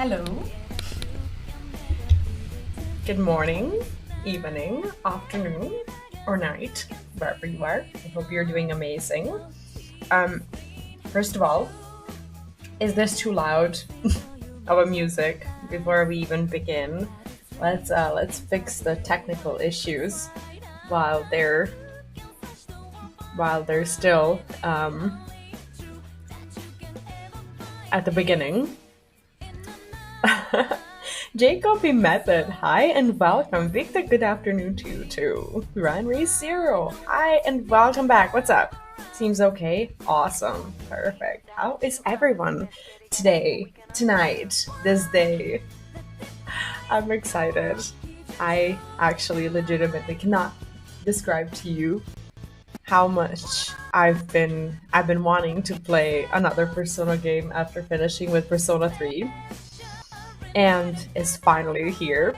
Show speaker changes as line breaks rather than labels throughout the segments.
Hello. Good morning, evening, afternoon, or night, wherever you are. I hope you're doing amazing. Um, First of all, is this too loud of a music before we even begin? Let's fix the technical issues while they're still at the beginning. Jacoby Method, hi and welcome. Victor, good afternoon to you too. Ranry Zero, hi and welcome back. What's up? Seems okay? Awesome. Perfect. How is everyone today, tonight, this day? I'm excited. I actually legitimately cannot describe to you how much I've been wanting to play another Persona game after finishing with Persona 3 and is finally here.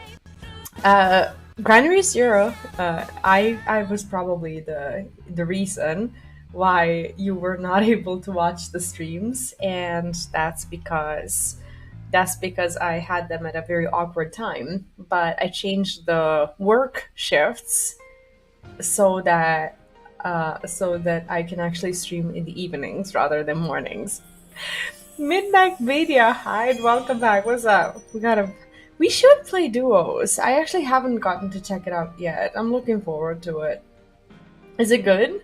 Granary Zero, I was probably the reason why you were not able to watch the streams, and that's because I had them at a very awkward time. But I changed the work shifts so that I can actually stream in the evenings rather than mornings. Midnight Media, hi and welcome back. What's up? We should play duos. I actually haven't gotten to check it out yet. I'm looking forward to it. Is it good?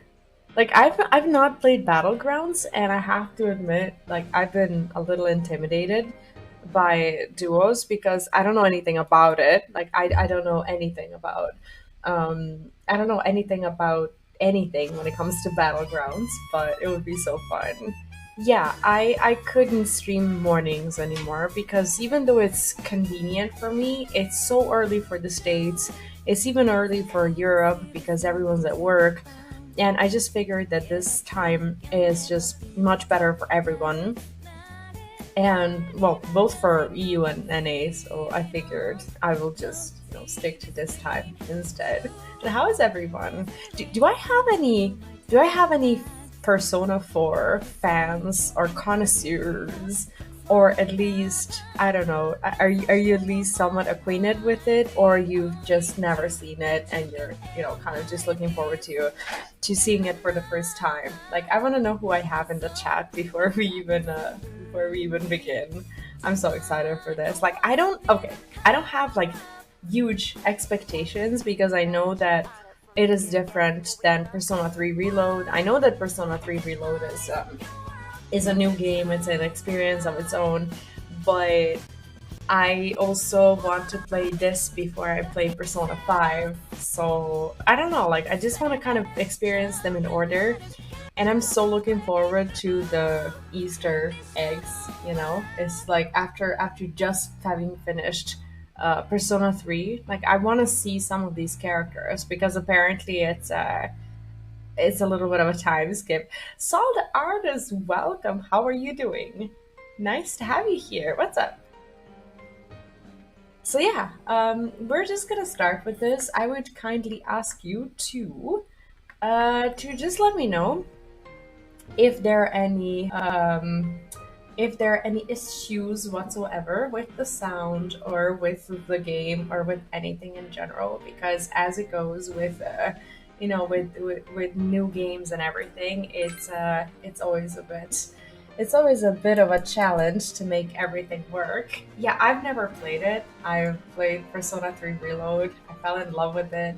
Like I've not played Battlegrounds, and I have to admit, like I've been a little intimidated by duos because I don't know anything about it. Like I don't know anything about I don't know anything about anything when it comes to Battlegrounds, but it would be so fun. Yeah, I couldn't stream mornings anymore because even though it's convenient for me, it's so early for the States. It's even early for Europe because everyone's at work. And I just figured that this time is just much better for everyone. And well, both for EU and NA, so I figured I will just stick to this time instead. And how is everyone? Do I have any Persona 4 fans or connoisseurs, or at least I don't know. Are you at least somewhat acquainted with it, or you've just never seen it and you're kind of just looking forward to seeing it for the first time? Like I want to know who I have in the chat before we even begin. I'm so excited for this. Like I don't have like huge expectations because I know that it is different than Persona 3 Reload. I know that Persona 3 Reload is a new game, it's an experience of its own, but I also want to play this before I play Persona 5. So I don't know, like I just want to kind of experience them in order. And I'm so looking forward to the Easter eggs. It's like after just having finished Persona 3, like I want to see some of these characters because apparently it's a little bit of a time skip. Saul the Artist, welcome. How are you doing? Nice to have you here. What's up? So yeah, we're just gonna start with this. I would kindly ask you to just let me know if there are any issues whatsoever with the sound or with the game or with anything in general, because as it goes with with new games and everything, it's always a bit of a challenge to make everything work. Yeah, I've never played it. I've played Persona 3 Reload. I fell in love with it,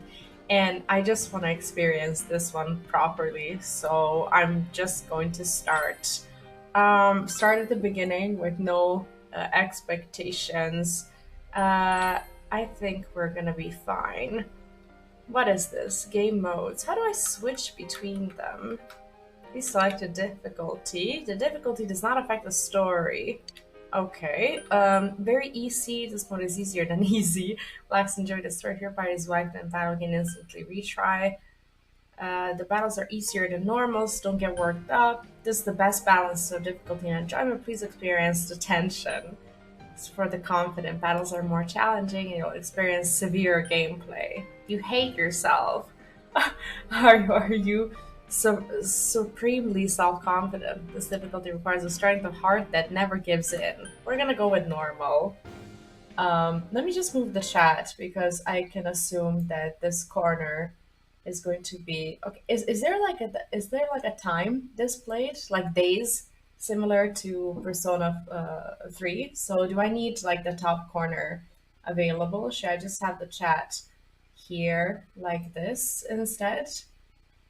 and I just want to experience this one properly. So I'm just going to start at the beginning with no expectations. I think we're gonna be fine. What is this? Game modes. How do I switch between them? Please select a difficulty. The difficulty does not affect the story. Okay. Very easy. This mode is easier than easy. Relax, enjoy the story. Your party's wiped and battle can instantly retry. The battles are easier than normals. Don't get worked up. This is the best balance of difficulty and enjoyment. Please experience the tension. It's for the confident. Battles are more challenging and you'll experience severe gameplay. You hate yourself. Are you supremely self-confident. This difficulty requires a strength of heart that never gives in. We're gonna go with normal. Let me just move the chat because I can assume that this corner is going to be okay. Is there like a time displayed, like days, similar to Persona 3? So do I need like the top corner available? Should I just have the chat here like this instead?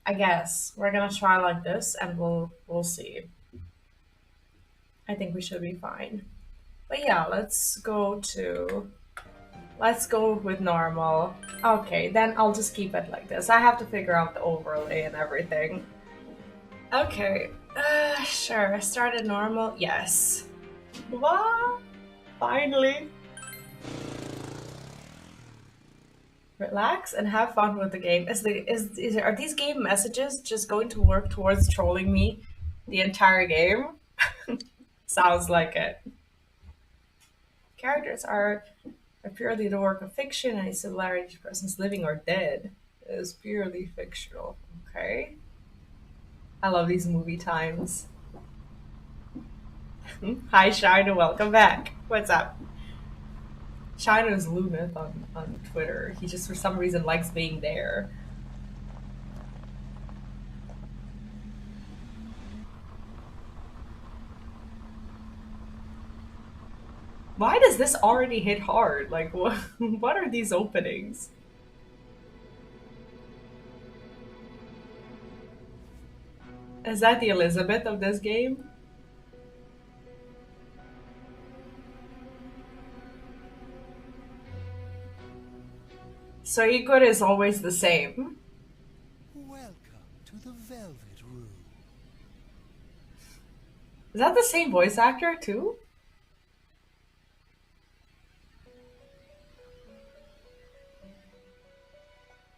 I guess we're gonna try like this, and we'll see. I think we should be fine. But yeah, let's go with normal. Okay, then I'll just keep it like this. I have to figure out the overlay and everything. Okay, sure. Started normal. Yes. What? Finally. Relax and have fun with the game. Are these game messages just going to work towards trolling me the entire game? Sounds like it. Characters are purely the work of fiction, and any similarity to persons living or dead is purely fictional. Okay. I love these movie times. Hi, Shina. Welcome back. What's up? Shina is Lunith on Twitter. He just, for some reason, likes being there. Why does this already hit hard? Like, what are these openings? Is that the Elizabeth of this game? So Igor is always the same.
Welcome to the Velvet Room.
Is that the same voice actor too?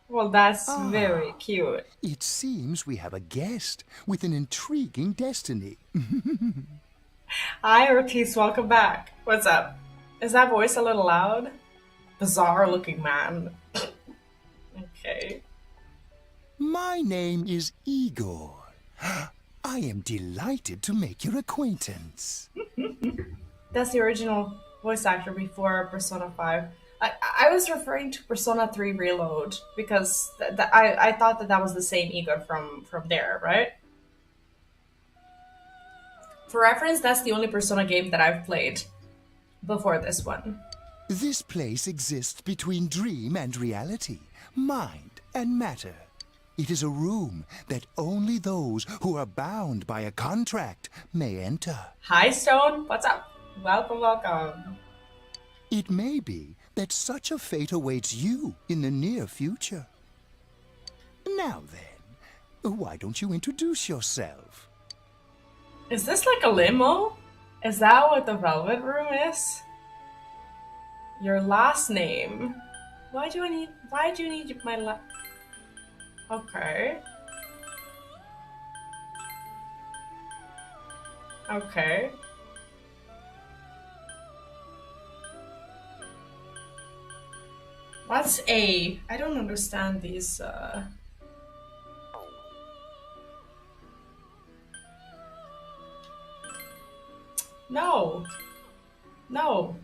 Well, that's very cute.
It seems we have a guest with an intriguing destiny.
Hi, Ortiz. Welcome back. What's up? Is that voice a little loud? Bizarre looking man. Okay.
My name is Igor. I am delighted to make your acquaintance.
That's the original voice actor before Persona 5. I was referring to Persona 3 Reload because I thought that was the same Igor from there, right? For reference, that's the only Persona game that I've played before this one.
This place exists between dream and reality, mind and matter. It is a room that only those who are bound by a contract may enter.
Hi, Stone. What's up? Welcome, welcome.
It may be that such a fate awaits you in the near future. Now then, why don't you introduce yourself?
Is this like a limo? Is that what the Velvet Room is? Your last name. Why do you need my Okay. Okay. What's A? I don't understand these, No. No.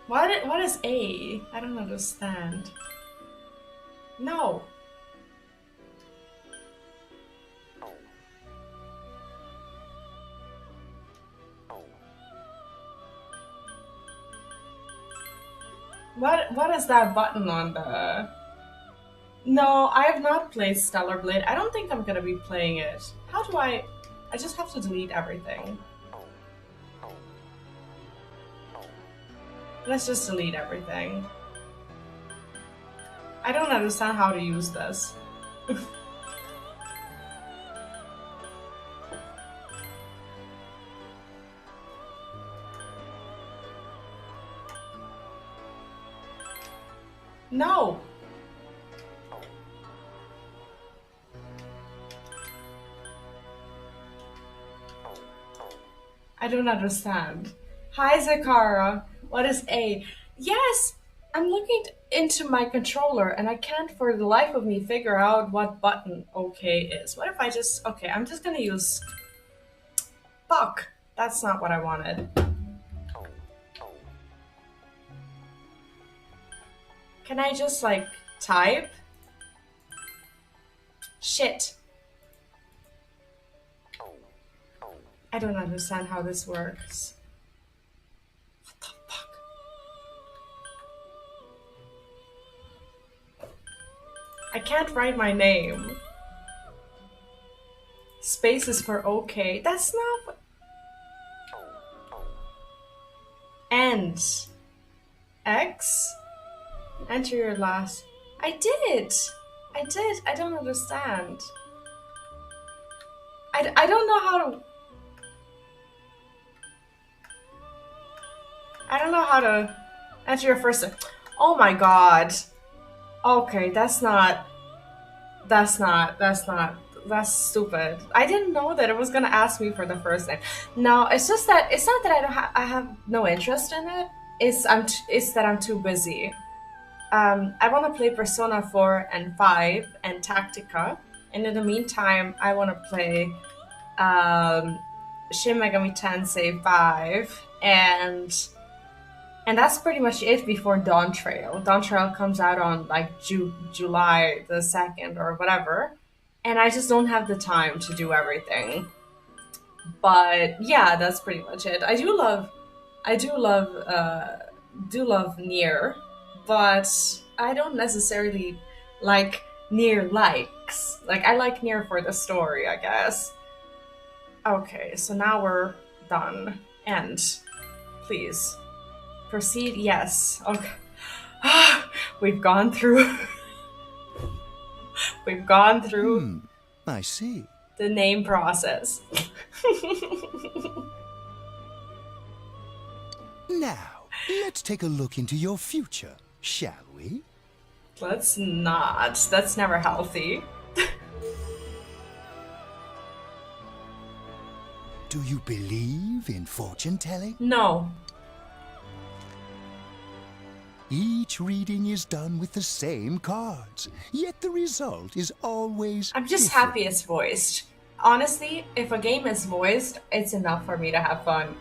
What is A? I don't understand. No. What is that button on the... No, I have not played Stellar Blade. I don't think I'm gonna be playing it. How do I just have to delete everything. Let's just delete everything. I don't understand how to use this. No! I don't understand. Hi, Zakara. What is A? Yes! I'm looking into my controller and I can't for the life of me figure out what button OK is. What if I just... Okay, I'm just gonna use... Fuck! That's not what I wanted. Can I just, like, type? Shit. I don't understand how this works. What the fuck? I can't write my name. Space is for OK. That's not what... End. X? Enter your last... I did! I did. I don't understand. I don't know how to... I don't know how to enter your first... Oh my god. Okay, that's stupid. I didn't know that it was gonna ask me for the first name. No, it's just that it's not that I have no interest in it. It's that I'm too busy. I want to play Persona 4 and 5 and Tactica, and in the meantime, I want to play Shin Megami Tensei 5 and that's pretty much it before Dawn Trail. Dawn Trail comes out on like July the 2nd or whatever. And I just don't have the time to do everything. But yeah, that's pretty much it. I do love Nier, but I don't necessarily like Nier likes. Like I like Nier for the story, I guess. Okay, so now we're done. End. Please. Proceed, yes. Okay. We've gone through... We've gone through...
I see.
The name process.
Now, let's take a look into your future, shall we?
Let's not. That's never healthy.
Do you believe in fortune telling?
No.
Each reading is done with the same cards, yet the result is always
I'm just
different.
happy it's voiced. Honestly, if a game is voiced, it's enough for me to have fun.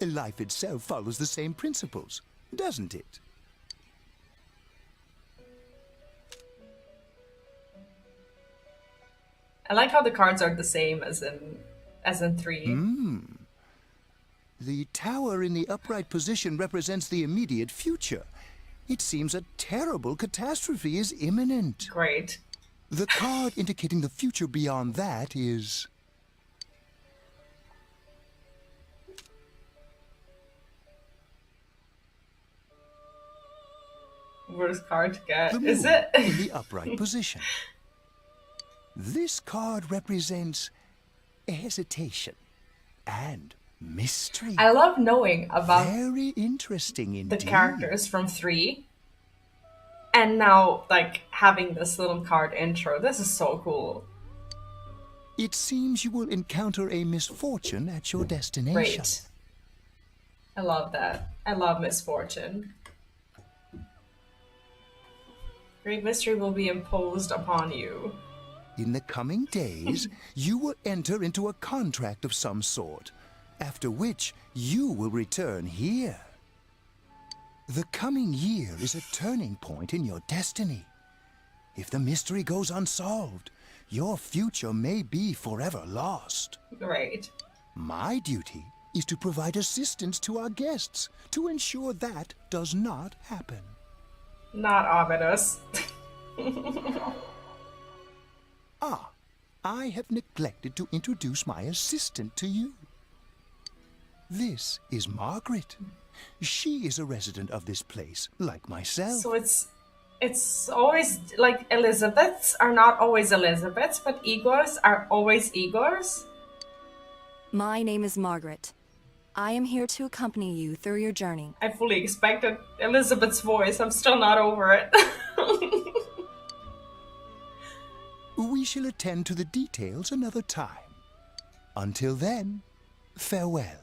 Life itself follows the same principles, doesn't it?
I like how the cards are the same as in 3.
The tower in the upright position represents the immediate future. It seems a terrible catastrophe is imminent.
Great.
The card indicating the future beyond that is...
Worst card to get.
the
Is
moon
it?
in the upright position. This card represents hesitation and mystery.
I love knowing about
Very interesting indeed.
the characters from 3. And now, like, having this little card intro. This is so cool.
It seems you will encounter a misfortune at your destination.
Great. I love that. I love misfortune. Great mystery will be imposed upon you.
In the coming days, you will enter into a contract of some sort, after which you will return here. The coming year is a turning point in your destiny. If the mystery goes unsolved, your future may be forever lost.
Great.
My duty is to provide assistance to our guests to ensure that does not happen.
Not ominous.
Ah, I have neglected to introduce my assistant to you. This is Margaret. She is a resident of this place, like myself.
So it's always like Elizabeths are not always Elizabeths, but Igors are always Igors.
My name is Margaret. I am here to accompany you through your journey.
I fully expected Elizabeth's voice. I'm still not over it.
We shall attend to the details another time. Until then, farewell.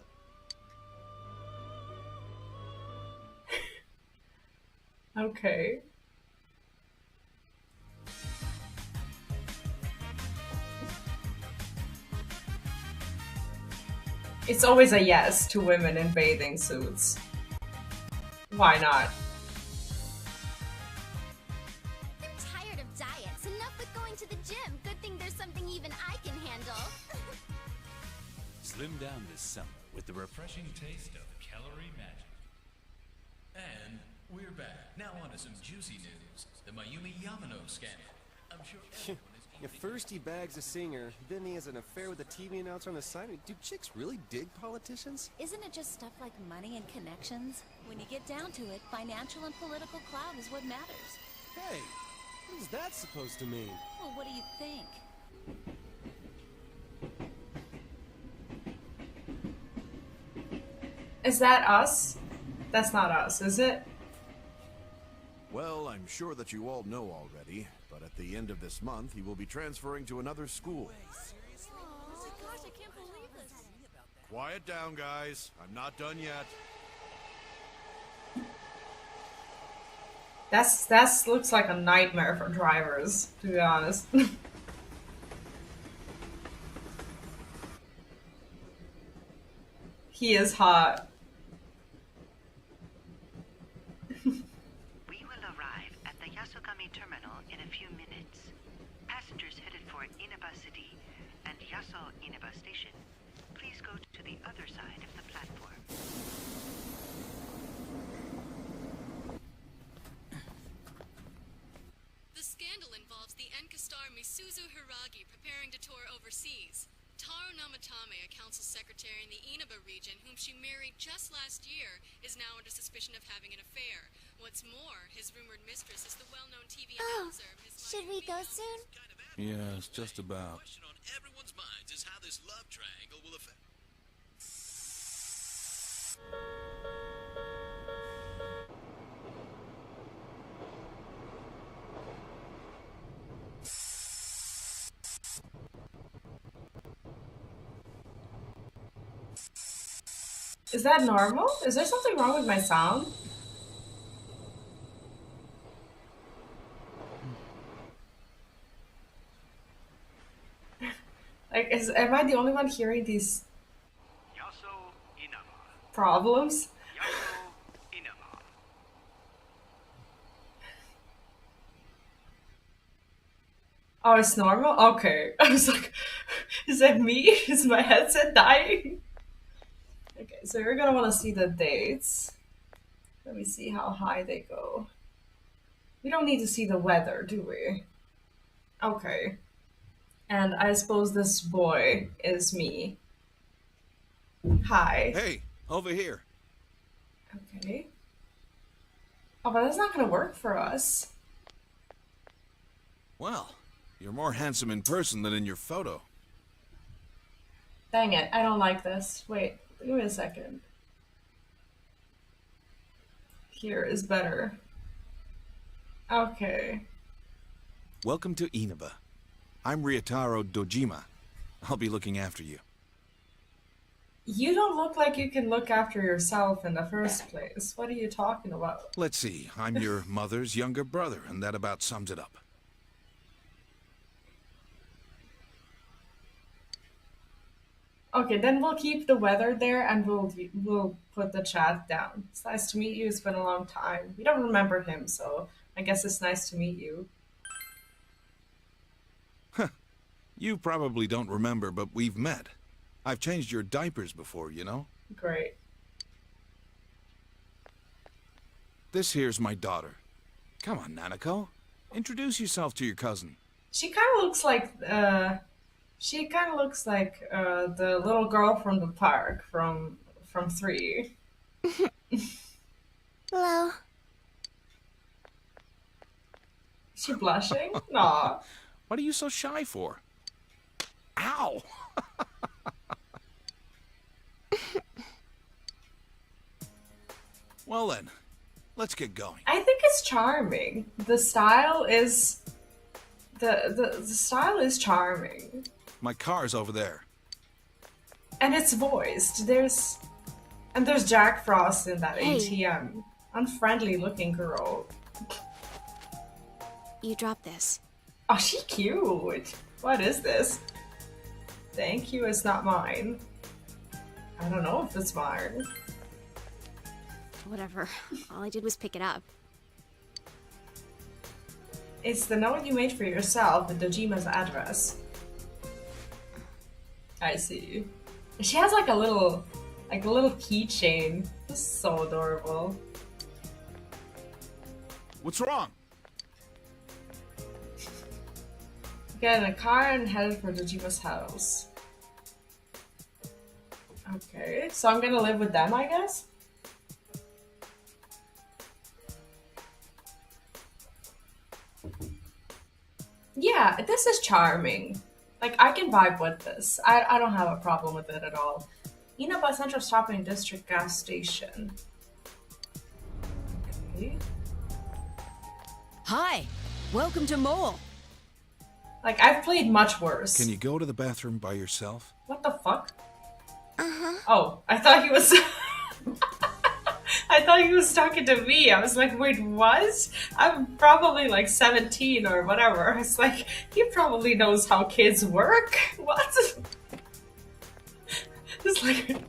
Okay. It's always a yes to women in bathing suits. Why not?
I'm tired of diets. Enough with going to the gym. Good thing there's something even I can handle.
Slim down this summer with the refreshing taste of calorie magic. And we're back. Now on to some juicy news. The Mayumi Yamano scandal. I'm sure everyone is
Yeah, first he bags a singer, then he has an affair with a TV announcer on the side. Do chicks really dig politicians?
Isn't it just stuff like money and connections? When you get down to it, financial and political clout is what matters.
Hey, what is that supposed to mean?
Well, what do you think?
Is that us? That's not us, is it?
Well, I'm sure that you all know already, but at the end of this month, he will be transferring to another school.
Oh my gosh, I can't believe this.
Quiet down, guys. I'm not done yet.
That's looks like a nightmare for drivers, to be honest. He is hot.
We will arrive at the Yasogami terminal in a few minutes. Passengers headed for Inaba City and Yaso Inaba Station, please go to the other side of the platform.
The scandal involves the Enka star Misuzu Hiragi preparing to tour overseas. Taro Namatame, a council secretary in the Inaba region, whom she married just last year, is now under suspicion of having an affair. What's more, his rumored mistress is the well-known TV announcer. Miss
Should we go soon?
Yes, just about.
question on everyone's minds is how this love triangle will affect.
Is that normal? Is there something wrong with my sound? Like, am I the only one hearing these
Yaso Inaba.
problems?
Yaso Inaba.
Oh, it's normal? Okay. I was like, is that me? Is my headset dying? Okay, so you're gonna want to see the dates. Let me see how high they go. We don't need to see the weather, do we? Okay. And I suppose this boy is me. Hi.
Hey, over here.
Okay. Oh, but that's not gonna work for us.
Well, you're more handsome in person than in your photo.
Dang it, I don't like this. Wait, give me a second. Here is better. Okay.
Welcome to Inaba. I'm Ryotaro Dojima. I'll be looking after you.
You don't look like you can look after yourself in the first place. What are you talking about?
Let's see, I'm your mother's younger brother, and that about sums it up.
Okay, then we'll keep the weather there and we'll put the chat down. It's nice to meet you. It's been a long time. We don't remember him, so I guess it's nice to meet you.
You probably don't remember, but we've met. I've changed your diapers before, you know?
Great.
This here's my daughter. Come on, Nanako. Introduce yourself to your cousin.
She kind of looks like the little girl from the park from 3.
Hello.
Is she blushing? Aw.
What are you so shy for? Ow! Well then, let's get going.
I think it's charming. The style is the style is charming.
My car's over there.
And it's voiced. There's Jack Frost in that
Hey.
ATM. Unfriendly looking girl.
You dropped this.
Oh, she cute. What is this? Thank you, it's not mine. I don't know if it's mine.
Whatever. All I did was pick it up.
It's the note you made for yourself with Dojima's address. I see. She has like a little keychain. This is so adorable.
What's wrong?
Get in a car and headed for Dojima's house. Okay, so I'm gonna live with them, I guess? Yeah, this is charming. Like, I can vibe with this. I don't have a problem with it at all. Inaba Central Shopping District gas station. Okay.
Hi, welcome to Mole.
Like, I've played much worse.
Can you go to the bathroom by yourself?
What the fuck?
Uh-huh.
Oh, I thought he was... I thought he was talking to me. I was like, wait, what? I'm probably like 17 or whatever. It's like, he probably knows how kids work. What? It's like...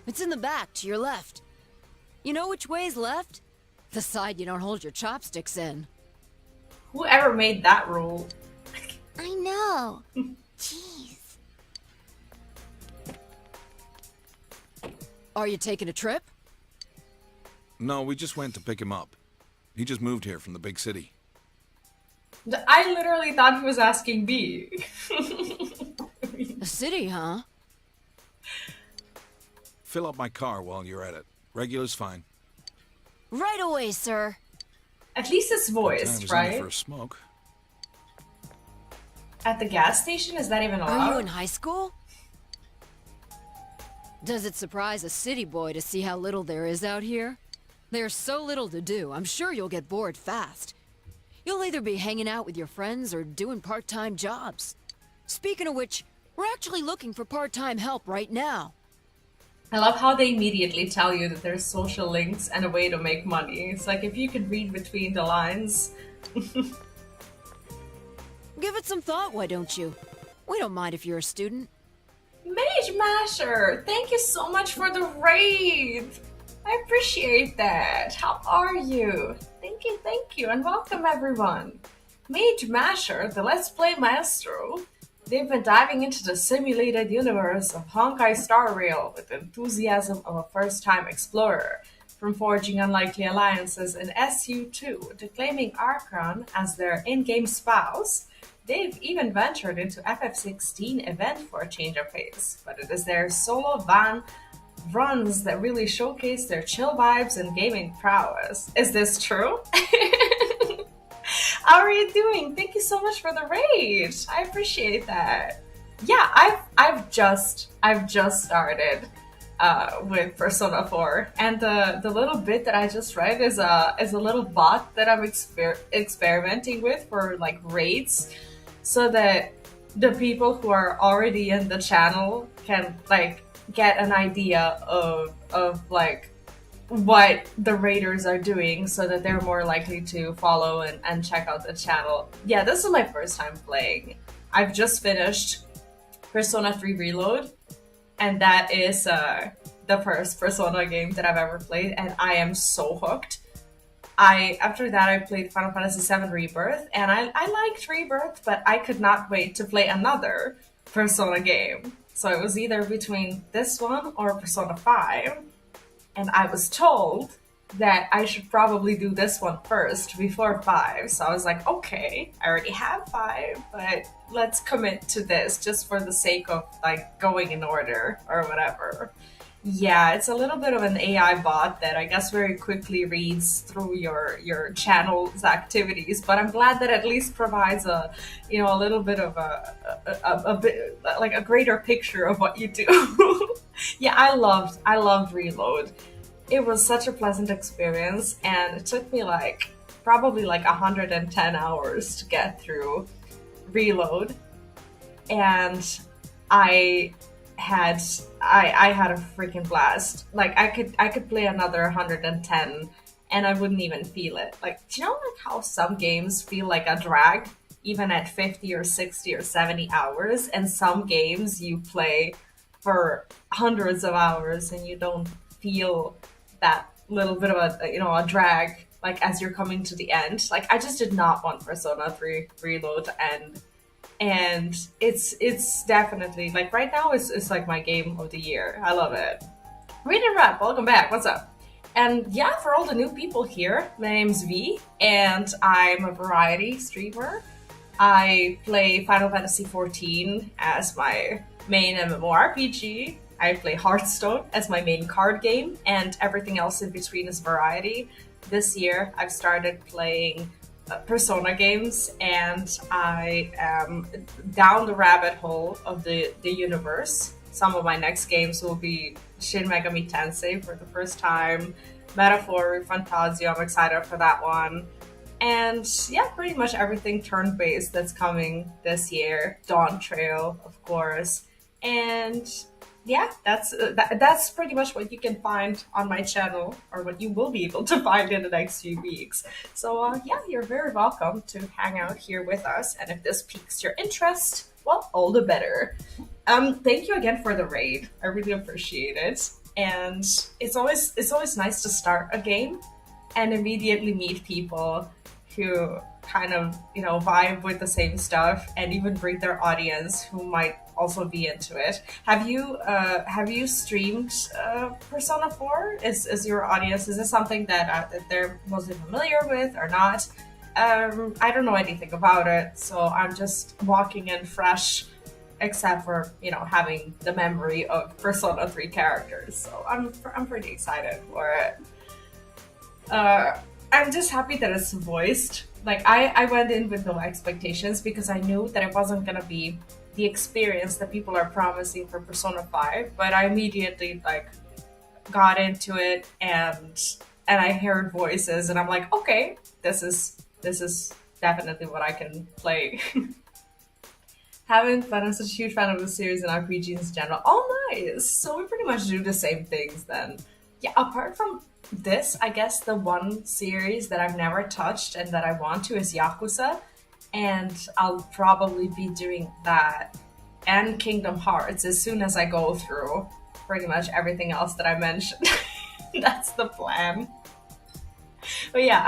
It's in the back, to your left. You know which way's left? The side you don't hold your chopsticks in.
Whoever made that rule?
I know. Jeez.
Are you taking a trip?
No, we just went to pick him up. He just moved here from the big city.
I literally thought he was asking me.
A city, huh?
Fill up my car while you're at it. Regular's fine.
Right away, sir.
At least it's voiced, right?
For a smoke.
At the gas station? Is that even allowed?
Are you in high school? Does it surprise a city boy to see how little there is out here? There's so little to do, I'm sure you'll get bored fast. You'll either be hanging out with your friends or doing part-time jobs. Speaking of which, we're actually looking for part-time help right now.
I love how they immediately tell you that there's social links and a way to make money. It's like, if you could read between the lines.
Give it some thought, why don't you? We don't mind if you're a student.
Mage Masher, thank you so much for the raid. I appreciate that. How are you? Thank you, and welcome everyone. Mage Masher, the Let's Play Maestro. They've been diving into the simulated universe of Honkai Star Rail with the enthusiasm of a first-time explorer. From forging unlikely alliances in SU2 to claiming Archon as their in-game spouse, they've even ventured into FF16 event for a change of pace, but it is their solo van runs that really showcase their chill vibes and gaming prowess. Is this true? How are you doing? Thank you so much for the raid. I appreciate that. Yeah, I've just started with Persona 4, and the little bit that I just read is a little bot that I'm experimenting with for like raids, so that the people who are already in the channel can like get an idea of like what the raiders are doing, so that they're more likely to follow and check out the channel. Yeah, this is my first time playing. I've just finished Persona 3 Reload, and that is the first Persona game that I've ever played, and I am so hooked. After that I played Final Fantasy VII Rebirth, and I liked Rebirth, but I could not wait to play another Persona game. So it was either between this one or Persona 5, and I was told that I should probably do this one first before 5. So I was like, okay, I already have 5, but let's commit to this just for the sake of like going in order or whatever. Yeah, it's a little bit of an AI bot that I guess very quickly reads through your channel's activities, but I'm glad that at least provides a little bit of a bit like a greater picture of what you do. Yeah, I loved Reload. It was such a pleasant experience, and it took me probably 110 hours to get through Reload, and I had I had a freaking blast. Like I could play another 110 and I wouldn't even feel it. Like, do you know like how some games feel like a drag even at 50 or 60 or 70 hours, and some games you play for hundreds of hours and you don't feel that little bit of a drag like as you're coming to the end. Like I just did not want Persona 3 Reload to end, and it's definitely like right now it's like my game of the year. I love it. Read and Rap, welcome back. What's up? And yeah, for all the new people here, my name's V, and I'm a variety streamer. I play Final Fantasy XIV as my main MMORPG. I play Hearthstone as my main card game, and everything else in between is variety. This year, I've started playing Persona games, and I am down the rabbit hole of the universe. Some of my next games will be Shin Megami Tensei for the first time, Metaphor, Fantasio, I'm excited for that one. And yeah, pretty much everything turn-based that's coming this year. Dawn Trail, of course. And yeah, that's pretty much what you can find on my channel, or what you will be able to find in the next few weeks. So yeah, you're very welcome to hang out here with us. And if this piques your interest, well, all the better. Thank you again for the raid. I really appreciate it. And it's always nice to start a game and immediately meet people who kind of, vibe with the same stuff, and even bring their audience who might also be into it. Have you streamed Persona 4? Is your audience, is this something that they're mostly familiar with or not? I don't know anything about it, so I'm just walking in fresh, except for having the memory of Persona 3 characters. So I'm pretty excited for it. I'm just happy that it's voiced. Like I went in with no expectations because I knew that it wasn't gonna be the experience that people are promising for Persona 5, but I immediately got into it, and I heard voices, and I'm like, okay, this is definitely what I can play. Having fun. I'm such a huge fan of the series and RPGs in general. Oh, nice! So we pretty much do the same things then. Yeah, apart from this, I guess the one series that I've never touched and that I want to is Yakuza, and I'll probably be doing that and Kingdom Hearts as soon as I go through pretty much everything else that I mentioned. That's the plan. But yeah,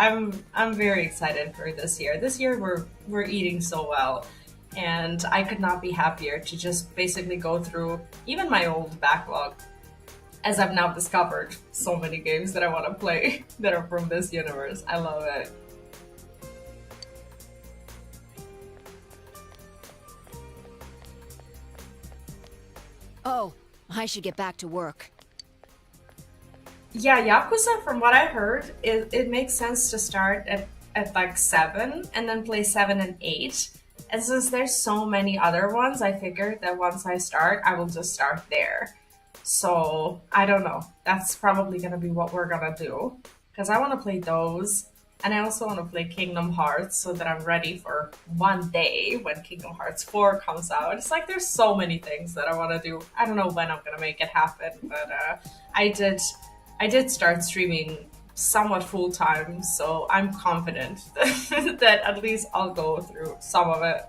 I'm very excited for this year. This year we're eating so well, and I could not be happier to just basically go through even my old backlog, as I've now discovered so many games that I want to play that are from this universe. I love it.
Oh, I should get back to work.
Yeah, Yakuza, from what I heard, it makes sense to start at like 7 and then play 7 and 8. And since there's so many other ones, I figured that once I start, I will just start there. So, I don't know. That's probably gonna be what we're gonna do. Because I want to play those. And I also want to play Kingdom Hearts so that I'm ready for one day when Kingdom Hearts 4 comes out. It's like there's so many things that I want to do. I don't know when I'm gonna make it happen, but I did start streaming somewhat full time, so I'm confident that at least I'll go through some of it.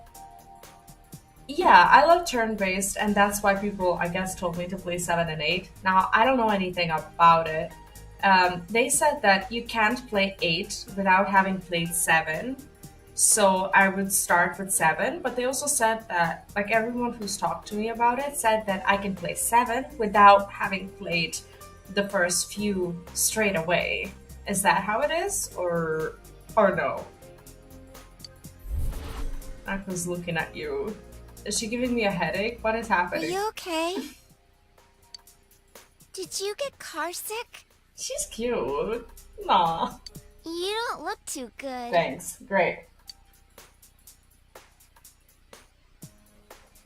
Yeah, I love turn-based, and that's why people, I guess, told me to play 7 and 8. Now, I don't know anything about it. They said that you can't play 8 without having played 7, so I would start with 7, but they also said that, like, everyone who's talked to me about it said that I can play 7 without having played the first few straight away. Is that how it is, or no? I was looking at you. Is she giving me a headache? What is
Are
happening?
you okay? Did you get car sick?
She's cute. Nah.
You don't look too good.
Thanks. Great.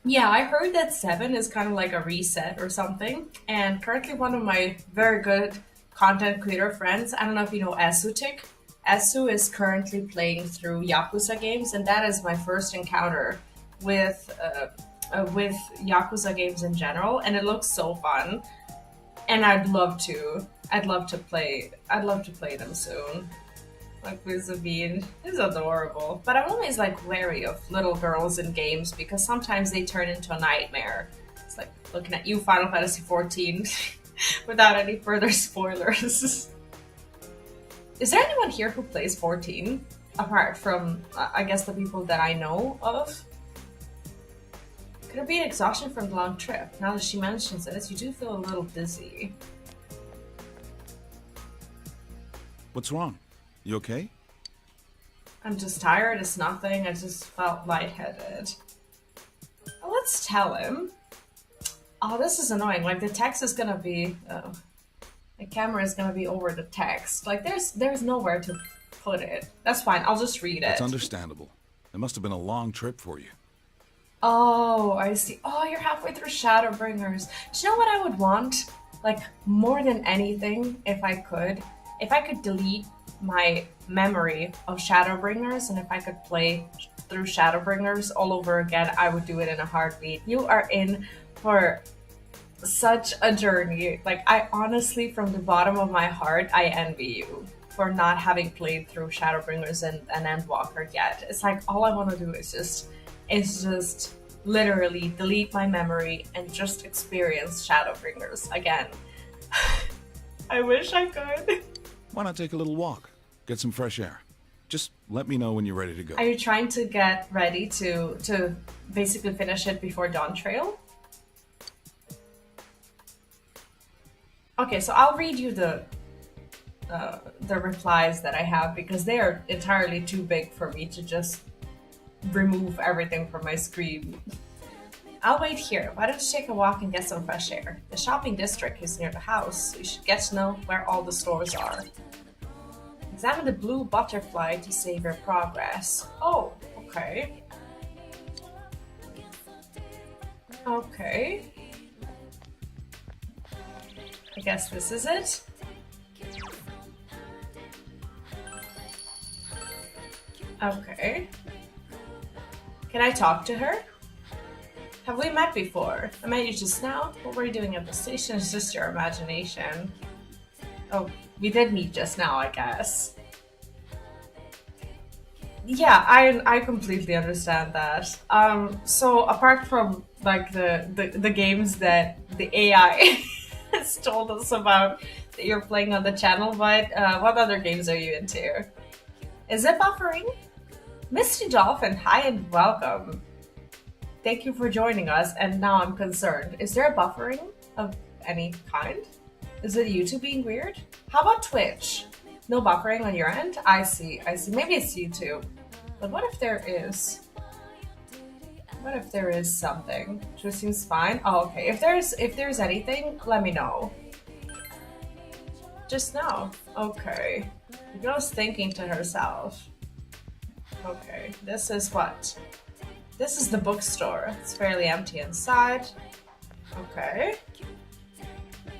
Yeah, I heard that 7 is kind of like a reset or something. And currently one of my very good content creator friends, I don't know if you know Asutik. Asu is currently playing through Yakuza games, and that is my first encounter with with Yakuza games in general, and it looks so fun. And I'd love to. I'd love to play them soon. Like Vis-a-Vis is adorable, but I'm always like wary of little girls in games because sometimes they turn into a nightmare. It's like looking at you, Final Fantasy XIV, without any further spoilers. Is there anyone here who plays 14 apart from, I guess, the people that I know of? Could it be an exhaustion from the long trip? Now that she mentions it, you do feel a little dizzy.
What's wrong? You okay?
I'm just tired, it's nothing, I just felt lightheaded. Well, let's tell him. Oh, this is annoying, like the text is gonna be, the camera is gonna be over the text. Like there's nowhere to put it. That's fine, I'll just read it.
It's understandable. It must have been a long trip for you.
Oh, I see. Oh, you're halfway through Shadowbringers. Do you know what I would want? Like, more than anything, if I could delete my memory of Shadowbringers, and if I could play through Shadowbringers all over again, I would do it in a heartbeat. You are in for such a journey. Like, I honestly, from the bottom of my heart, I envy you for not having played through Shadowbringers and Endwalker yet. It's like, all I want to do is just literally delete my memory and just experience Shadowbringers again. I wish I could.
Why not take a little walk? Get some fresh air. Just let me know when you're ready to go.
Are you trying to get ready to basically finish it before Dawn Trail? Okay, so I'll read you the replies that I have because they are entirely too big for me to just remove everything from my screen. I'll wait here. Why don't you take a walk and get some fresh air? The shopping district is near the house, so you should get to know where all the stores are. Examine the blue butterfly to save your progress. Oh, okay. Okay. I guess this is it. Okay. Can I talk to her? Have we met before? I met you just now? What were you doing at the station? It's just your imagination. Oh, we did meet just now, I guess. Yeah, I completely understand that. So apart from like the games that the AI has told us about that you're playing on the channel, but what other games are you into? Is it buffering? Misty Dolphin, hi and welcome. Thank you for joining us, and now I'm concerned. Is there a buffering of any kind? Is it YouTube being weird? How about Twitch? No buffering on your end? I see. Maybe it's YouTube. But what if there is? What if there is something? Just seems fine. Oh, okay. If there's anything, let me know. Just now. Okay. The girl's thinking to herself. Okay, this is what? This is the bookstore. It's fairly empty inside. Okay.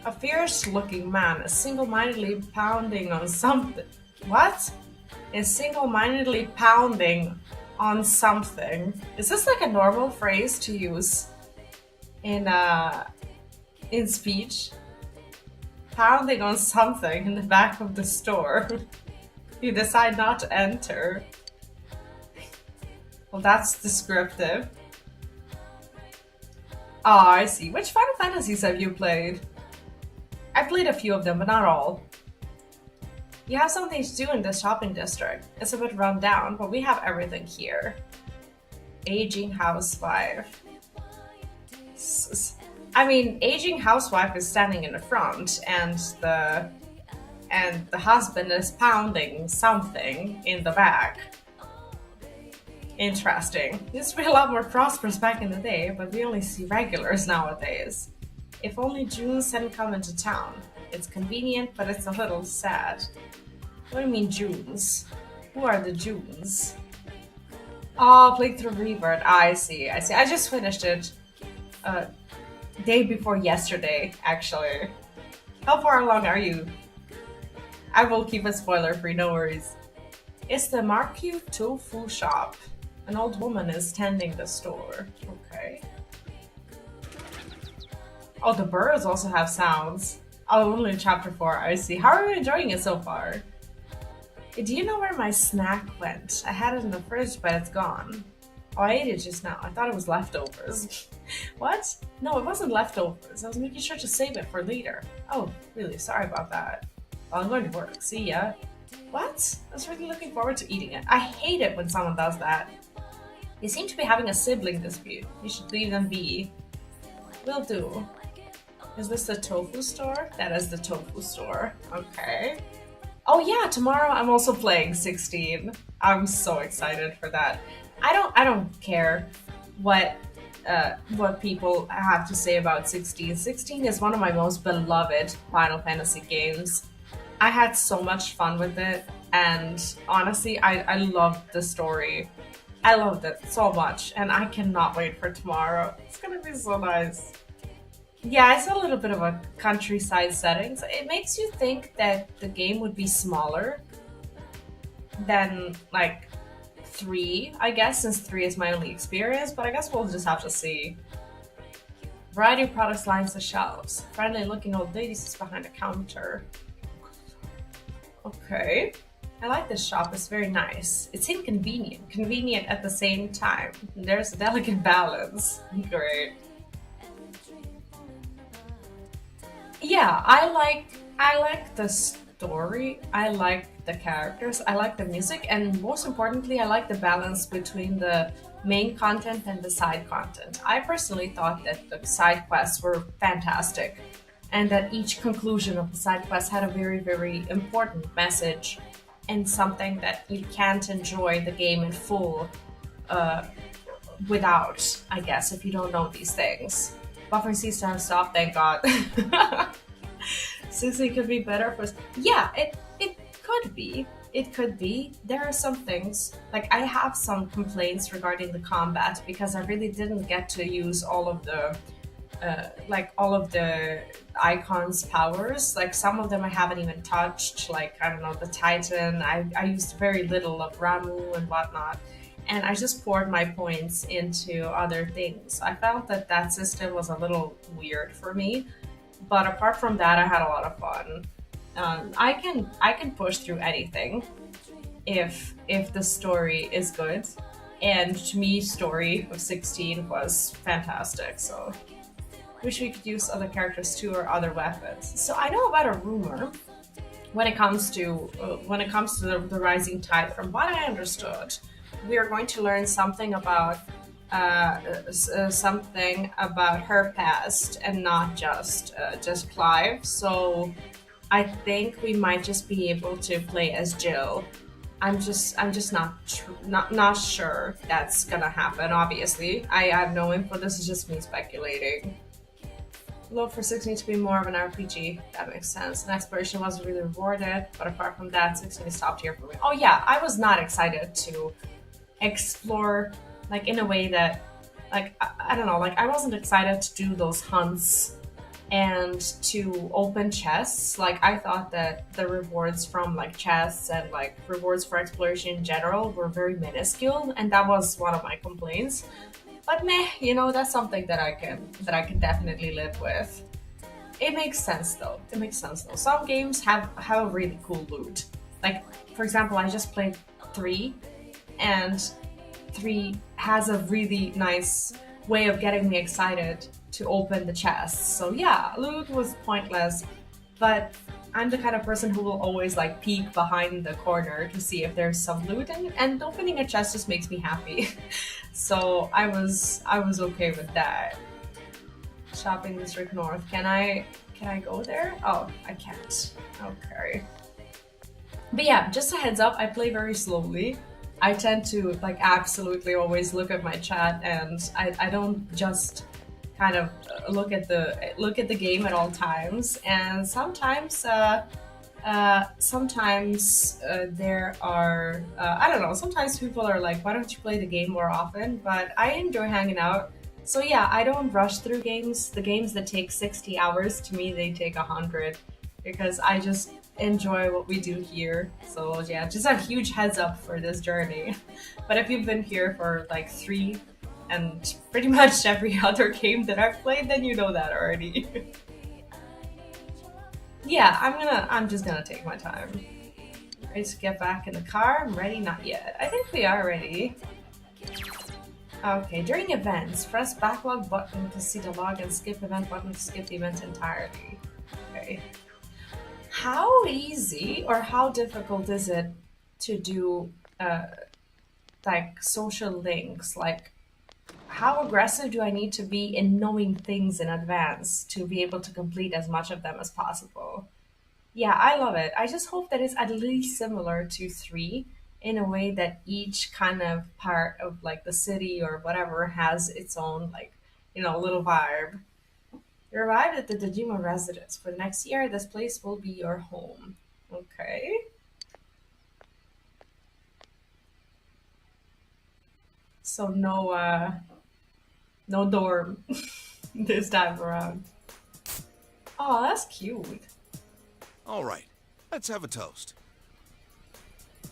A fierce-looking man is single-mindedly pounding on something. What? Is single-mindedly pounding on something. Is this like a normal phrase to use in speech? Pounding on something in the back of the store. You decide not to enter. Well, that's descriptive. Oh, I see. Which Final Fantasies have you played? I played a few of them, but not all. You have something to do in this shopping district. It's a bit run down, but we have everything here. Aging housewife. I mean, aging housewife is standing in the front, and the husband is pounding something in the back. Interesting. Used to be a lot more prosperous back in the day, but we only see regulars nowadays. If only Junes hadn't come into town. It's convenient, but it's a little sad. What do you mean Junes? Who are the Junes? Oh, played through Rebirth. I see. I just finished it day before yesterday, actually. How far along are you? I will keep it spoiler free, no worries. It's the Marku Tofu shop. An old woman is tending the store. Okay. Oh, the birds also have sounds. Oh, only in chapter 4, I see. How are you enjoying it so far? Do you know where my snack went? I had it in the fridge, but it's gone. Oh, I ate it just now. I thought it was leftovers. What? No, it wasn't leftovers. I was making sure to save it for later. Oh, really? Sorry about that. Well, I'm going to work. See ya. What? I was really looking forward to eating it. I hate it when someone does that. They seem to be having a sibling dispute. You should leave them be. Will do. Is this the tofu store? That is the tofu store. Okay. Oh yeah, tomorrow I'm also playing 16. I'm so excited for that. I don't care what people have to say about 16. 16 is one of my most beloved Final Fantasy games. I had so much fun with it, and honestly, I loved the story. I loved it so much, and I cannot wait for tomorrow. It's gonna be so nice. Yeah, it's a little bit of a countryside setting, so it makes you think that the game would be smaller than, like, 3, I guess, since 3 is my only experience, but I guess we'll just have to see. Variety of products lines the shelves. Friendly looking old ladies is behind a counter. Okay. I like this shop, it's very nice. It's inconvenient, convenient at the same time. There's a delicate balance. Great. Yeah, I like the story, I like the characters, I like the music, and most importantly, I like the balance between the main content and the side content. I personally thought that the side quests were fantastic, and that each conclusion of the side quest had a very, very important message, and something that you can't enjoy the game in full without, I guess, if you don't know these things. Buffering seems to have stopped, thank God. Susie could be better for... Yeah, it could be. It could be. There are some things, like I have some complaints regarding the combat because I really didn't get to use all of the icons' powers. Like some of them I haven't even touched, like, I don't know, the Titan. I used very little of Ramu and whatnot. And I just poured my points into other things. I felt that that system was a little weird for me, but apart from that, I had a lot of fun. I can push through anything if the story is good, and to me, story of 16 was fantastic. So, wish we could use other characters too or other weapons. So I know about a rumor when it comes to the Rising Tide. From what I understood, we are going to learn something about her past and not just Clive. So I think we might just be able to play as Jill. I'm just not sure that's gonna happen. Obviously, I have no info. This is just me speculating. Look for 16 to be more of an RPG. That makes sense. And exploration wasn't really rewarded, but apart from that, 16 stopped here for me. Oh yeah, I was not excited to explore, like, in a way that, like, I don't know, like, I wasn't excited to do those hunts and to open chests. Like, I thought that the rewards from, like, chests and, like, rewards for exploration in general were very minuscule, and that was one of my complaints. But meh, you know, that's something that I can definitely live with. It makes sense though. Some games have a really cool loot. Like, for example, I just played 3, and 3 has a really nice way of getting me excited to open the chests. So yeah, loot was pointless, but I'm the kind of person who will always, like, peek behind the corner to see if there's some loot, and opening a chest just makes me happy. So I was okay with that. Shopping District North. Can I go there? Oh, I can't. Okay. But yeah, just a heads up, I play very slowly. I tend to, like, absolutely always look at my chat, and I don't just kind of look at the game at all times. And sometimes there are I don't know, sometimes people are like, why don't you play the game more often? But I enjoy hanging out. So yeah, I don't rush through games. The games that take 60 hours, to me, they take 100, because I just enjoy what we do here. So yeah, just a huge heads up for this journey. But if you've been here for like 3 and pretty much every other game that I've played, then you know that already. Yeah, I'm just gonna take my time. Ready to get back in the car? I'm ready? Not yet. I think we are ready. Okay, during events, press backlog button to see the log and skip event button to skip the event entirely. Okay. How easy or how difficult is it to do like social links? Like, how aggressive do I need to be in knowing things in advance to be able to complete as much of them as possible? Yeah, I love it. I just hope that it's at least similar to 3 in a way that each kind of part of like the city or whatever has its own like, little vibe. You arrived at the Dejima residence. For the next year, this place will be your home. Okay. So no dorm this time around. Oh, that's cute.
All right, let's have a toast.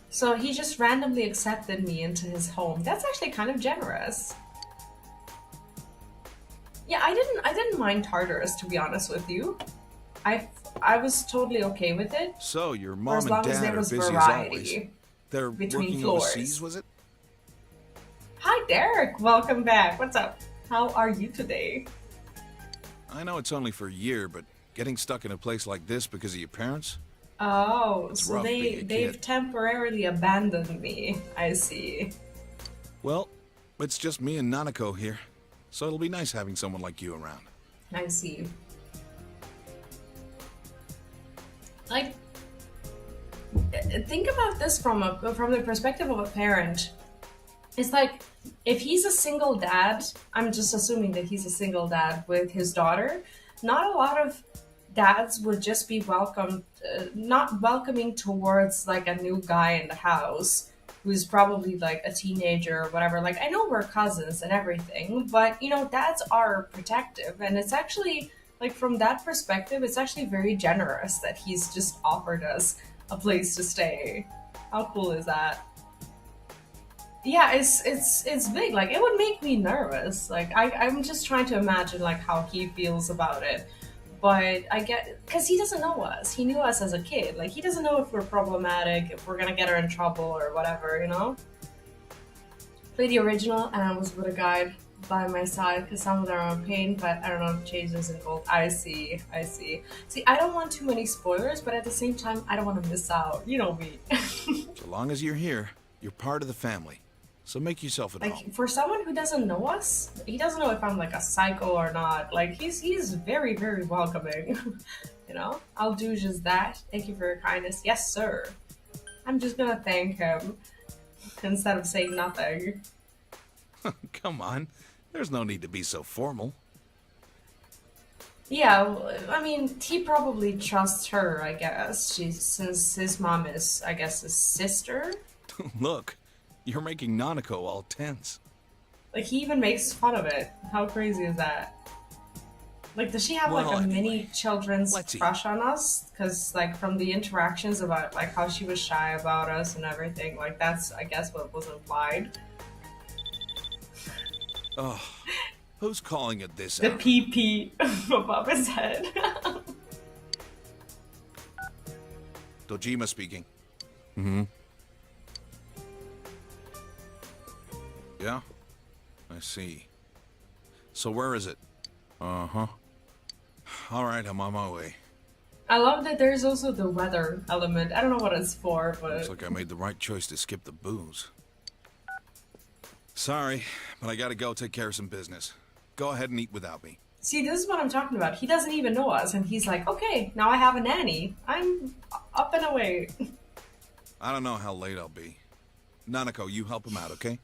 So he just randomly accepted me into his home. That's actually kind of generous. Yeah, I didn't mind Tartarus, to be honest with you. I was totally okay with it.
So your
for
mom
as
and
long as
dad
there
are
was
busy as
variety
always. They're
between
working
floors.
overseas, was it?
Hi, Derek. Welcome back. What's up? How are you today?
I know it's only for a year, but getting stuck in a place like this because of your parents?
Oh,
It's
so
rough being a
they've
kid.
temporarily abandoned me. I see.
Well, it's just me and Nanako here, so it'll be nice having someone like you around.
I see. Like, think about this from the perspective of a parent. It's like, if he's a single dad, I'm just assuming that he's a single dad with his daughter, not a lot of dads would just be not welcoming towards like a new guy in the house who's probably like a teenager or whatever. Like, I know we're cousins and everything, but dads are protective, and it's actually like, from that perspective, it's actually very generous that he's just offered us a place to stay. How cool is that? Yeah, it's big. Like, it would make me nervous. Like, I'm just trying to imagine like how he feels about it. But I get, because he doesn't know us. He knew us as a kid. Like, he doesn't know if we're problematic, if we're gonna get her in trouble or whatever. Play the original, and I was with a guide by my side because some of them are on pain, but I don't know if changes in gold. I see. See, I don't want too many spoilers, but at the same time, I don't want to miss out. You know me.
So long as you're here, you're part of the family. So make yourself at home.
Like, for someone who doesn't know us, he doesn't know if I'm like a psycho or not. Like, he's very, very welcoming. I'll do just that. Thank you for your kindness. Yes, sir. I'm just gonna thank him instead of saying nothing.
Come on. There's no need to be so formal.
Yeah, I mean, he probably trusts her, I guess. Since his mom is, I guess, his sister.
Look, you're making Nanako all tense.
Like, he even makes fun of it. How crazy is that? Like, does she have like a mini children's crush on us? Because like, from the interactions about like how she was shy about us and everything, like, that's, I guess, what was implied.
Oh, who's calling it this?
The PP above his head.
Dojima speaking. Mm-hmm. Yeah? I see. So where is it? Uh-huh. Alright, I'm on my way.
I love that there's also the weather element. I don't know what it's for, but...
Looks like I made the right choice to skip the booze. Sorry, but I gotta go take care of some business. Go ahead and eat without me.
See, this is what I'm talking about. He doesn't even know us, and he's like, okay, now I have a nanny. I'm up and away.
I don't know how late I'll be. Nanako, you help him out, okay?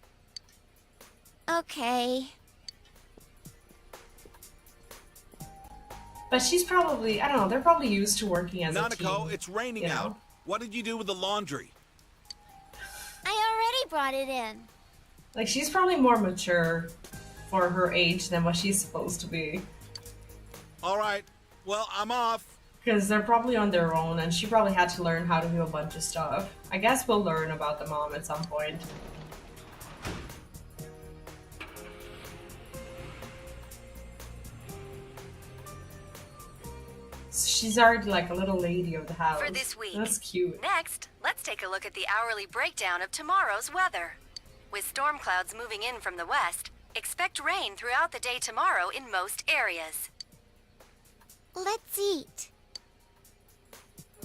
Okay.
But she's probably, I don't know, they're probably used to working as a team.
Nanako, it's raining out. What did you do with the laundry?
I already brought it in.
Like, she's probably more mature for her age than what she's supposed to be.
Alright, well, I'm off.
Because they're probably on their own, and she probably had to learn how to do a bunch of stuff. I guess we'll learn about the mom at some point. She's already like a little lady of the house.
For this week.
That's cute.
Next, let's take a look at the hourly breakdown of tomorrow's weather. With storm clouds moving in from the west, expect rain throughout the day tomorrow in most areas.
Let's eat.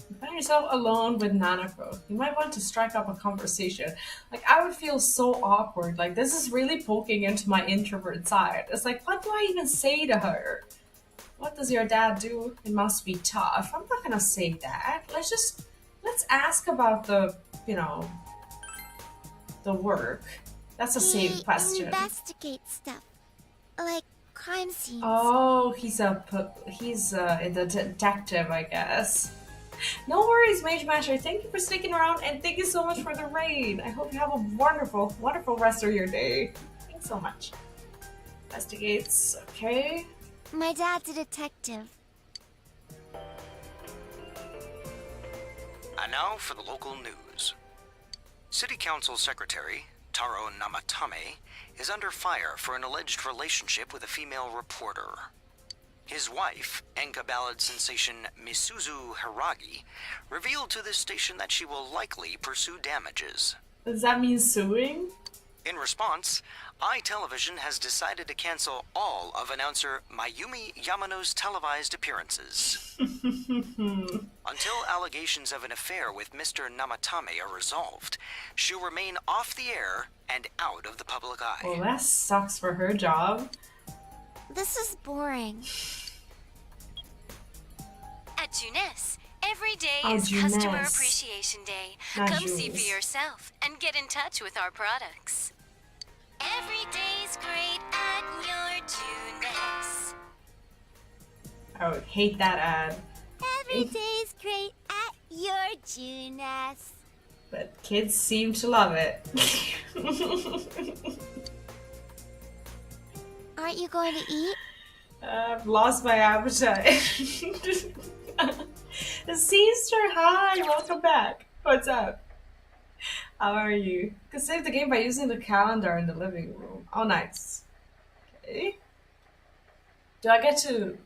You find yourself alone with Nanako. You might want to strike up a conversation. Like, I would feel so awkward. Like, this is really poking into my introvert side. It's like, what do I even say to her? What does your dad do? It must be tough. I'm not gonna say that. Let's ask about the, the work. That's a safe question.
Investigate stuff. Like crime scenes.
Oh, he's a detective, I guess. No worries, Mage Masher. Thank you for sticking around, and thank you so much for the raid. I hope you have a wonderful, wonderful rest of your day. Thanks so much. Investigates, okay.
My dad's a detective.
And now for the local news. City Council Secretary Taro Namatame is under fire for an alleged relationship with a female reporter. His wife, Enka ballad sensation Misuzu Hiragi, revealed to this station that she will likely pursue damages.
Does that mean suing?
In response, iTelevision has decided to cancel all of announcer Mayumi Yamano's televised appearances. Until allegations of an affair with Mr. Namatame are resolved, she'll remain off the air and out of the public eye.
Well, that sucks for her job.
This is boring.
At Junes, every day
Oh,
is
Junes.
Customer Appreciation Day.
Not
Come see for
Jules.
yourself and get in touch with our products. Every day's great at your Junes.
I would hate that ad.
Every day's great at your Junes.
But kids seem to love it.
Aren't you going to eat?
I've lost my appetite. Sister, hi, welcome back. What's up? How are you? You can save the game by using the calendar in the living room. Oh, nice. Okay. Do I get to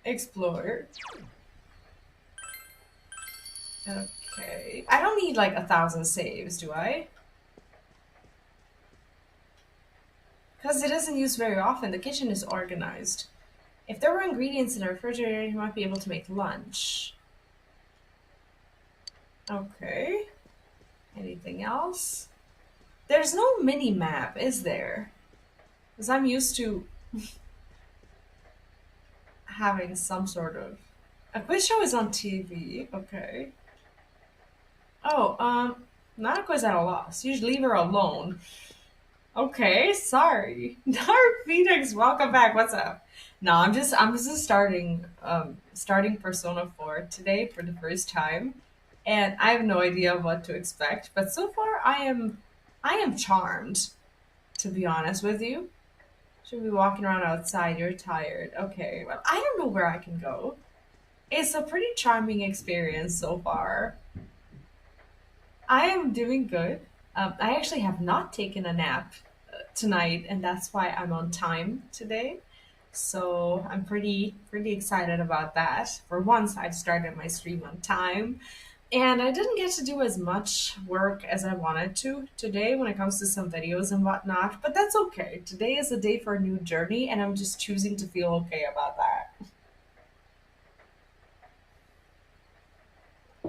explore? Okay. I don't need like 1,000 saves, do I? Because it isn't used very often. The kitchen is organized. If there were ingredients in the refrigerator, you might be able to make lunch. Okay. Anything else? There's no mini map, is there? Because I'm used to having some sort of... A quiz show is on TV. Okay. Oh, Nanako's at a loss. You should leave her alone. Okay, sorry. Dark Phoenix, welcome back. What's up? No, I'm just starting Persona 4 today for the first time, and I have no idea what to expect. But so far, I am charmed, to be honest with you. Should be walking around outside. You're tired. Okay, well, I don't know where I can go. It's a pretty charming experience so far. I am doing good. I actually have not taken a nap tonight, and that's why I'm on time today. So I'm pretty excited about that. For once, I've started my stream on time, and I didn't get to do as much work as I wanted to today when it comes to some videos and whatnot, but that's okay. Today is a day for a new journey, and I'm just choosing to feel okay about that.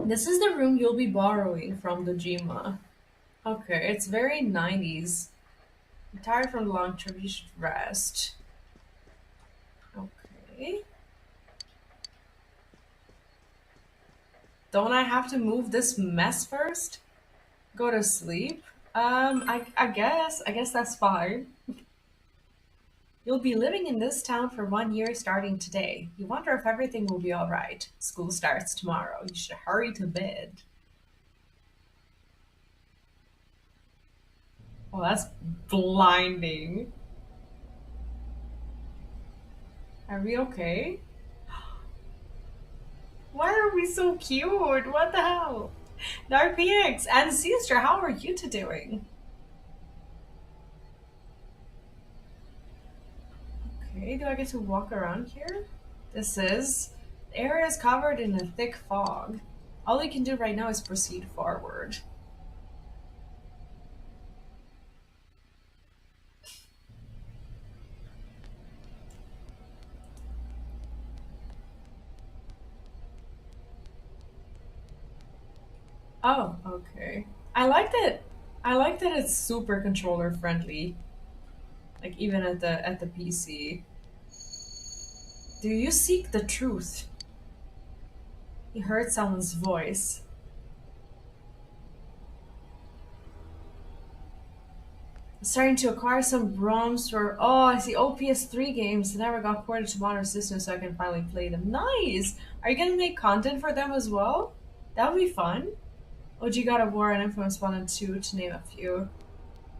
This is the room you'll be borrowing from the Jima. Okay, it's very 90s. I'm tired from the long trip, you should rest. Okay. Don't I have to move this mess first? Go to sleep? I guess that's fine. You'll be living in this town for 1 year starting today. You wonder if everything will be alright. School starts tomorrow. You should hurry to bed. Oh, that's blinding. Are we okay? Why are we so cute? What the hell? Dark Phoenix and Sister, how are you two doing? Okay, do I get to walk around here? This is The area is covered in a thick fog. All we can do right now is proceed forward. Oh, okay. I like that. I like that it's super controller friendly. Like even at the PC. Do you seek the truth? He heard someone's voice. Starting to acquire some ROMs for I see OPS3 games that never got ported to modern systems so I can finally play them. Nice! Are you gonna make content for them as well? That would be fun. OG God of War and Infamous 1 and 2 to name a few.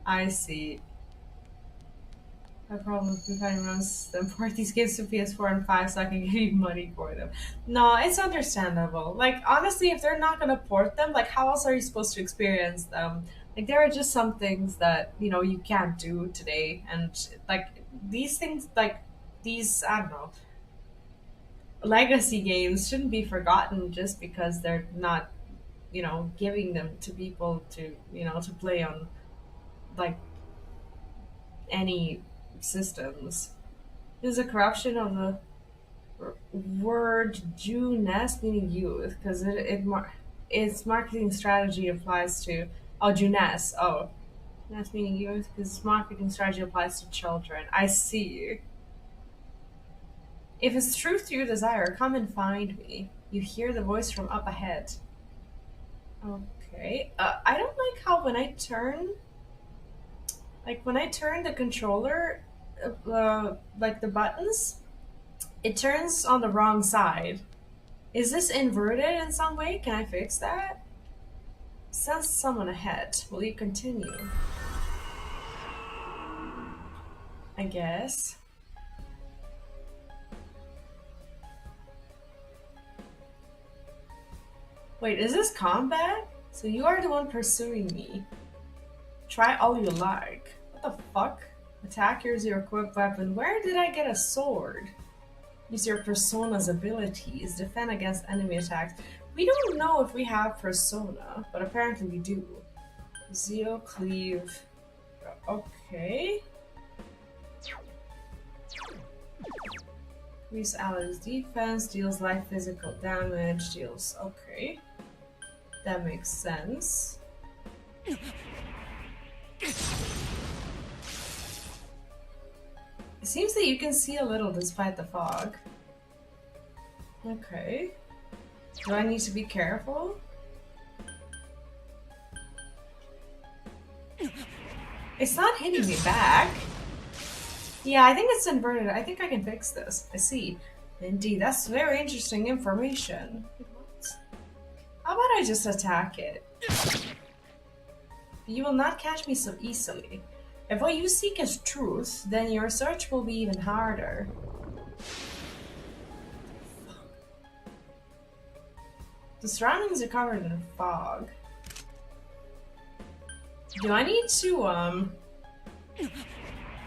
I see. My problem with finding runs then port these games to PS4 and 5 so I can give you money for them. No, it's understandable. Like, honestly, if they're not gonna port them, like, how else are you supposed to experience them? Like, there are just some things that, you can't do today. And, like, these things, like, these, I don't know, legacy games shouldn't be forgotten just because they're not, giving them to people to play on, like, any systems. This is a corruption of the word Juness, meaning youth, because its marketing strategy applies to Juness. Juness meaning youth, because its marketing strategy applies to children. I see. If it's truth you desire, come and find me. You hear the voice from up ahead. Okay. I don't like how when I turn the controller, like the buttons, it turns on the wrong side. Is this inverted in some way? Can I fix that? Sense someone ahead. Will you continue? I guess. Wait, is this combat? So you are the one pursuing me. Try all you like. What the fuck? Attack, use your equipped weapon. Where did I get a sword? Use your persona's abilities. Defend against enemy attacks. We don't know if we have persona, but apparently we do. Zeal, cleave. Okay. Increase allies' defense, deals light physical damage, deals. Okay. That makes sense. It seems that you can see a little despite the fog. Okay. Do I need to be careful? It's not hitting me back. Yeah, I think it's inverted. I think I can fix this. I see. Indeed, that's very interesting information. How about I just attack it? You will not catch me so easily. If what you seek is truth, then your search will be even harder. The surroundings are covered in fog. Do I need to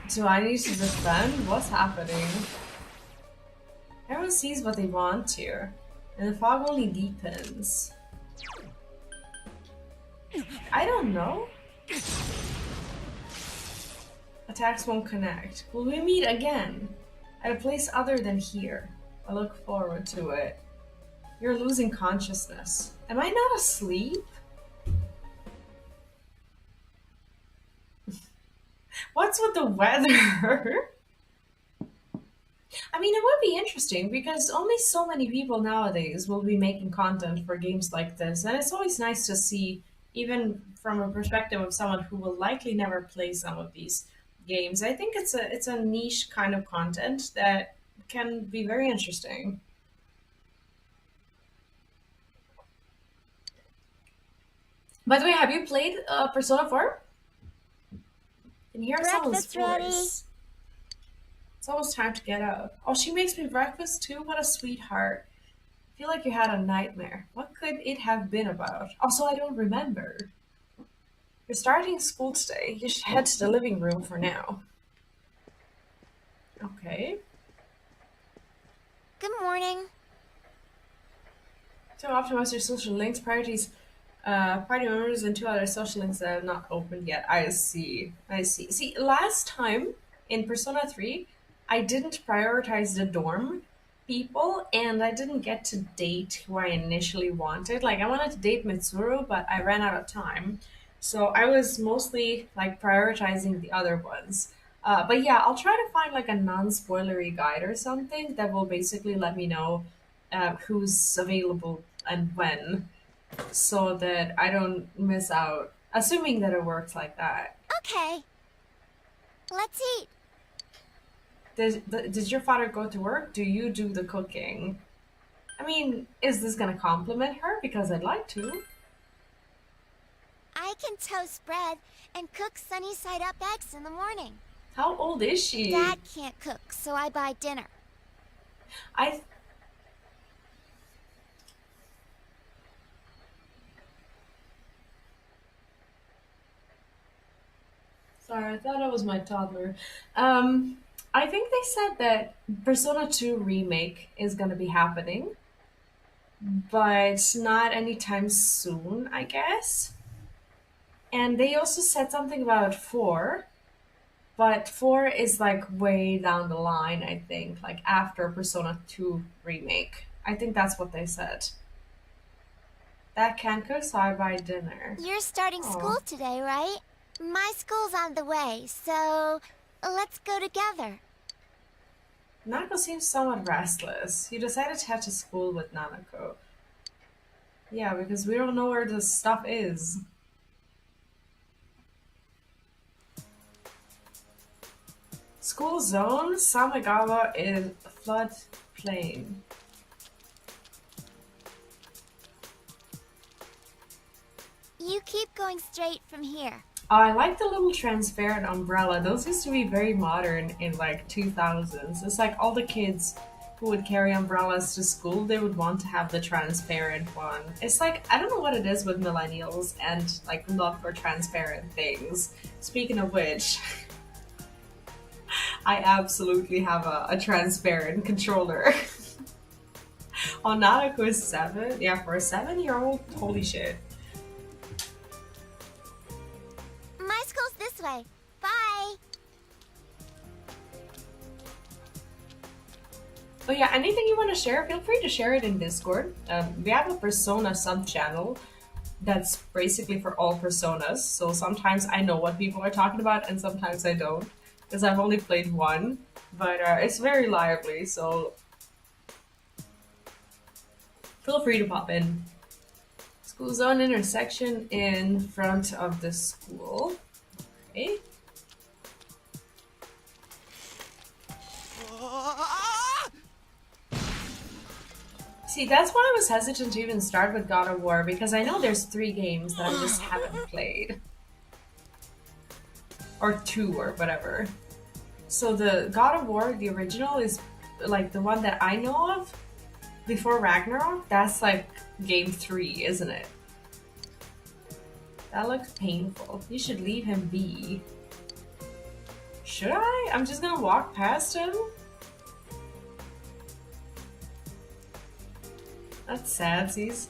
defend? What's happening? Everyone sees what they want here, and the fog only deepens. I don't know. Attacks won't connect. Will we meet again? At a place other than here? I look forward to it. You're losing consciousness. Am I not asleep? What's with the weather? I mean, it would be interesting because only so many people nowadays will be making content for games like this, and it's always nice to see, even from a perspective of someone who will likely never play some of these games. I think it's a niche kind of content that can be very interesting. By the way, have you played Persona 4? And hear someone's
Breakfast ready.
voice. It's almost time to get up. Oh, she makes me breakfast too? What a sweetheart. I feel like you had a nightmare. What could it have been about? Also, I don't remember. You're starting school today. You should head to the living room for now. Okay.
Good morning.
To optimize your social links, priorities, party members, and 2 other social links that have not opened yet. I see. I see. See, last time in Persona 3, I didn't prioritize the dorm people, and I didn't get to date who I initially wanted. Like, I wanted to date Mitsuru, but I ran out of time. So I was mostly like prioritizing the other ones. But yeah, I'll try to find like a non-spoilery guide or something that will basically let me know who's available and when, so that I don't miss out. Assuming that it works like that.
Okay. Let's eat.
Did your father go to work? Do you do the cooking? I mean, is this gonna compliment her? Because I'd like to.
I can toast bread and cook sunny side up eggs in the morning.
How old is she?
Dad can't cook, so I buy dinner.
Sorry, I thought it was my toddler. I think they said that Persona 2 Remake is gonna be happening, but not anytime soon, I guess. And they also said something about 4, but 4 is like way down the line, I think, like after Persona 2 Remake. I think that's what they said. That can't cook, so I buy dinner.
You're starting school today, right? My school's on the way, so let's go together.
Nanako seems somewhat restless. You decided to head to school with Nanako. Yeah, because we don't know where the stuff is. School zone, Samegawa is floodplain.
You keep going straight from here.
Oh, I like the little transparent umbrella. Those used to be very modern in like 2000s. It's like all the kids who would carry umbrellas to school, they would want to have the transparent one. It's like, I don't know what it is with millennials and like love for transparent things. Speaking of which, I absolutely have a transparent controller. Oh, Nanako is 7? Yeah, for a 7-year-old? Holy shit.
My school's this way. Bye.
Oh yeah, anything you want to share, feel free to share it in Discord. We have a Persona sub-channel that's basically for all Personas, so sometimes I know what people are talking about and sometimes I don't, because I've only played one, but it's very lively, so feel free to pop in. School zone intersection in front of the school. Okay. See, that's why I was hesitant to even start with God of War, because I know there's 3 games that I just haven't played. Or 2 or whatever. So the God of War, the original, is like the one that I know of before Ragnarok. That's like game 3, isn't it? That looks painful. You should leave him be. Should I? I'm just gonna walk past him? That's sadsies.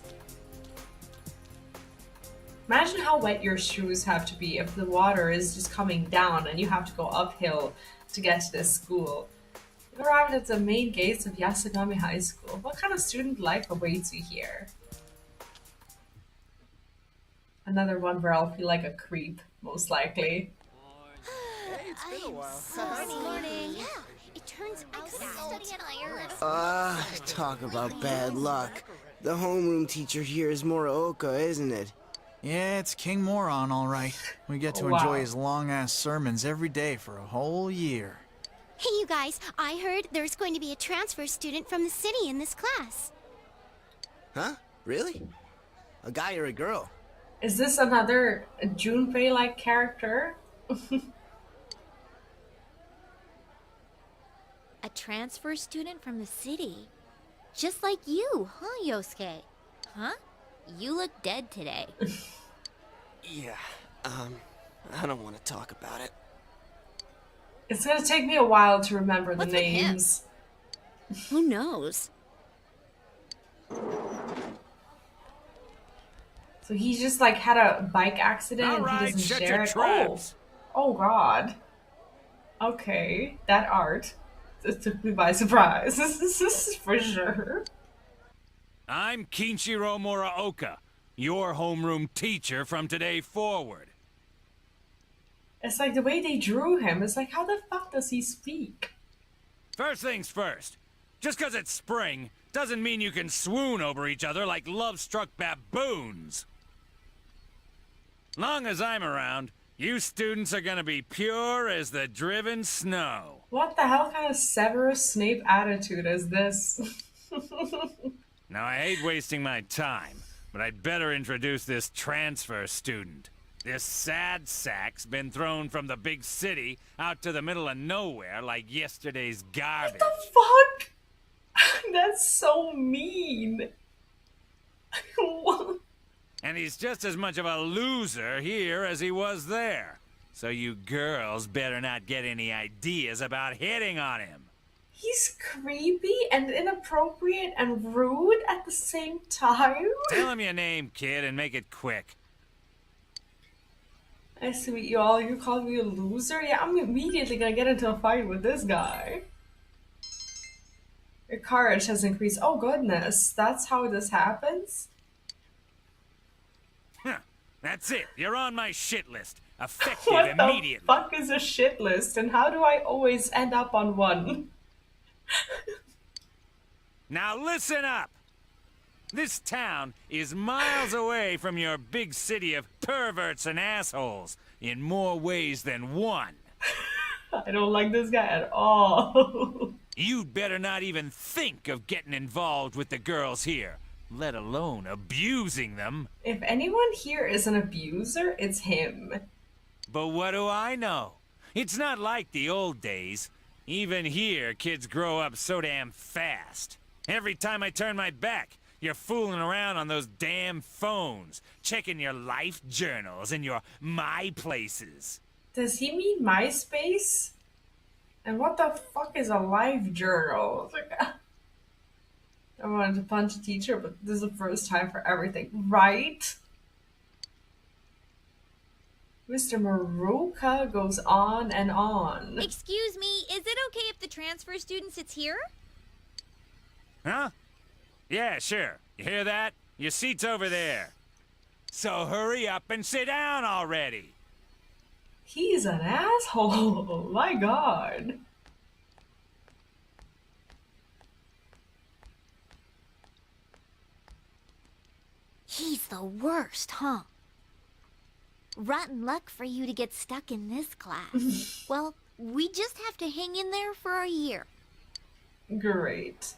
Imagine how wet your shoes have to be if the water is just coming down and you have to go uphill to get to this school. You've arrived at the main gates of Yasugami High School. What kind of student life awaits you here? Another one where I'll feel like a creep, most likely.
Hey, it's been a while.
Morning. Yeah, it turns out.
Talk about bad luck. The homeroom teacher here is Muraoka, isn't it?
Yeah, it's King Moron, all right. We get to enjoy his long-ass sermons every day for a whole year.
Hey, you guys, I heard there's going to be a transfer student from the city in this class.
Huh? Really? A guy or a girl?
Is this another Junpei-like character?
A transfer student from the city? Just like you, huh, Yosuke? Huh? You look dead today.
Yeah, I don't want to talk about it.
It's gonna take me a while to remember the
What's with him?
names.
Who knows?
So he just like had a bike accident
All
and he
right,
doesn't
shut
share
your
it. Oh,
traps.
oh God. Okay, that art just took me by surprise. This is for sure.
I'm Kinshiro Muraoka, your homeroom teacher from today forward.
It's like the way they drew him. It's like, how the fuck does he speak?
First things first. Just 'cause it's spring doesn't mean you can swoon over each other like love-struck baboons. Long as I'm around, you students are gonna be pure as the driven snow.
What the hell kind of Severus Snape attitude is this?
Now, I hate wasting my time, but I'd better introduce this transfer student. This sad sack's been thrown from the big city out to the middle of nowhere like yesterday's garbage.
What the fuck? That's so mean.
And he's just as much of a loser here as he was there. So you girls better not get any ideas about hitting on him.
He's creepy and inappropriate and rude at the same time.
Tell him your name, kid, and make it quick.
Nice to meet you all. You called me a loser? Yeah, I'm immediately gonna get into a fight with this guy. Your courage has increased. Oh goodness, that's how this happens?
Huh. That's it. You're on my shit list. Effective
What
immediately.
the fuck is a shit list and how do I always end up on one?
Now listen up. This town is miles away from your big city of perverts and assholes in more ways than one.
I don't like this guy at all.
You'd better not even think of getting involved with the girls here, let alone abusing them.
If anyone here is an abuser, it's him.
But what do I know? It's not like the old days. Even here, kids grow up so damn fast. Every time I turn my back, you're fooling around on those damn phones, checking your life journals and your my places.
Does he mean MySpace? And what the fuck is a life journal? It's like, I wanted to punch a teacher, but this is the first time for everything, right? Mr. Maruka goes on and on.
Excuse me, is it okay if the transfer student sits here?
Huh? Yeah, sure. You hear that? Your seat's over there. So hurry up and sit down already.
He's an asshole. My God.
He's the worst, huh? Rotten luck for you to get stuck in this class. Well, we just have to hang in there for a year.
Great.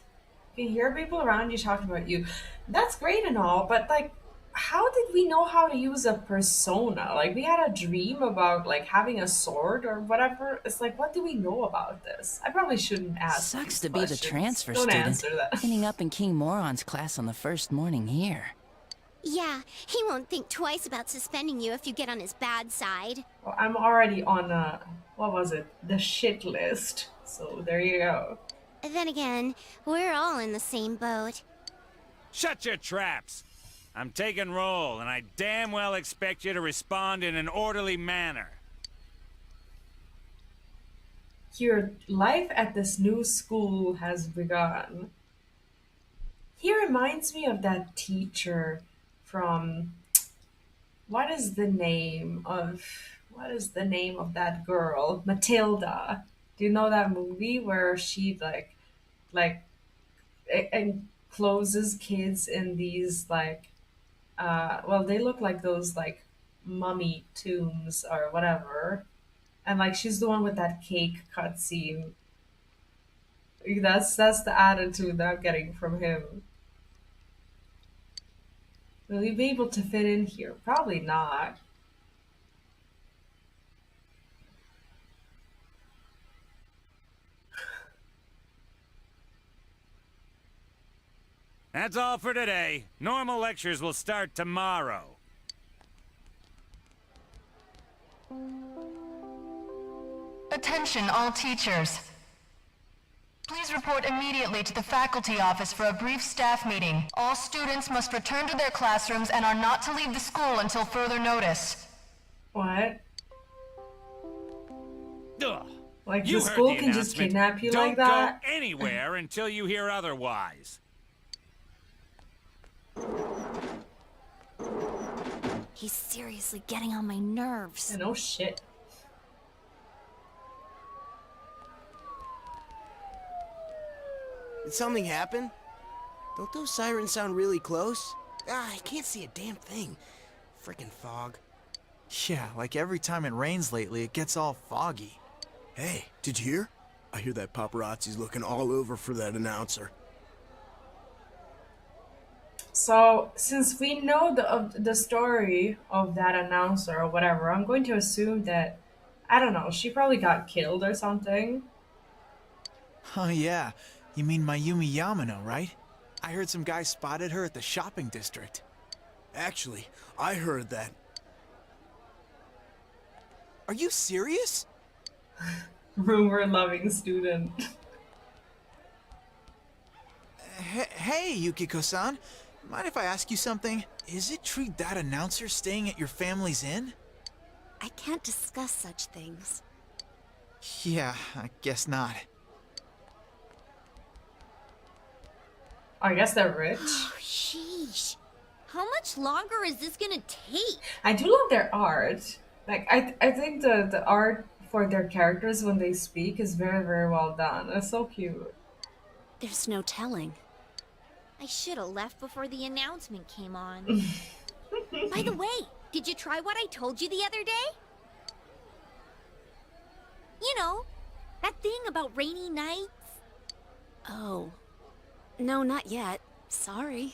You hear people around you talking about you. That's great and all, but like, how did we know how to use a persona? Like, we had a dream about like having a sword or whatever. It's like, what do we know about this? I probably shouldn't ask.
Sucks
these
to be the
questions.
transfer
Don't
student,
answer that.
ending up in King Moron's class on the first morning here.
Yeah, he won't think twice about suspending you if you get on his bad side.
Well, I'm already on what was it? The shit list. So there you go.
Then again, we're all in the same boat.
Shut your traps. I'm taking roll, and I damn well expect you to respond in an orderly manner.
Your life at this new school has begun. He reminds me of that teacher from what is the name of that girl? Matilda. Do you know that movie where she encloses kids in these well, they look like those like mummy tombs or whatever. And like she's the one with that cake cutscene. That's the attitude that I'm getting from him. Will you be able to fit in here? Probably not.
That's all for today. Normal lectures will start tomorrow.
Attention all teachers. Please report immediately to the faculty office for a brief staff meeting. All students must return to their classrooms and are not to leave the school until further notice.
What?
Ugh.
Like
You
the
heard
school
the
can just
announcement.
kidnap you
Don't
like that?
go anywhere until you hear otherwise.
He's seriously getting on my nerves.
No shit.
Did something happen? Don't those sirens sound really close? Ah, I can't see a damn thing. Frickin' fog.
Yeah, like every time it rains lately, it gets all foggy.
Hey, did you hear? I hear that paparazzi's looking all over for that announcer.
So, since we know the story of that announcer or whatever, I'm going to assume that, I don't know, she probably got killed or something.
Oh yeah, you mean Mayumi Yamano, right? I heard some guy spotted her at the shopping district.
Actually, I heard that.
Are you serious?
Rumor-loving student.
Hey, Yukiko-san. Mind if I ask you something? Is it true that announcer's staying at your family's inn?
I can't discuss such things.
Yeah, I guess not.
I guess they're rich.
Sheesh. How much longer is this gonna take?
I do love their art. Like, I think the art for their characters when they speak is very, very well done. It's so cute.
There's no telling. I should have left before the announcement came on. By the way, did you try what I told you the other day? You know, that thing about rainy nights?
Oh. No, not yet. Sorry.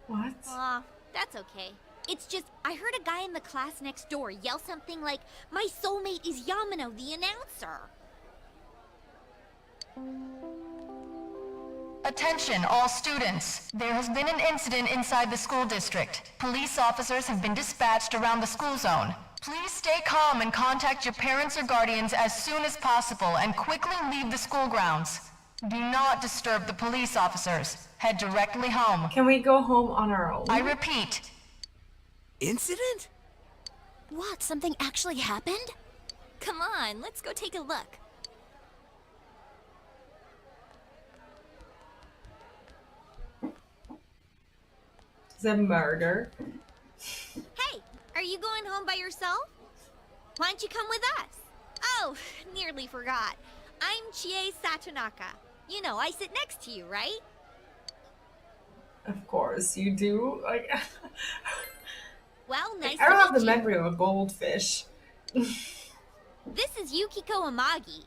What?
Aw, that's okay. It's just, I heard a guy in the class next door yell something like, "My soulmate is Yamano, the announcer."
Attention, all students. There has been an incident inside the school district. Police officers have been dispatched around the school zone. Please stay calm and contact your parents or guardians as soon as possible and quickly leave the school grounds. Do not disturb the police officers. Head directly home.
Can we go home on our own?
I repeat.
Incident?
What, something actually happened? Come on, let's go take a look.
Is it murder?
Hey, are you going home by yourself? Why don't you come with us? Oh, nearly forgot. I'm Chie Satonaka. You know, I sit next to you, right?
Of course you do. Like,
Well, nice
I don't
to
have the
meet you.
memory of a goldfish.
This is Yukiko Amagi.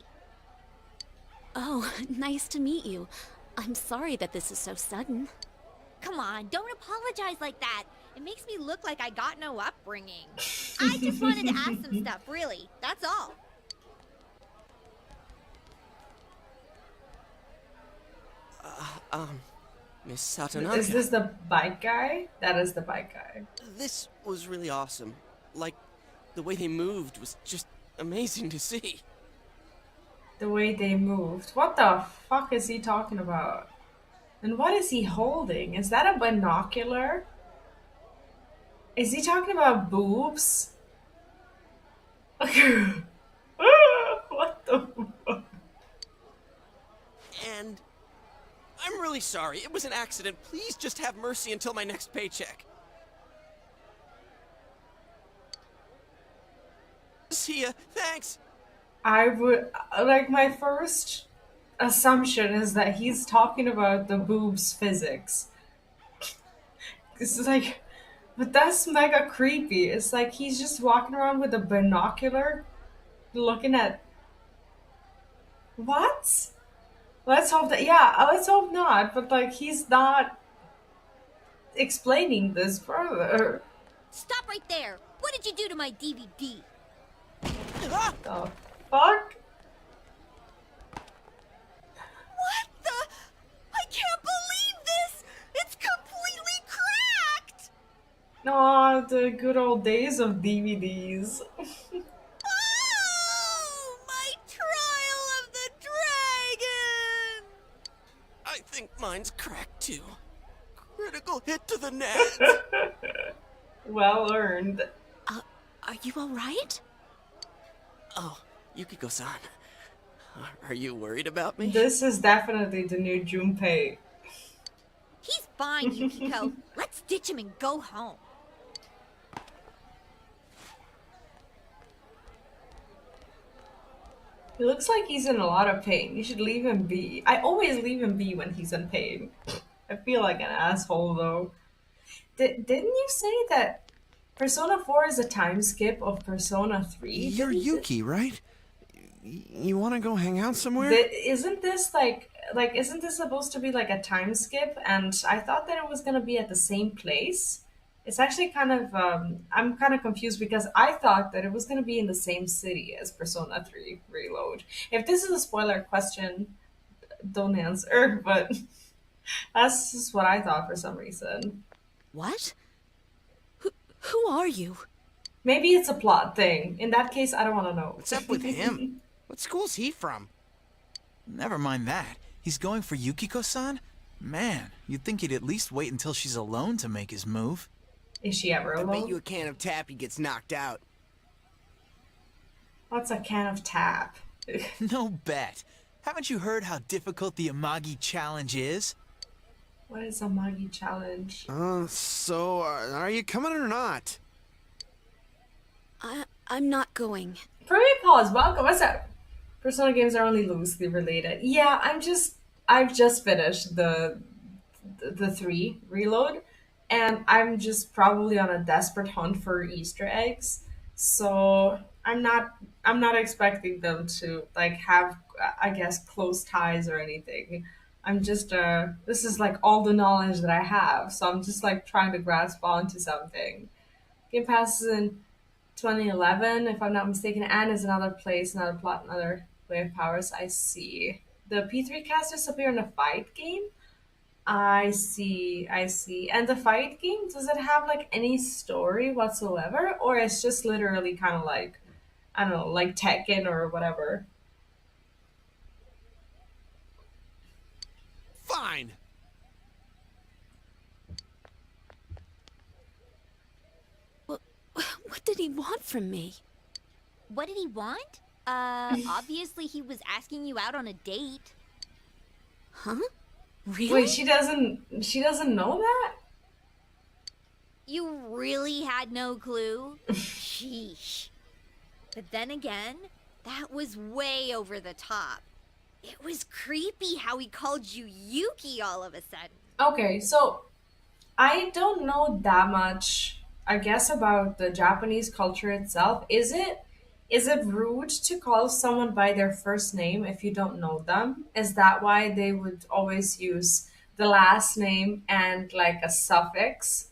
Oh, nice to meet you. I'm sorry that this is so sudden.
Come on, don't apologize like that. It makes me look like I got no upbringing. I just wanted to ask some stuff, really. That's all.
Miss Satonaka.
Is this the bike guy? That is the bike guy.
This was really awesome. Like, the way they moved was just amazing to see.
The way they moved. What the fuck is he talking about? And what is he holding? Is that a binocular? Is he talking about boobs? What the fuck?
And I'm really sorry. It was an accident. Please just have mercy until my next paycheck. See ya. Thanks.
I would, like, my first assumption is that he's talking about the boobs physics. It's like, but that's mega creepy. It's like he's just walking around with a binocular looking at. What? Let's hope that, yeah, let's hope not, but like he's not explaining this further.
Stop right there. What did you do to my DVD?
What the fuck?
What the? I can't believe this! It's completely cracked!
Aw, the good old days of DVDs.
Oh, my trial of the dragon!
think mine's cracked too. Critical hit to the nads.
Well earned.
Are you alright? Oh, Yukiko-san. Are you worried about me?
This is definitely the new Junpei.
He's fine, Yukiko. Let's ditch him and go home.
He looks like he's in a lot of pain. You should leave him be. I always leave him be when he's in pain. I feel like an asshole though. Didn't you say that Persona 4 is a time skip of Persona 3?
You're Yuki, right? You want to go hang out somewhere?
Isn't this isn't this supposed to be like a time skip? And I thought that it was gonna be at the same place. It's actually kind of I'm kind of confused because I thought that it was gonna be in the same city as Persona 3 Reload. If this is a spoiler question, don't answer, but that's just what I thought for some reason.
What? Who are you?
Maybe it's a plot thing. In that case, I don't want to know.
What's up with him? What school's he from?
Never mind that. He's going for Yukiko-san? Man, you'd think he'd at least wait until she's alone to make his move.
Is she ever alone?
I bet you a can of Tappy gets knocked out.
What's a can of tap?
No bet. Haven't you heard how difficult the Amagi challenge is?
What is a Amagi challenge?
So are you coming or not?
I'm not going.
Prairie Pause, welcome. What's up? Persona games are only loosely related. Yeah, I've just finished the 3 Reload, and I'm just probably on a desperate hunt for Easter eggs. So I'm not expecting them to like have, I guess, close ties or anything. I'm just this is like all the knowledge that I have, so I'm just like trying to grasp onto something. Game Pass is in 2011, if I'm not mistaken, and is another place, another plot, another way of powers. I see. The P3 casters appear in a fight game? I see. And the fight game, does it have like any story whatsoever? Or it's just literally kind of like, I don't know, like Tekken or whatever?
Fine. What did he want from me?
What did he want? Obviously he was asking you out on a date.
Huh? Really?
Wait, she doesn't know that?
You really had no clue? Sheesh. But then again, that was way over the top. It was creepy how he called you Yuki all of a sudden.
Okay, so I don't know that much, I guess, about the Japanese culture itself. Is it rude to call someone by their first name if you don't know them? Is that why they would always use the last name and like a suffix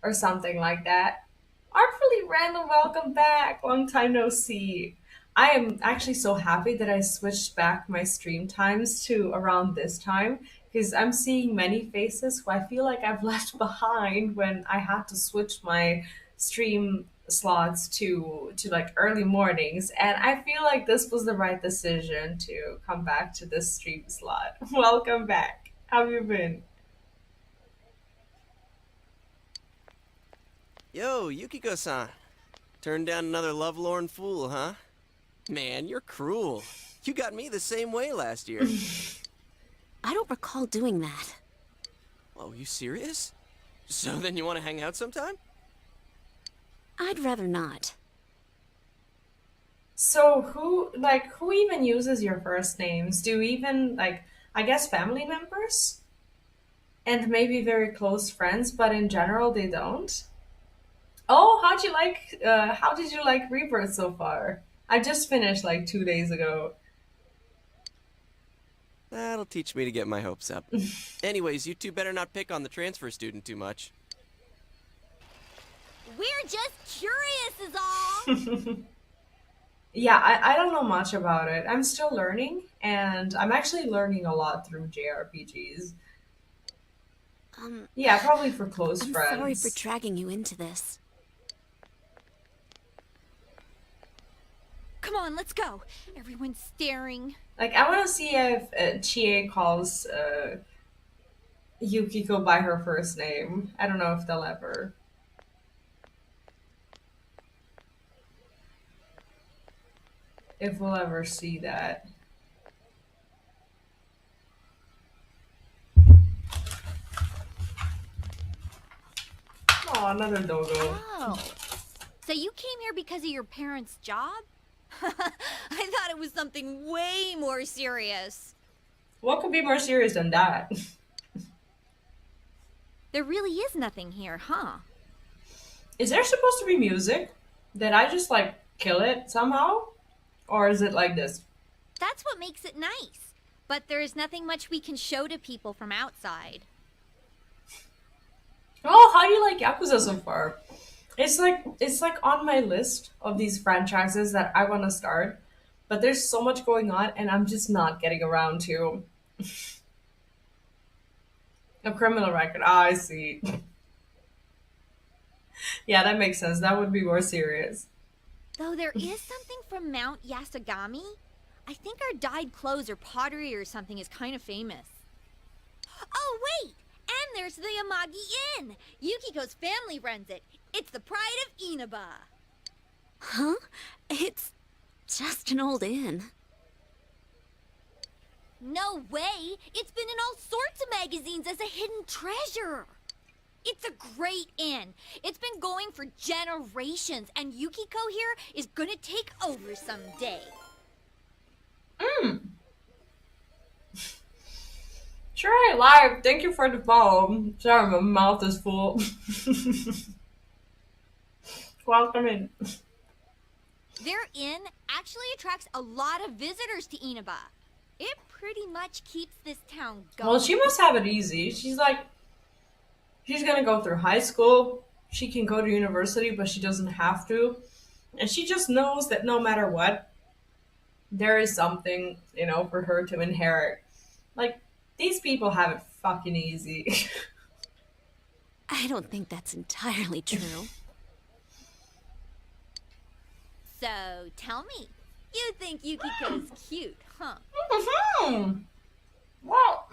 or something like that? Artfully Random, welcome back. Long time no see. I am actually so happy that I switched back my stream times to around this time because I'm seeing many faces who I feel like I've left behind when I had to switch my stream slots to like early mornings, and I feel like this was the right decision to come back to this stream slot. Welcome back. How have you been?
Yo, Yukiko-san. Turned down another lovelorn fool, huh? Man, you're cruel. You got me the same way last year. I don't recall doing that. Oh, you serious? So then you want to hang out sometime? I'd rather not.
So who even uses your first names? Do even like, I guess, family members? And maybe very close friends, but in general they don't? Oh, how did you like Rebirth so far? I just finished like 2 days ago.
That'll teach me to get my hopes up. Anyways, you two better not pick on the transfer student too much.
We're just curious is all.
Yeah, I don't know much about it. I'm still learning, and I'm actually learning a lot through JRPGs. Yeah, probably for close friends.
I'm sorry for dragging you into this.
Come on, let's go. Everyone's staring.
Like, I want to see if Chie calls Yukiko by her first name. I don't know if they'll ever. If we'll ever see that. Oh, another doggo.
Oh. So you came here because of your parents' job? I thought it was something way more serious.
What could be more serious than that?
There really is nothing here, huh?
Is there supposed to be music? Did I just like kill it somehow? Or is it like this?
That's what makes it nice. But there is nothing much we can show to people from outside.
Oh, how do you like Yakuza so far? It's like on my list of these franchises that I want to start, but there's so much going on and I'm just not getting around to. A criminal record. Ah, I see. Yeah, that makes sense. That would be more serious.
Though there is something from Mount Yasagami. I think our dyed clothes or pottery or something is kind of famous. Oh, wait! And there's the Amagi Inn! Yukiko's family runs it. It's the pride of Inaba.
Huh? It's just an old inn.
No way! It's been in all sorts of magazines as a hidden treasure. It's a great inn. It's been going for generations, and Yukiko here is gonna take over someday.
Sure, live. Thank you for the follow. Sorry, my mouth is full. Welcome in.
Their inn actually attracts a lot of visitors to Inaba. It pretty much keeps this town going.
Well, she must have it easy. She's gonna go through high school. She can go to university, but she doesn't have to. And she just knows that no matter what, there is something, for her to inherit. Like, these people have it fucking easy.
I don't think that's entirely true.
So, tell me, you think Yukiko's cute, huh?
Well,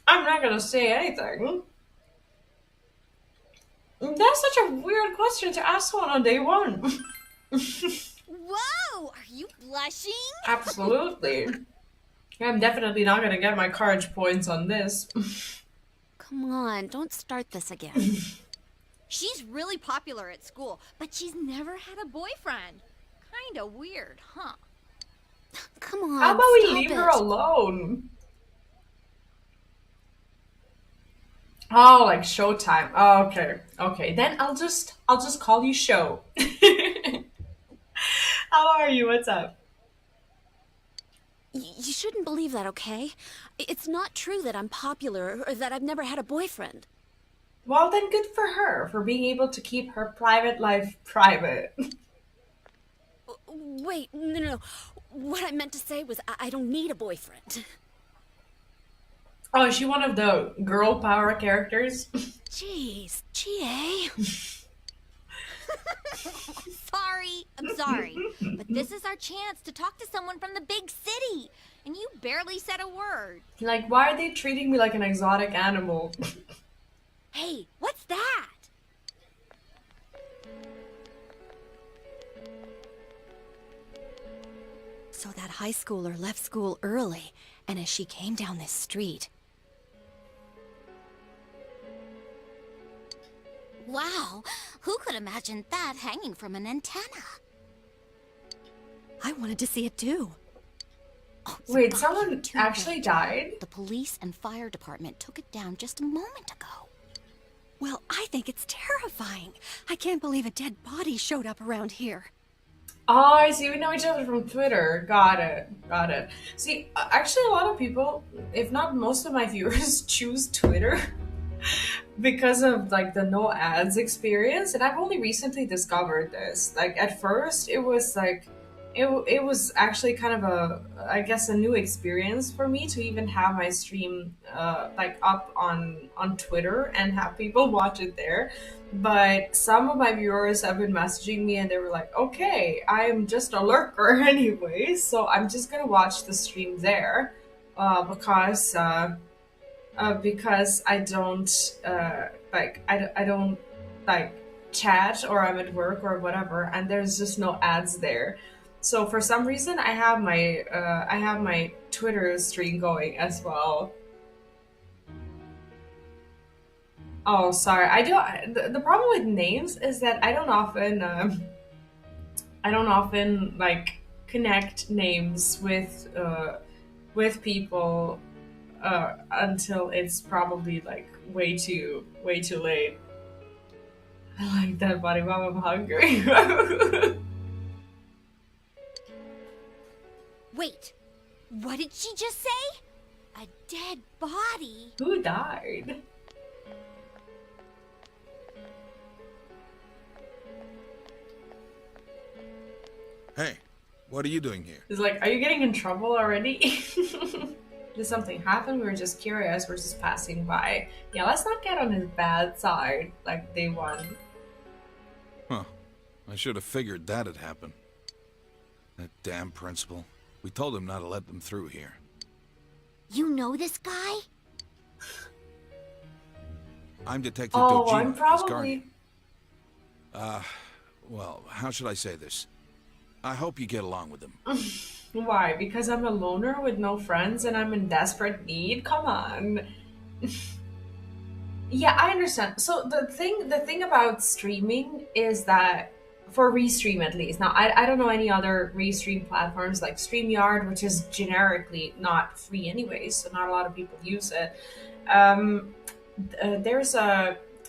I'm not gonna say anything. That's such a weird question to ask someone on day one.
Whoa! Are you blushing?
Absolutely. I'm definitely not gonna get my courage points on this.
Come on, don't start this again.
She's really popular at school, but she's never had a boyfriend. Kinda weird, huh?
Come on,
how about we
stop
leave
it.
her alone? Oh, like Showtime. Oh, okay. Then I'll just call you Show. How are you? What's up?
You shouldn't believe that, okay? It's not true that I'm popular or that I've never had a boyfriend.
Well, then good for her for being able to keep her private life private.
Wait, no. What I meant to say was I don't need a boyfriend.
Oh, is she one of the girl power characters?
Jeez, GA.
I'm sorry. But this is our chance to talk to someone from the big city. And you barely said a word.
Like, why are they treating me like an exotic animal?
Hey, what's that?
So that high schooler left school early, and as she came down this street...
Wow, who could imagine that hanging from an antenna?
I wanted to see it too.
Oh,
wait, someone actually died?
The police and fire department took it down just a moment ago.
Well, I think it's terrifying. I can't believe a dead body showed up around here.
Oh, I see. We know each other from Twitter. Got it. See, actually, a lot of people, if not most of my viewers, choose Twitter because of like the no ads experience. And I've only recently discovered this. Like at first, it was like it was actually kind of a new experience for me to even have my stream like up on Twitter and have people watch it there. But some of my viewers have been messaging me and they were like, okay, I'm just a lurker anyway, so I'm just gonna watch the stream there. because I don't I don't like chat, or I'm at work or whatever, and there's just no ads there. So for some reason, I have my Twitter stream going as well. Oh, sorry. I don't. The problem with names is that I don't often like connect names with people until it's probably like way too late. I like that, buddy. Mom, I'm hungry.
Wait, what did she just say? A dead body?
Who died?
Hey, what are you doing here?
It's like, are you getting in trouble already? Did something happen? We were just curious. We're just passing by. Yeah, let's not get on his bad side like day one.
Huh. I should have figured that'd happen. That damn principal. We told him not to let them through here.
You know this guy?
I'm Detective
Oh,
Dojima,
I'm
his
probably...
guardian. Well, how should I say this? I hope you get along with him.
Why? Because I'm a loner with no friends and I'm in desperate need? Come on. Yeah, I understand. So the thing about streaming is that, for Restream at least. Now, I don't know any other Restream platforms like StreamYard, which is generically not free anyways, so not a lot of people use it.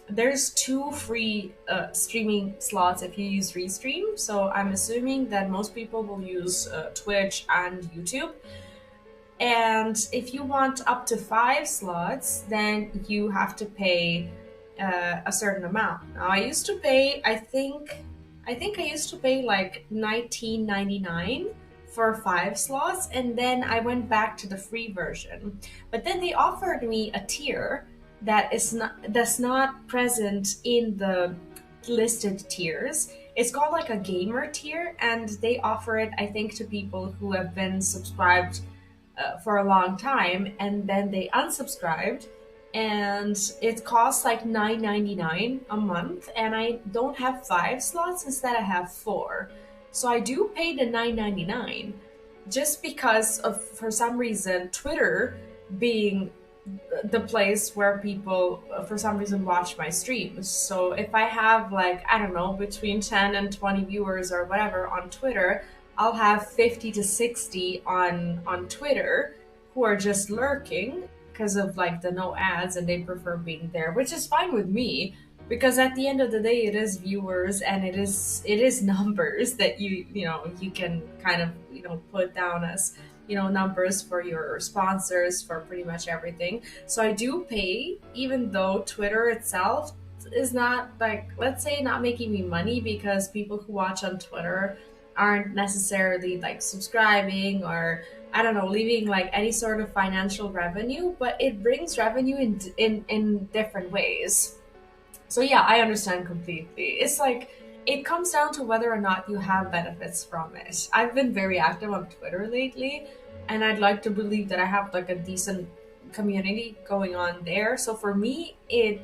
There's 2 free streaming slots if you use Restream, so I'm assuming that most people will use Twitch and YouTube. And if you want up to 5 slots, then you have to pay a certain amount. Now, I used to pay, I think I used to pay like $19.99 for 5 slots, and then I went back to the free version. But then they offered me a tier that's not present in the listed tiers. It's called like a gamer tier, and they offer it, I think, to people who have been subscribed for a long time, and then they unsubscribed, and it costs like $9.99 a month, and I don't have 5 slots, instead I have 4. So I do pay the $9.99 just because of, for some reason, Twitter being the place where people for some reason watch my streams. So if I have like, I don't know, between 10 and 20 viewers or whatever on Twitter, I'll have 50 to 60 on Twitter who are just lurking because of like the no ads, and they prefer being there, which is fine with me, because at the end of the day it is viewers and it is numbers that you can kind of put down as numbers for your sponsors for pretty much everything. So I do pay, even though Twitter itself is not, like, let's say, not making me money, because people who watch on Twitter aren't necessarily like subscribing or, I don't know, leaving like any sort of financial revenue, but it brings revenue in different ways. So yeah, I understand completely. It's like, it comes down to whether or not you have benefits from it. I've been very active on Twitter lately, and I'd like to believe that I have like a decent community going on there. So for me, it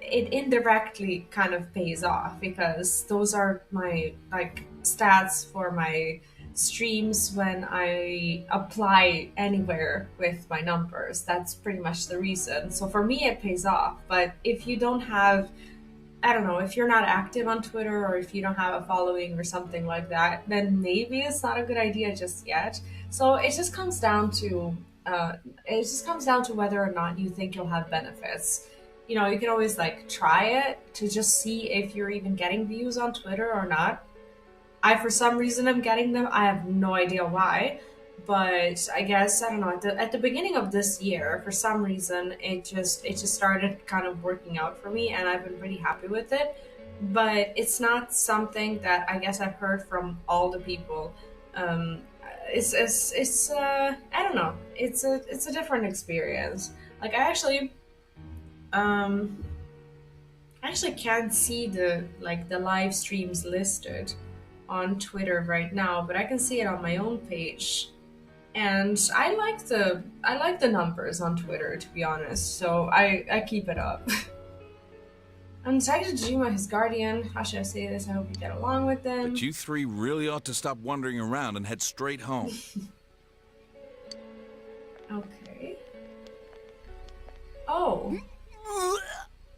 indirectly kind of pays off, because those are my like stats for my streams when I apply anywhere with my numbers. That's pretty much the reason. So for me, it pays off. But if you don't have, I don't know, if you're not active on Twitter, or if you don't have a following or something like that, then maybe it's not a good idea just yet. So it just comes down to whether or not you think you'll have benefits. You can always like try it to just see if you're even getting views on Twitter or not. For some reason, I'm getting them. I have no idea why, but I guess, I don't know, at the beginning of this year, for some reason, it just started kind of working out for me, and I've been pretty happy with it. But it's not something that I guess I've heard from all the people. It's I don't know. It's a different experience. Like, I actually can't see the live streams listed on Twitter right now, but I can see it on my own page. And I like the numbers on Twitter, to be honest, so I keep it up. I'm excited to Dojima, his guardian. How should I say this? I hope you get along with them.
But you three really ought to stop wandering around and head straight home.
Okay. Oh.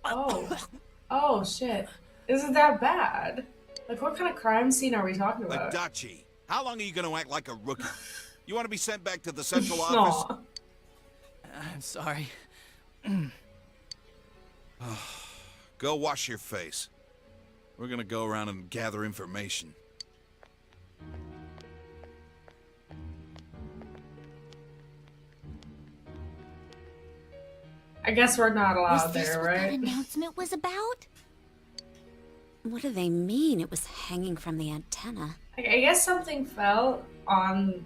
Oh. Oh, shit. Isn't that bad? Like, what kind of crime scene are we talking about?
Adachi, how long are you going to act like a rookie? You want to be sent back to the central office?
I'm sorry.
Go wash your face. We're going to go around and gather information.
I guess we're not allowed
Was this
there,
what
right?
that announcement was about? What do they mean it was hanging from the antenna?
I guess something fell on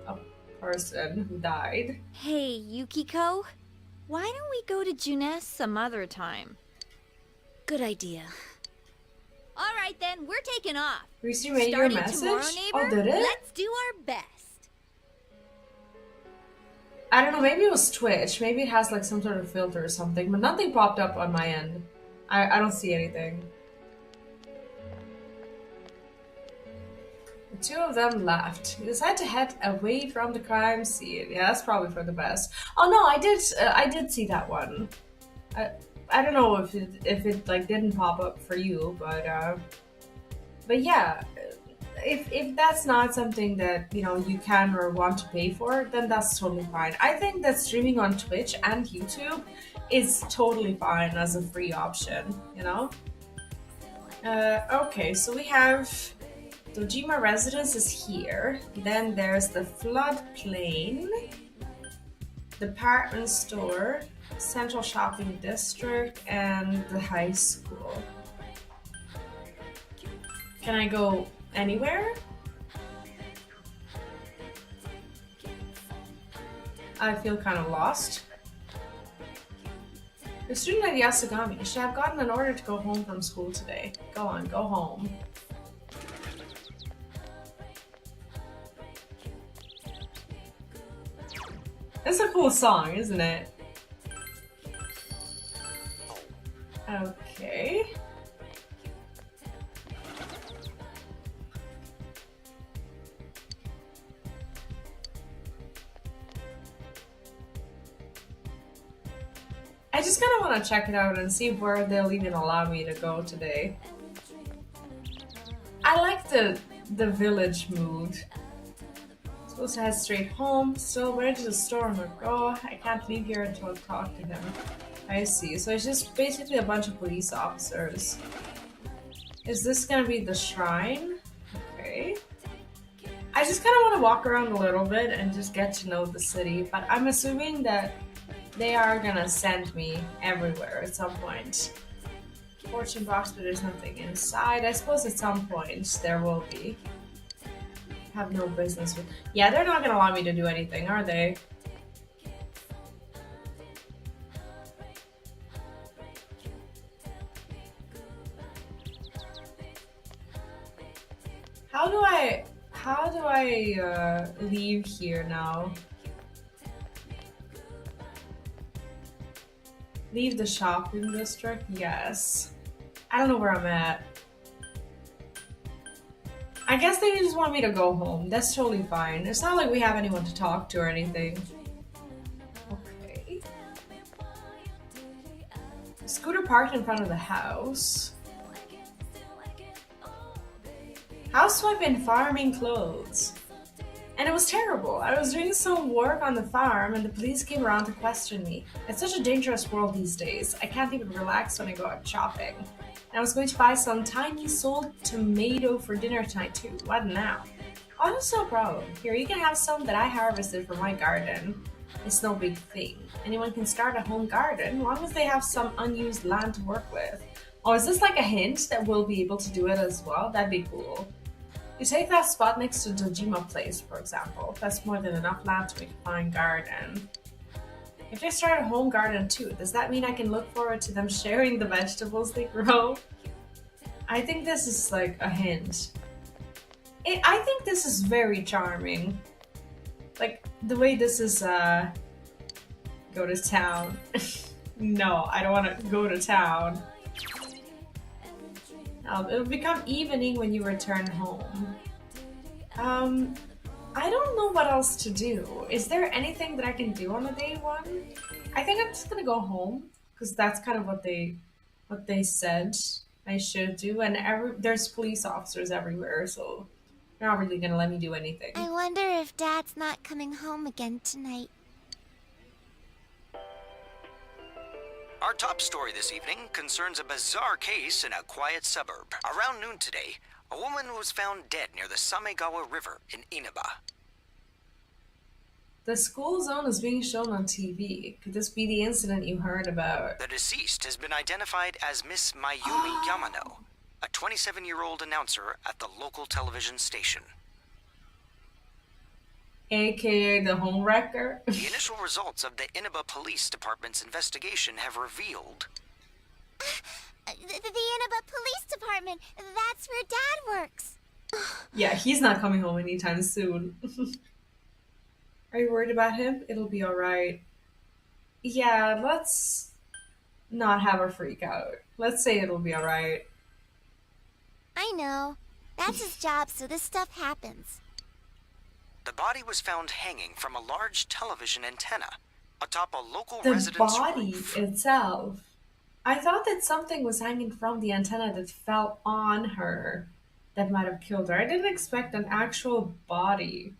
a person who died.
Hey, Yukiko. Why don't we go to Junes some other time?
Good idea.
All right then, we're taking off.
Rishi made you a
Starting
message?
tomorrow,
Oh,
neighbor,
did it?
let's do our best.
I don't know, maybe it was Twitch. Maybe it has like some sort of filter or something, but nothing popped up on my end. I don't see anything. The two of them left. You decided to head away from the crime scene. Yeah, that's probably for the best. Oh no, I did see that one. I don't know if it like didn't pop up for you, but yeah, if that's not something that you can or want to pay for, then that's totally fine. I think that streaming on Twitch and YouTube is totally fine as a free option. Okay, so we have Dojima residence is here. Then there's the floodplain, department store, central shopping district, and the high school. Can I go anywhere? I feel kind of lost. The student at Yasugami should have gotten an order to go home from school today. Go on, go home. It's a cool song, isn't it? Okay. I just kind of want to check it out and see where they'll even allow me to go today. I like the village mood. Supposed to head straight home. Still, where did the storm go? I can't leave here until I talk to him. I see. So it's just basically a bunch of police officers. Is this gonna be the shrine? Okay. I just kind of want to walk around a little bit and just get to know the city, but I'm assuming that they are gonna send me everywhere at some point. Fortune box, but there's nothing inside. I suppose at some point there will be. Have no business with. Yeah, they're not gonna allow me to do anything, are they? How do I leave here now? Leave the shopping district? Yes. I don't know where I'm at. I guess they just want me to go home. That's totally fine. It's not like we have anyone to talk to or anything. Okay. Scooter parked in front of the house. Housewife in farming clothes. And it was terrible. I was doing some work on the farm and the police came around to question me. It's such a dangerous world these days. I can't even relax when I go out shopping. And I was going to buy some tiny sold tomato for dinner tonight too. What now? Oh, that's no problem. Here, you can have some that I harvested from my garden. It's no big thing. Anyone can start a home garden as long as they have some unused land to work with. Oh, is this like a hint that we'll be able to do it as well? That'd be cool. You take that spot next to Dojima Place, for example. That's more than enough land to make a fine garden. If they start a home garden too, does that mean I can look forward to them sharing the vegetables they grow? I think this is like a hint. I think this is very charming. Like the way this is go to town. No, I don't want to go to town. It'll become evening when you return home. I don't know what else to do. Is there anything that I can do on a day one? I think I'm just gonna go home because that's kind of what they said I should do. And there's police officers everywhere, so they're not really gonna let me do anything.
I wonder if Dad's not coming home again tonight.
Our top story this evening concerns a bizarre case in a quiet suburb. Around noon today, a woman was found dead near the Samegawa River in Inaba.
The school zone is being shown on TV. Could this be the incident you heard about?
The deceased has been identified as Miss Mayumi Yamano, a 27-year-old announcer at the local television station.
AKA the home wrecker?
The initial results of the Inaba Police Department's investigation have revealed...
The Inaba Police Department! That's where Dad works!
Yeah, he's not coming home anytime soon. Are you worried about him? It'll be alright. Yeah, let's not have a freak out. Let's say it'll be alright.
I know. That's his job, so this stuff happens.
The body was found hanging from a large television antenna atop a local
The
residence
body
roof.
itself. I thought that something was hanging from the antenna that fell on her that might have killed her. I didn't expect an actual body.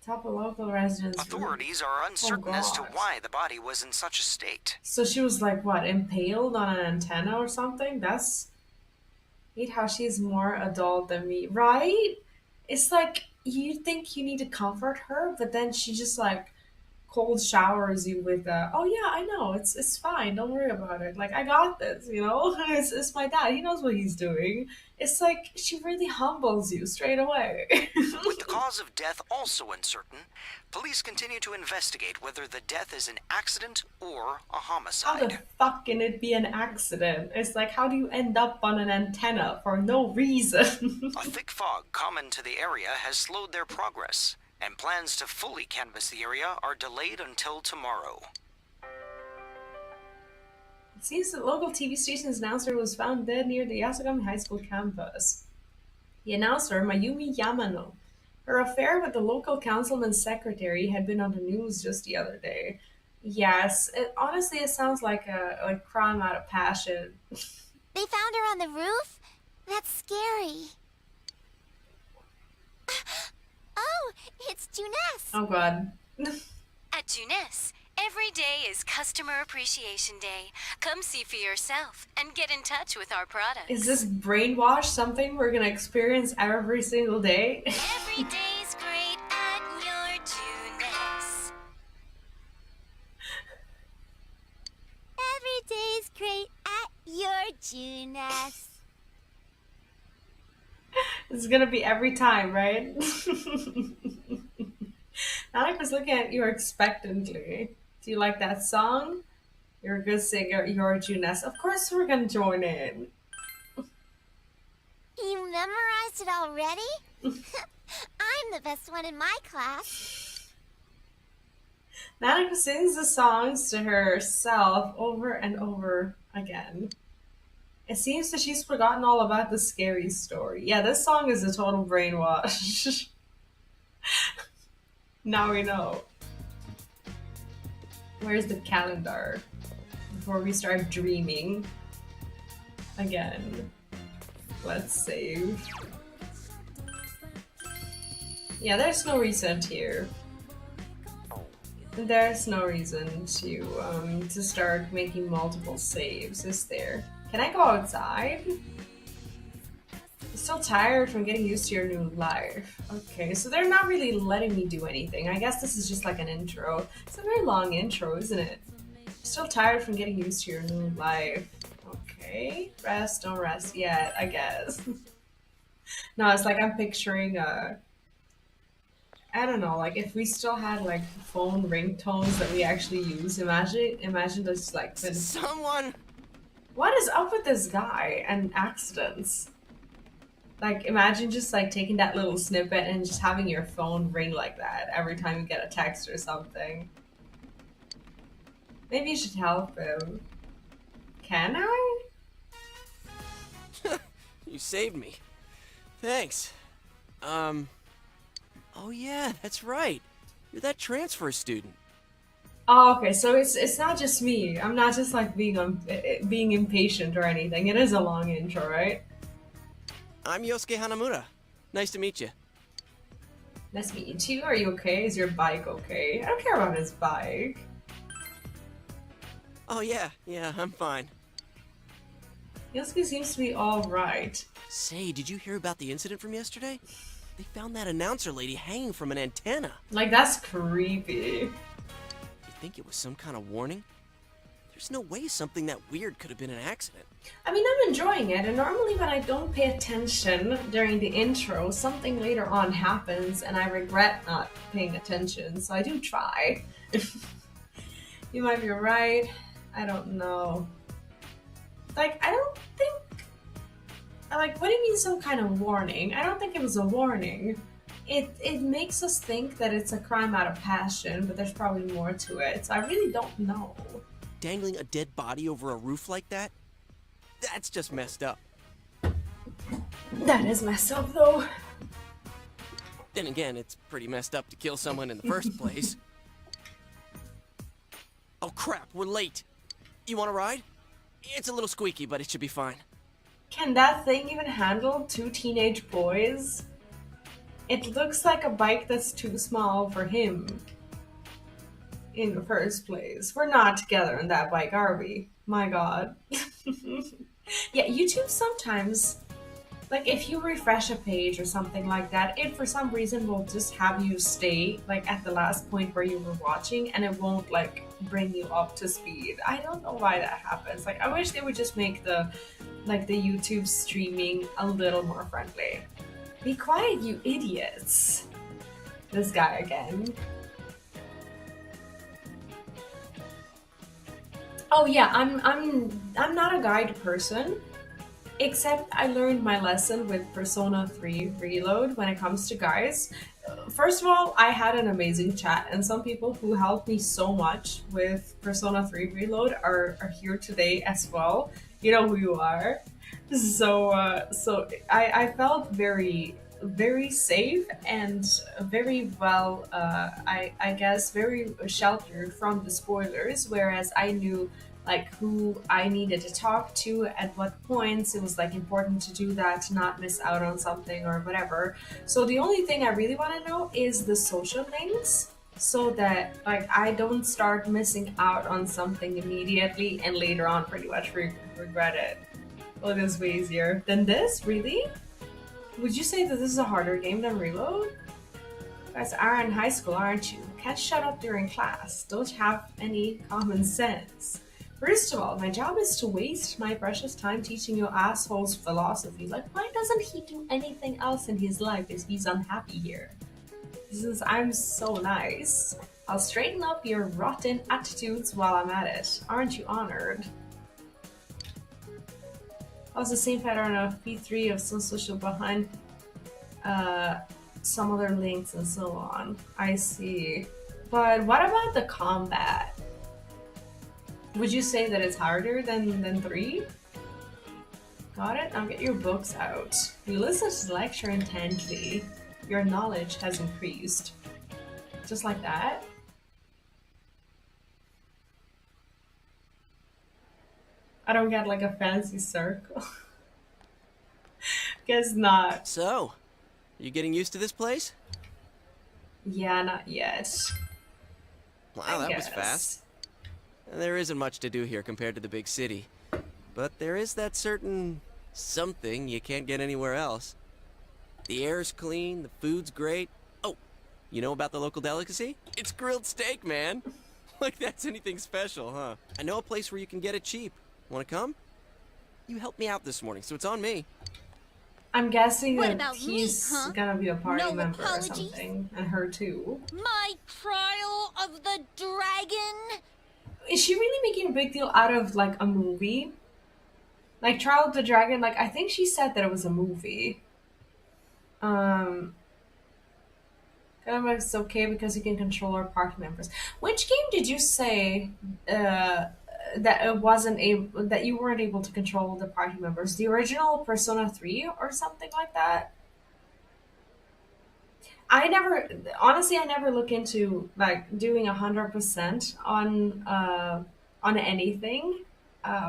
Top of local residence roof.
Authorities are uncertain as to
God.
why the body was in such a state.
So she was like, what, impaled on an antenna or something? Hate how she's more adult than me, right? It's like, you think you need to comfort her, but then she just like cold showers you with oh yeah, I know, it's fine, don't worry about it, like I got this, you know. It's my dad, he knows what he's doing. It's like she really humbles you straight away.
With the cause of death also uncertain, police continue to investigate whether the death is an accident or a
How
homicide.
the fuck can it be an accident? It's like, how do you end up on an antenna for no reason?
A thick fog common to the area has slowed their progress, and plans to fully canvass the area are delayed until tomorrow.
It seems the local TV station's announcer was found dead near the Yasogami High School campus. The announcer, Mayumi Yamano, her affair with the local councilman's secretary had been on the news just the other day. Yes, honestly, it sounds like a crime out of passion.
They found her on the roof? That's scary. Oh, it's Juness.
Oh god.
At Juness, every day is Customer Appreciation Day. Come see for yourself and get in touch with our products.
Is this brainwash something we're gonna experience every single day?
Every day's great at your Juness.
Every day's great at your Juness.
It's gonna be every time, right? Alec was looking at you expectantly. Do you like that song? You're a good singer, you're Juness. Of course we're gonna join in.
You memorized it already? I'm the best one in my class.
Nanika sings the songs to herself over and over again. It seems that she's forgotten all about the scary story. Yeah, this song is a total brainwash. Now we know. Where's the calendar? Before we start dreaming again. Let's save. Yeah, there's no reason here. There's no reason to start making multiple saves, is there? Can I go outside? I'm still tired from getting used to your new life. Okay, so they're not really letting me do anything. I guess this is just like an intro. It's a very long intro, isn't it? Still tired from getting used to your new life. Okay, rest, don't rest yet, I guess. No, it's like I'm picturing I don't know, like if we still had like phone ringtones that we actually use. Imagine just like
Someone!
What is up with this guy and accidents? Like, imagine just like taking that little snippet and just having your phone ring like that every time you get a text or something. Maybe you should help him. Can I?
You saved me. Thanks. Oh yeah, that's right. You're that transfer student.
Oh, okay. So it's not just me. I'm not just like being impatient or anything. It is a long intro, right?
I'm Yosuke Hanamura. Nice to meet you.
Nice to meet you too. Are you okay? Is your bike okay? I don't care about his bike.
Oh yeah, I'm fine.
Yosuke seems to be all right.
Say, did you hear about the incident from yesterday? They found that announcer lady hanging from an antenna.
Like, that's creepy.
You think it was some kind of warning? There's no way something that weird could have been an accident.
I mean, I'm enjoying it, and normally when I don't pay attention during the intro, something later on happens, and I regret not paying attention, so I do try. You might be right. I don't know. Like, I don't think... Like, what do you mean some kind of warning? I don't think it was a warning. It makes us think that it's a crime out of passion, but there's probably more to it, so I really don't know.
Dangling a dead body over a roof like that? That's just messed up.
That is messed up, though.
Then again, it's pretty messed up to kill someone in the first place. Oh crap, we're late. You want to ride? It's a little squeaky, but it should be fine.
Can that thing even handle 2 teenage boys? It looks like a bike that's too small for him. In the first place. We're not together on that bike, are we? My god. Yeah, YouTube sometimes, like if you refresh a page or something like that, it for some reason will just have you stay like at the last point where you were watching, and it won't like bring you up to speed. I don't know why that happens. Like, I wish they would just make the YouTube streaming a little more friendly. Be quiet, you idiots. This guy again. Oh yeah, I'm not a guide person, except I learned my lesson with Persona 3 Reload when it comes to guys. First of all, I had an amazing chat, and some people who helped me so much with Persona 3 Reload are here today as well. You know who you are. So I felt very safe and very well, I guess, very sheltered from the spoilers, whereas I knew like who I needed to talk to at what points. It was like important to do that, to not miss out on something or whatever. So the only thing I really want to know is the social links, so that like I don't start missing out on something immediately and later on pretty much regret it. Well, it is way easier than this, really? Would you say that this is a harder game than Reload? You guys are in high school, aren't you? Can't shut up during class. Don't have any common sense. First of all, my job is to waste my precious time teaching you assholes philosophy. Like, why doesn't he do anything else in his life if he's unhappy here? Since I'm so nice, I'll straighten up your rotten attitudes while I'm at it. Aren't you honored? Also, the same pattern of P3 of some social behind some other links and so on. I see. But what about the combat? Would you say that it's harder than 3? Got it? Now get your books out. You listen to the lecture intently. Your knowledge has increased. Just like that? I don't get like a fancy circle. Guess not.
So, you getting used to this place?
Yeah, not yet.
Wow, that was fast. There isn't much to do here compared to the big city. But there is that certain something you can't get anywhere else. The air's clean, the food's great. Oh, you know about the local delicacy? It's grilled steak, man. Like that's anything special, huh? I know a place where you can get it cheap. Wanna come? You helped me out this morning, so it's on me.
I'm guessing
What
that
about
he's
me, huh?
gonna be a party
No
member
apologies?
or something, and her too.
My trial of the dragon?
Is she really making a big deal out of like a movie? Like Trial of the Dragon, like I think she said that it was a movie. Um, Kind of it's okay because you can control our party members. Which game did you say that it wasn't able that you weren't able to control the party members? The original Persona 3 or something like that? I never honestly I never look into like doing 100% on anything.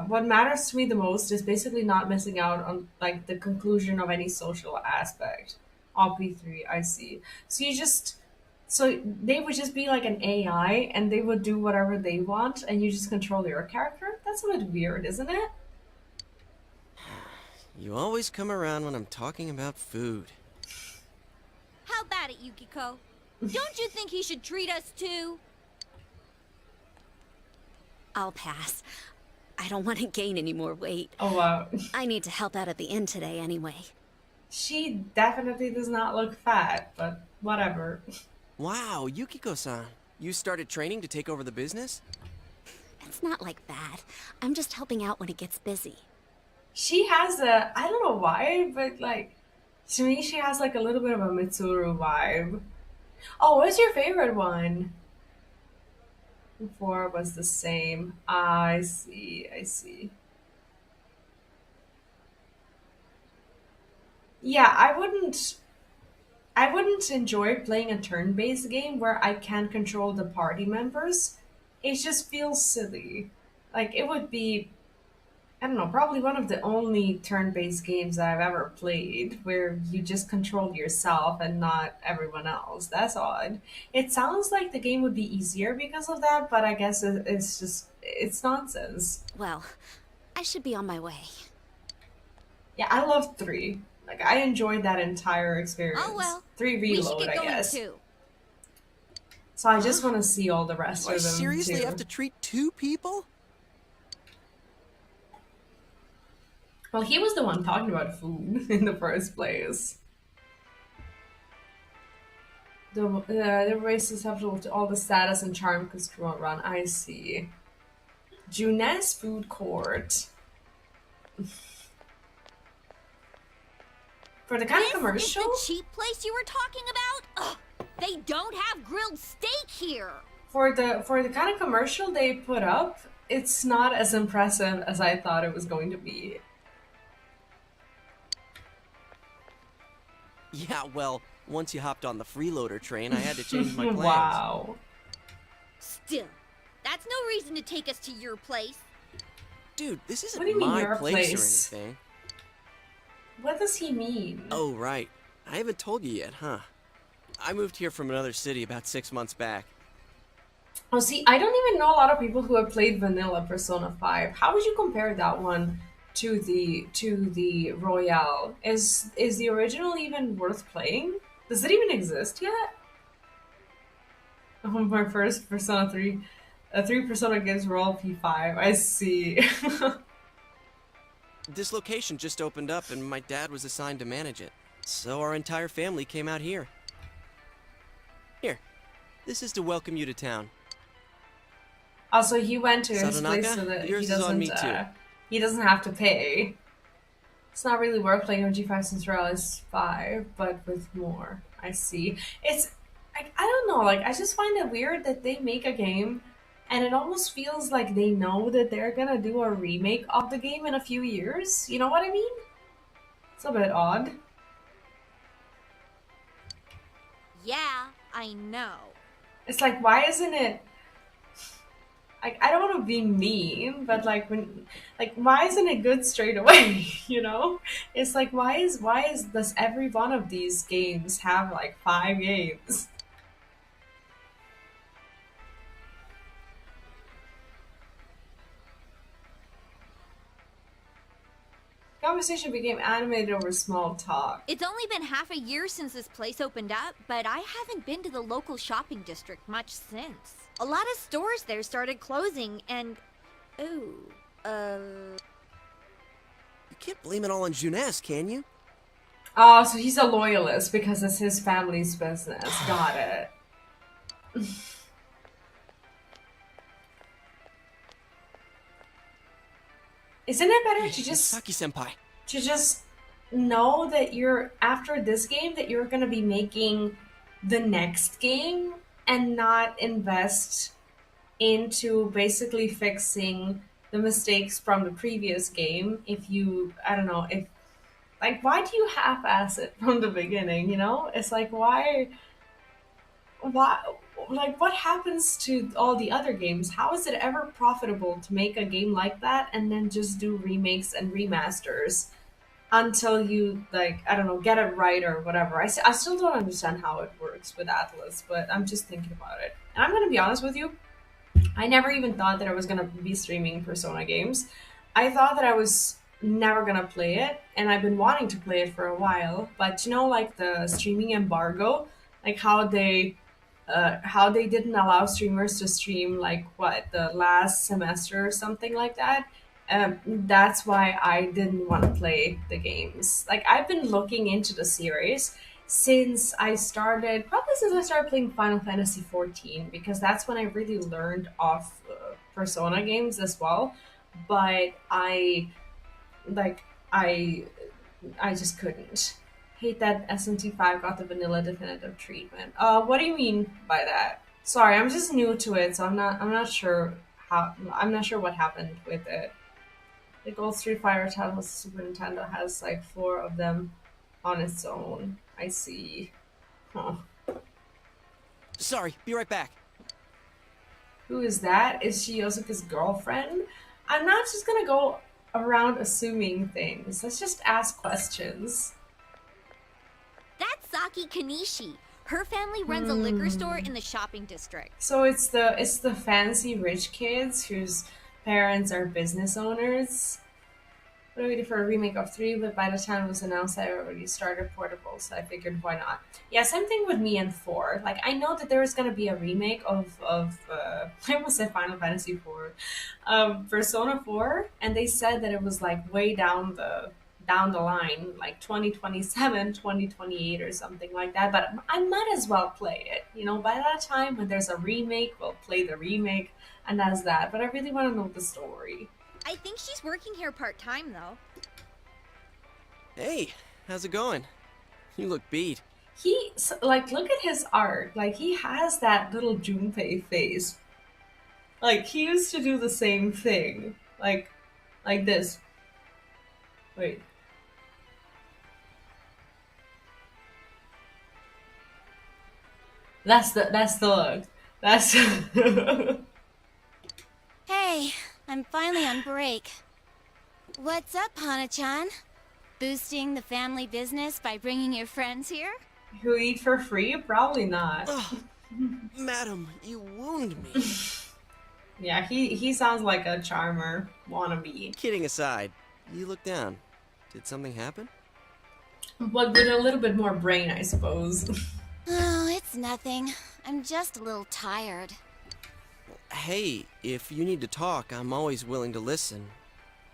What matters to me the most is basically not missing out on like the conclusion of any social aspect. OP3, I see. So you just so they would just be like an AI and they would do whatever they want and you just control your character? That's a bit weird, isn't it?
You always come around when I'm talking about food.
How about it, Yukiko? Don't you think he should treat us too?
I'll pass. I don't want to gain any more weight.
Oh wow.
I need to help out at the inn today anyway.
She definitely does not look fat, but whatever.
Wow, Yukiko-san. You started training to take over the business?
It's not like that. I'm just helping out when it gets busy.
She has a, I don't know why, but like, to me, she has like a little bit of a Mitsuru vibe. Oh, what's your favorite one? Before was the same. I see, I see. Yeah, I wouldn't enjoy playing a turn-based game where I can't control the party members. It just feels silly. Like it would be I don't know, probably one of the only turn-based games that I've ever played where you just control yourself and not everyone else. That's odd. It sounds like the game would be easier because of that, but I guess it's just, it's nonsense.
Well, I should be on my way.
Yeah, I love 3. Like, I enjoyed that entire experience.
Oh well.
3
We should
Reload,
get
I
going
guess.
too.
So I just want to see all the rest
Do I
of them,
seriously
too.
have to treat 2 people?
Well, he was the one talking about food in the first place. The race is susceptible to all the status and charm because crew won't run. I see. Junes Food Court. For the kind of commercial?
Is the cheap place you were talking about? Ugh, they don't have grilled steak here.
For the kind of commercial they put up, it's not as impressive as I thought it was going to be.
Yeah, well, once you hopped on the freeloader train, I had to change my plans.
Wow.
Still, that's no reason to take us to your place.
Dude, this isn't
What do you mean
my
your
place
place?
or anything.
What does he mean?
Oh, right. I haven't told you yet, huh? I moved here from another city about 6 months back.
Oh, see, I don't even know a lot of people who have played vanilla Persona 5. How would you compare that one to the Royale? Is the original even worth playing? Does it even exist yet? Oh, my first Persona 3, 3 Persona games were all P5. I see.
This location just opened up and my dad was assigned to manage it. So our entire family came out here. Here, this is to welcome you to town.
Also, he went to his
Sadanaga,
place so that
yours
he
is
doesn't
on me too.
he doesn't have to pay. It's not really worth playing on G5 since Royale is 5, but with more. I see. It's I don't know, like I just find it weird that they make a game and it almost feels like they know that they're gonna do a remake of the game in a few years. You know what I mean? It's a bit odd.
Yeah, I know.
It's like, why isn't it like I don't want to be mean, but like why isn't it good straight away? You know, it's like why does every one of these games have like 5 games? Conversation became animated over small talk.
It's only been half a year since this place opened up, but I haven't been to the local shopping district much since. A lot of stores there started closing and... You
can't blame it all on Junes, can you?
Oh, so he's a loyalist because it's his family's business. Got it. Isn't it better
Hey,
to just
Saki-senpai.
know that you're after this game that you're gonna be making the next game and not invest into basically fixing the mistakes from the previous game if you I don't know if like why do you half-ass it from the beginning, you know? It's like why like what happens to all the other games? How is it ever profitable to make a game like that and then just do remakes and remasters until you like I don't know get it right or whatever? I still don't understand how it works with Atlus, but I'm just thinking about it. And I'm gonna be honest with you, I never even thought that I was gonna be streaming Persona games. I thought that I was never gonna play it, and I've been wanting to play it for a while. But you know, like the streaming embargo, like how they didn't allow streamers to stream like what the last semester or something like that. That's why I didn't want to play the games. Like I've been looking into the series probably since I started playing Final Fantasy 14, because that's when I really learned of Persona games as well. But like I I just couldn't. Hate that SMT5 got the vanilla definitive treatment. What do you mean by that? Sorry, I'm just new to it, so I'm not sure what happened with it. The Gold Street Fighter title with Super Nintendo has like 4 of them on its own. I see. Huh.
Sorry, be right back.
Who is that? Is she Yosuke's girlfriend? I'm not just gonna go around assuming things. Let's just ask questions.
That's Saki Kanishi. Her family runs a liquor store in the shopping district.
So it's the fancy rich kids whose parents are business owners. But I waited for a remake of 3, but by the time it was announced, I already started Portable, so I figured why not. Yeah, same thing with me and 4. Like, I know that there is going to be a remake of I almost said Final Fantasy 4, Persona 4, and they said that it was, like, way down the line, like 2027, 2028 or something like that, but I might as well play it. You know, by that time, when there's a remake, we'll play the remake, and that's that. But I really want to know the story.
I think she's working here part-time, though.
Hey, how's it going? You look beat.
Like, look at his art. Like, he has that little Junpei face. Like, he used to do the same thing. Like this. Wait. That's the look. That's
Hey, I'm finally on break. What's up, Hana-chan? Boosting the family business by bringing your friends here?
Who eat for free? Probably not.
Oh, madam, you wound me.
Yeah, he sounds like a charmer wannabe.
Kidding aside, you look down. Did something happen?
But with a little bit more brain, I suppose.
Oh, it's nothing. I'm just a little tired.
Hey, if you need to talk, I'm always willing to listen.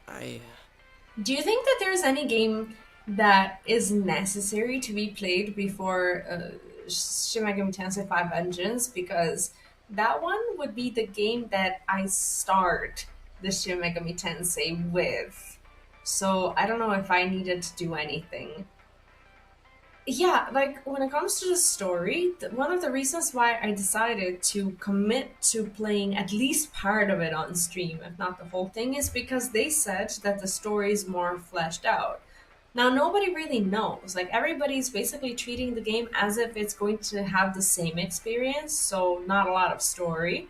Do you think that there's any game that is necessary to be played before Shin Megami Tensei 5 Vengeance? Because that one would be the game that I start the Shin Megami Tensei with. So I don't know if I needed to do anything. Yeah, like when it comes to the story, one of the reasons why I decided to commit to playing at least part of it on stream, if not the whole thing, is because they said that the story is more fleshed out. Now, nobody really knows. Like, everybody's basically treating the game as if it's going to have the same experience, so not a lot of story.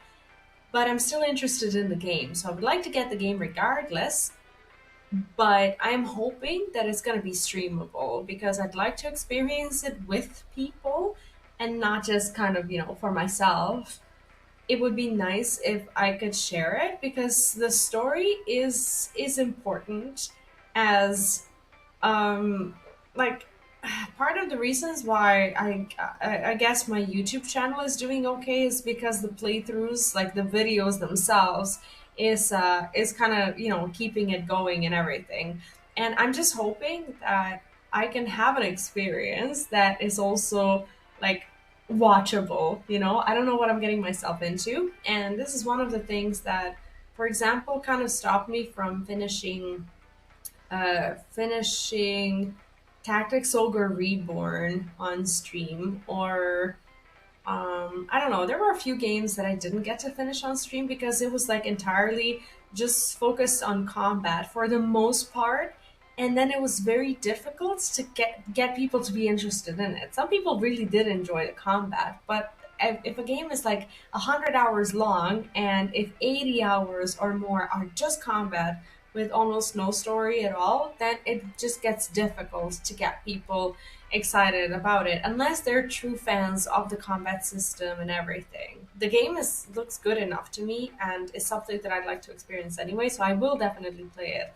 But I'm still interested in the game, so I would like to get the game regardless. But I'm hoping that it's going to be streamable because I'd like to experience it with people and not just kind of, for myself. It would be nice if I could share it because the story is important as like part of the reasons why I guess my YouTube channel is doing okay is because the playthroughs, like the videos themselves, is kind of keeping it going and everything. And I'm just hoping that I can have an experience that is also like watchable. I don't know what I'm getting myself into, and this is one of the things that for example, kind of stopped me from finishing Tactics Ogre Reborn on stream, or I don't know. There were a few games that I didn't get to finish on stream because it was like entirely just focused on combat for the most part, and then it was very difficult to get people to be interested in it. Some people really did enjoy the combat, but if a game is like 100 hours long, and if 80 hours or more are just combat with almost no story at all, then it just gets difficult to get people excited about it unless they're true fans of the combat system and everything. The game looks good enough to me and is something that I'd like to experience anyway, so I will definitely play it.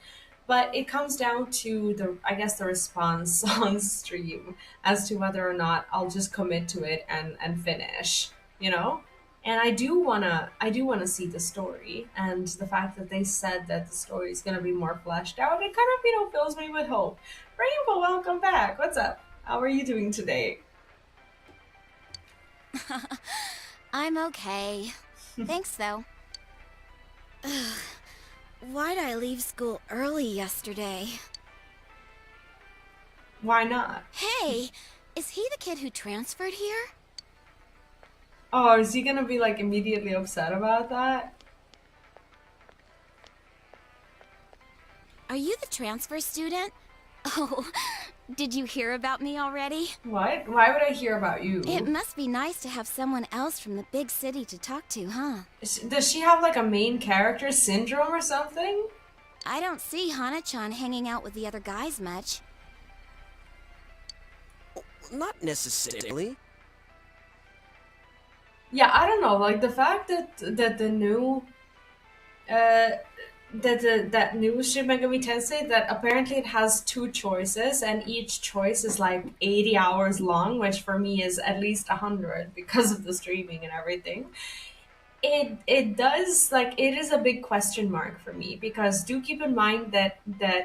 But it comes down to the response on stream as to whether or not I'll just commit to it and finish, you know? And I do wanna see the story, and the fact that they said that the story is gonna be more fleshed out, it kind of, fills me with hope. Rainbow, welcome back. What's up? How are you doing today?
I'm okay. Thanks, though. Ugh. Why'd I leave school early yesterday?
Why not?
Hey, is he the kid who transferred here?
Oh, is he gonna be like immediately upset about that?
Are you the transfer student? Oh, did you hear about me already?
What? Why would I hear about you?
It must be nice to have someone else from the big city to talk to, huh?
Does she have like a main character syndrome or something?
I don't see Hana-chan hanging out with the other guys much.
Not necessarily.
Yeah, I don't know. Like the fact that the new that new Shin Megami Tensei, that apparently it has two choices and each choice is like 80 hours long, which for me is at least 100 because of the streaming and everything. It does, like, it is a big question mark for me, because do keep in mind that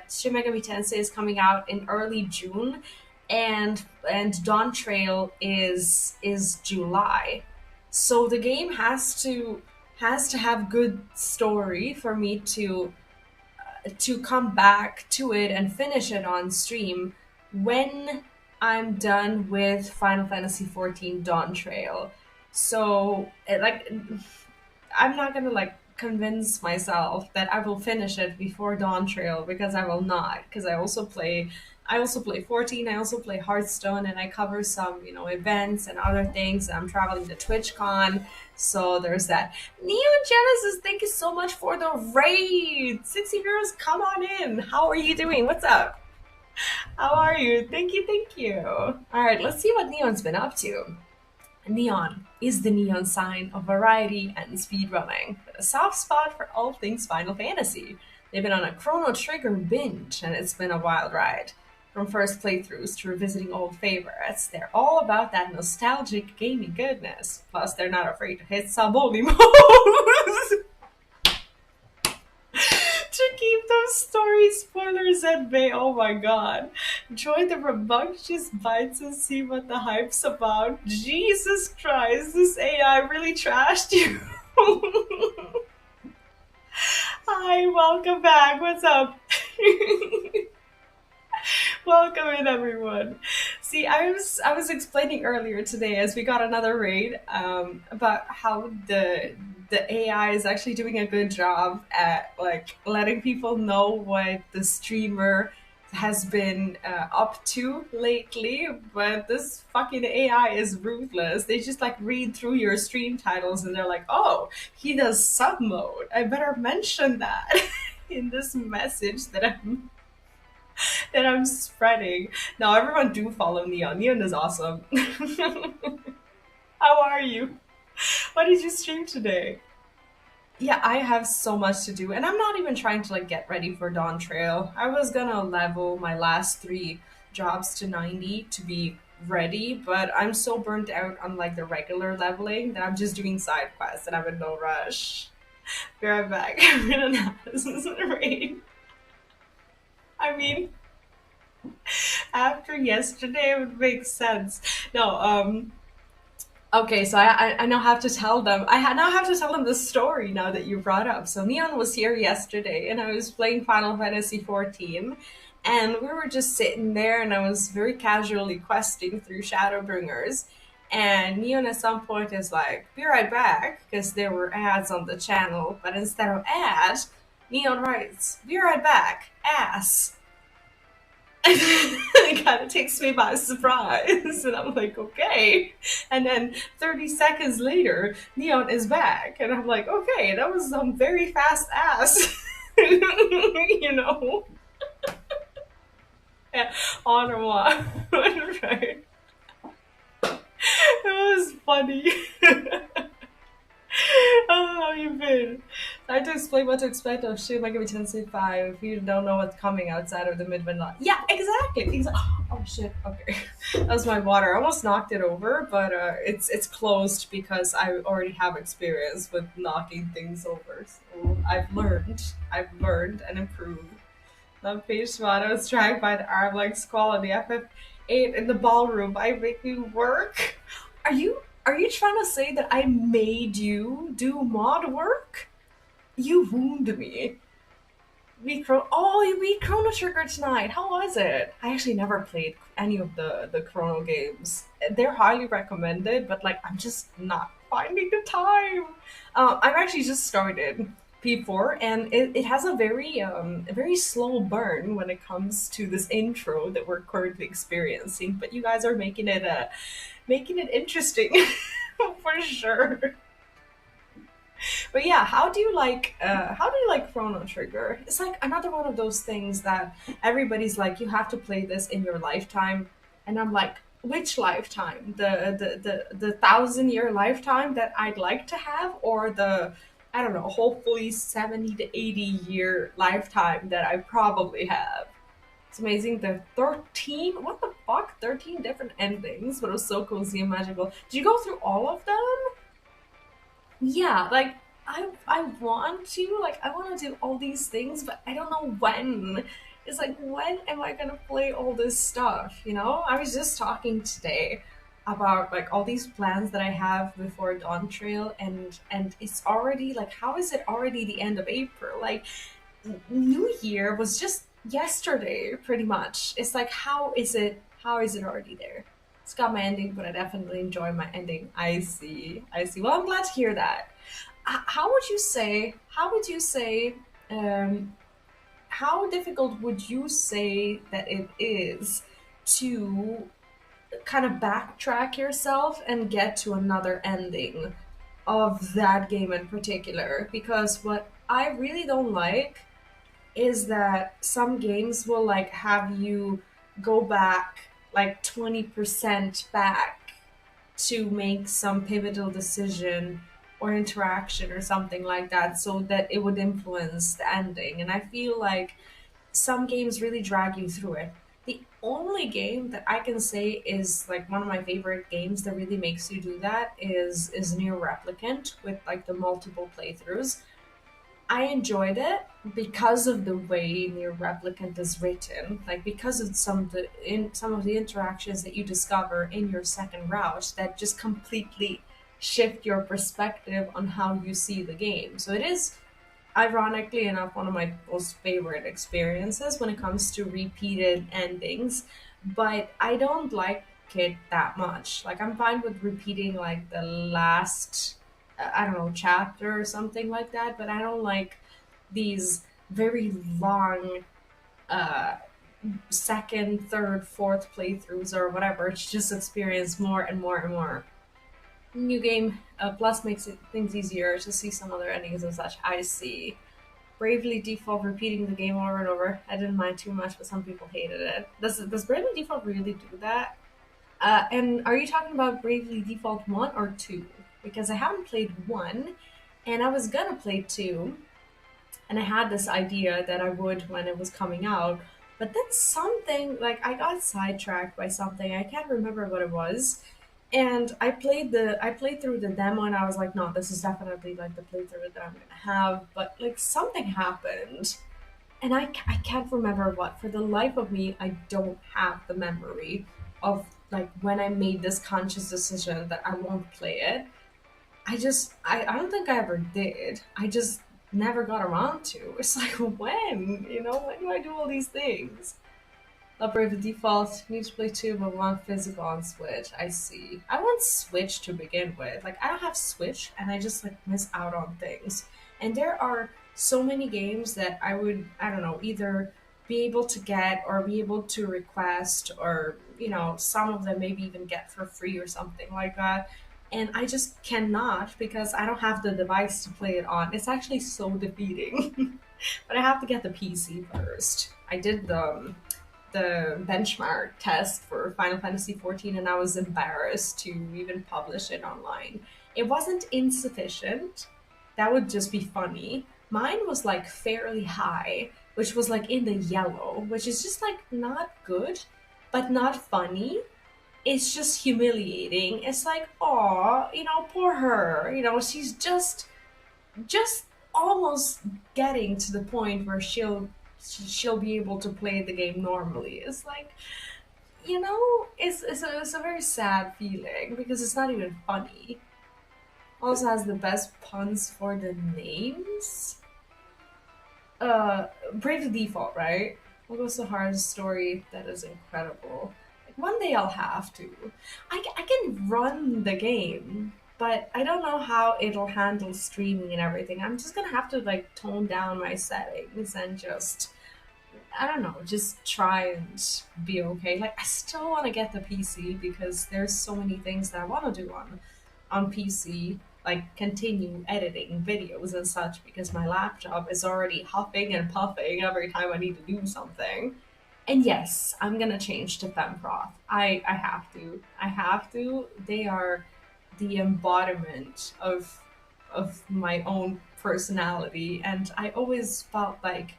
Shin Megami Tensei is coming out in early June, and Dawn Trail is July. So the game has to have good story for me to come back to it and finish it on stream when I'm done with Final Fantasy XIV Dawn Trail. So I'm not gonna like convince myself that I will finish it before Dawn Trail, because I will not. Because I also play 14, I also play Hearthstone, and I cover some, events and other things. I'm traveling to TwitchCon, so there's that. Neon Genesis, thank you so much for the raid! 60 viewers, come on in! How are you doing? What's up? How are you? Thank you. Alright, let's see what Neon's been up to. Neon is the neon sign of variety and speedrunning, with a soft spot for all things Final Fantasy. They've been on a Chrono Trigger binge, and it's been a wild ride. From first playthroughs to revisiting old favorites, they're all about that nostalgic gaming goodness. Plus, they're not afraid to hit Saboli mode to keep those story spoilers at bay. Oh my god. Join the rambunctious bites and see what the hype's about. Jesus Christ, this AI really trashed you. Hi, welcome back. What's up? Welcome in, everyone. See, I was explaining earlier today, as we got another raid, about how the AI is actually doing a good job at like letting people know what the streamer has been up to lately. But this fucking AI is ruthless. They just like read through your stream titles and they're like, oh, he does sub mode. I better mention that in this message that I'm spreading. Now everyone do follow Neon. Neon is awesome. How are you? What did you stream today? Yeah, I have so much to do, and I'm not even trying to like get ready for Dawn Trail. I was gonna level my last 3 jobs to 90 to be ready, but I'm so burnt out on like the regular leveling that I'm just doing side quests and I'm in no rush. Be right back. I'm gonna raid. I mean, after yesterday, it would make sense. No, Okay, so I now have to tell them. Now have to tell them the story now that you brought up. So Neon was here yesterday, and I was playing Final Fantasy 14, and we were just sitting there, and I was very casually questing through Shadowbringers, and Neon at some point is like, "Be right back," because there were ads on the channel, but instead of ad, Neon writes, "Be right back, ass." It kind of takes me by surprise, and I'm like, okay. And then 30 seconds later, Neon is back, and I'm like, okay, that was some very fast ass, you know. Yeah, on or what? Right? It was funny. Oh, how you been? I had to explain what to expect of Shin Megami Tensei 5 if you don't know what's coming outside of the Midway lot. Yeah, exactly. Oh shit. Okay, that was my water. I almost knocked it over, but it's closed because I already have experience with knocking things over. So I've learned and improved. The page one, I was dragged by the arm like Squall on the FF8 in the ballroom. I make me work. Are you trying to say that I made you do mod work? You wound me. You beat Chrono Trigger tonight. How was it? I actually never played any of the Chrono games. They're highly recommended, but like I'm just not finding the time. I've actually just started P4, and it has a very slow burn when it comes to this intro that we're currently experiencing. But you guys are making it interesting for sure. But yeah, how do you like Chrono Trigger? It's like another one of those things that everybody's like, you have to play this in your lifetime, and I'm like, which lifetime? The 1,000-year lifetime that I'd like to have, or the, I don't know, hopefully 70 to 80-year lifetime that I probably have. It's amazing. The 13, what the fuck? 13 different endings, but it was so cozy and magical. Did you go through all of them? Yeah, like I want to, like I want to do all these things, but I don't know when. It's like, when am I gonna play all this stuff, you know? I was just talking today about like all these plans that I have before Dawn Trail, and it's already like, how is it already the end of April? Like New Year was just yesterday pretty much. It's like, how is it already there? It's got my ending, but I definitely enjoy my ending. I see. Well, I'm glad to hear that. How would you say um how difficult would you say that it is to kind of backtrack yourself and get to another ending of that game in particular? Because what I really don't like is that some games will like have you go back like 20% back to make some pivotal decision or interaction or something like that, so that it would influence the ending. And I feel like some games really drag you through it. The only game that I can say is like one of my favorite games that really makes you do that is Near Replicant, with like the multiple playthroughs. I enjoyed it because of the way Near Replicant is written, like because of some of the interactions that you discover in your second route that just completely shift your perspective on how you see the game. So it is, ironically enough, one of my most favorite experiences when it comes to repeated endings, but I don't like it that much. Like I'm fine with repeating like the last, I don't know, chapter or something like that, but I don't like these very long uh second, third, fourth playthroughs or whatever to just experience more and more and more. New game plus makes things easier to see some other endings and such. I see. Bravely Default repeating the game over and over. I didn't mind too much, but some people hated it. Does Bravely Default really do that? And are you talking about Bravely Default 1 or 2? Because I haven't played 1, and I was gonna play 2, and I had this idea that I would when it was coming out, but then something, like I got sidetracked by something, I can't remember what it was, and I played through the demo, and I was like, no, this is definitely like the playthrough that I'm gonna have, but like something happened, and I can't remember what. For the life of me, I don't have the memory of like when I made this conscious decision that I won't play it, I don't think I ever did. I just never got around to. It's like when, when do I do all these things? Love Brave Default, need to play two, but want physical on Switch. I see. I want Switch to begin with. Like, I don't have Switch, and I just, like, miss out on things. And there are so many games that I would, I don't know, either be able to get or be able to request or, some of them maybe even get for free or something like that. And I just cannot because I don't have the device to play it on. It's actually so defeating. But I have to get the PC first. I did the benchmark test for Final Fantasy XIV, and I was embarrassed to even publish it online. It wasn't insufficient. That would just be funny. Mine was like fairly high, which was like in the yellow, which is just like not good, but not funny. It's just humiliating. It's like, oh, poor her. She's just almost getting to the point where she'll be able to play the game normally. It's like, it's a very sad feeling because it's not even funny. Also has the best puns for the names. Brave the Default, right? What goes so hard? Story that is incredible. Like, one day I'll have to. I can run the game, but I don't know how it'll handle streaming and everything. I'm just gonna have to like tone down my settings and just, I don't know, just try and be okay. Like, I still want to get the PC because there's so many things that I want to do on PC, like continue editing videos and such, because my laptop is already huffing and puffing every time I need to do something. And yes, I'm gonna change to Femproth. I have to. I have to. They are the embodiment of my own personality, and I always felt like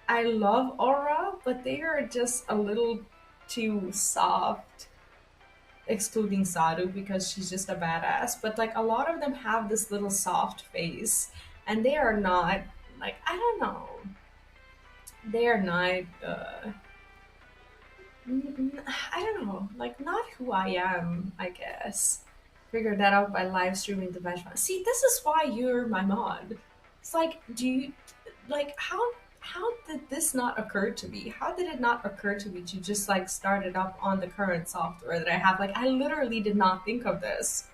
I love Aura, but they are just a little too soft, excluding Sadhu because she's just a badass. But like a lot of them have this little soft face, and they are not like, I don't know. They are not. I don't know, like not who I am. I guess figured that out by live streaming the benchmark. See, this is why you're my mod. It's like, do you like how did this not occur to me? How did it not occur to me to just like start it up on the current software that I have? Like, I literally did not think of this.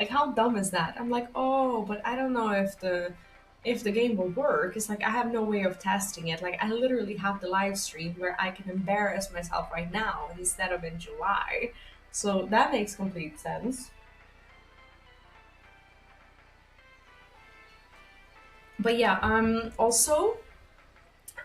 Like, how dumb is that? I'm like, oh, but I don't know if the game will work. It's like I have no way of testing it. Like, I literally have the live stream where I can embarrass myself right now instead of in July. So that makes complete sense. But yeah, also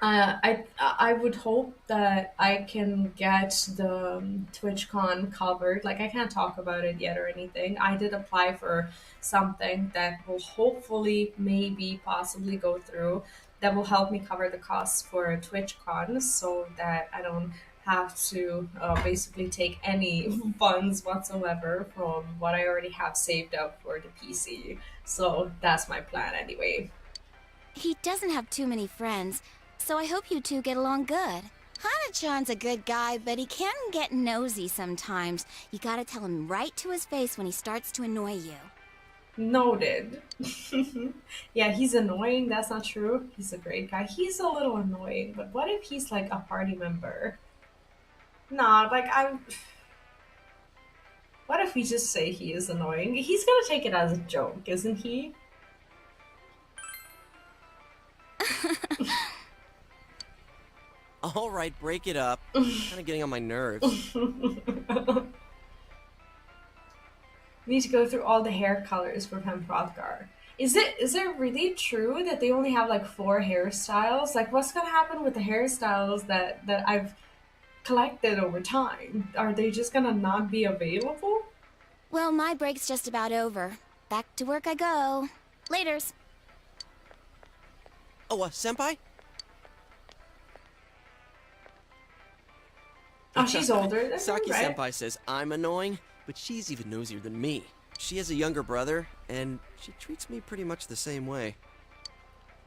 I would hope that I can get the TwitchCon covered. Like, I can't talk about it yet or anything. I did apply for something that will hopefully, maybe, possibly go through. That will help me cover the costs for TwitchCon, so that I don't have to basically take any funds whatsoever from what I already have saved up for the PC. So that's my plan anyway.
He doesn't have too many friends, so I hope you two get along good. Hana-chan's a good guy, but he can get nosy sometimes. You gotta tell him right to his face when he starts to annoy you.
Noted. Yeah, he's annoying. That's not true. He's a great guy. He's a little annoying, but what if he's like a party member? Nah, like what if we just say he is annoying? He's gonna take it as a joke, isn't he?
All right, break it up. Kind of getting on my nerves.
Need to go through all the hair colors for Pemprothgar. Is it really true that they only have like 4 hairstyles? Like, what's gonna happen with the hairstyles that I've collected over time? Are they just gonna not be available?
Well, my break's just about over. Back to work I go. Laters.
Oh, senpai?
Oh, she's older than
Saki
him, right?
senpai says I'm annoying, but she's even nosier than me. She has a younger brother, and she treats me pretty much the same way.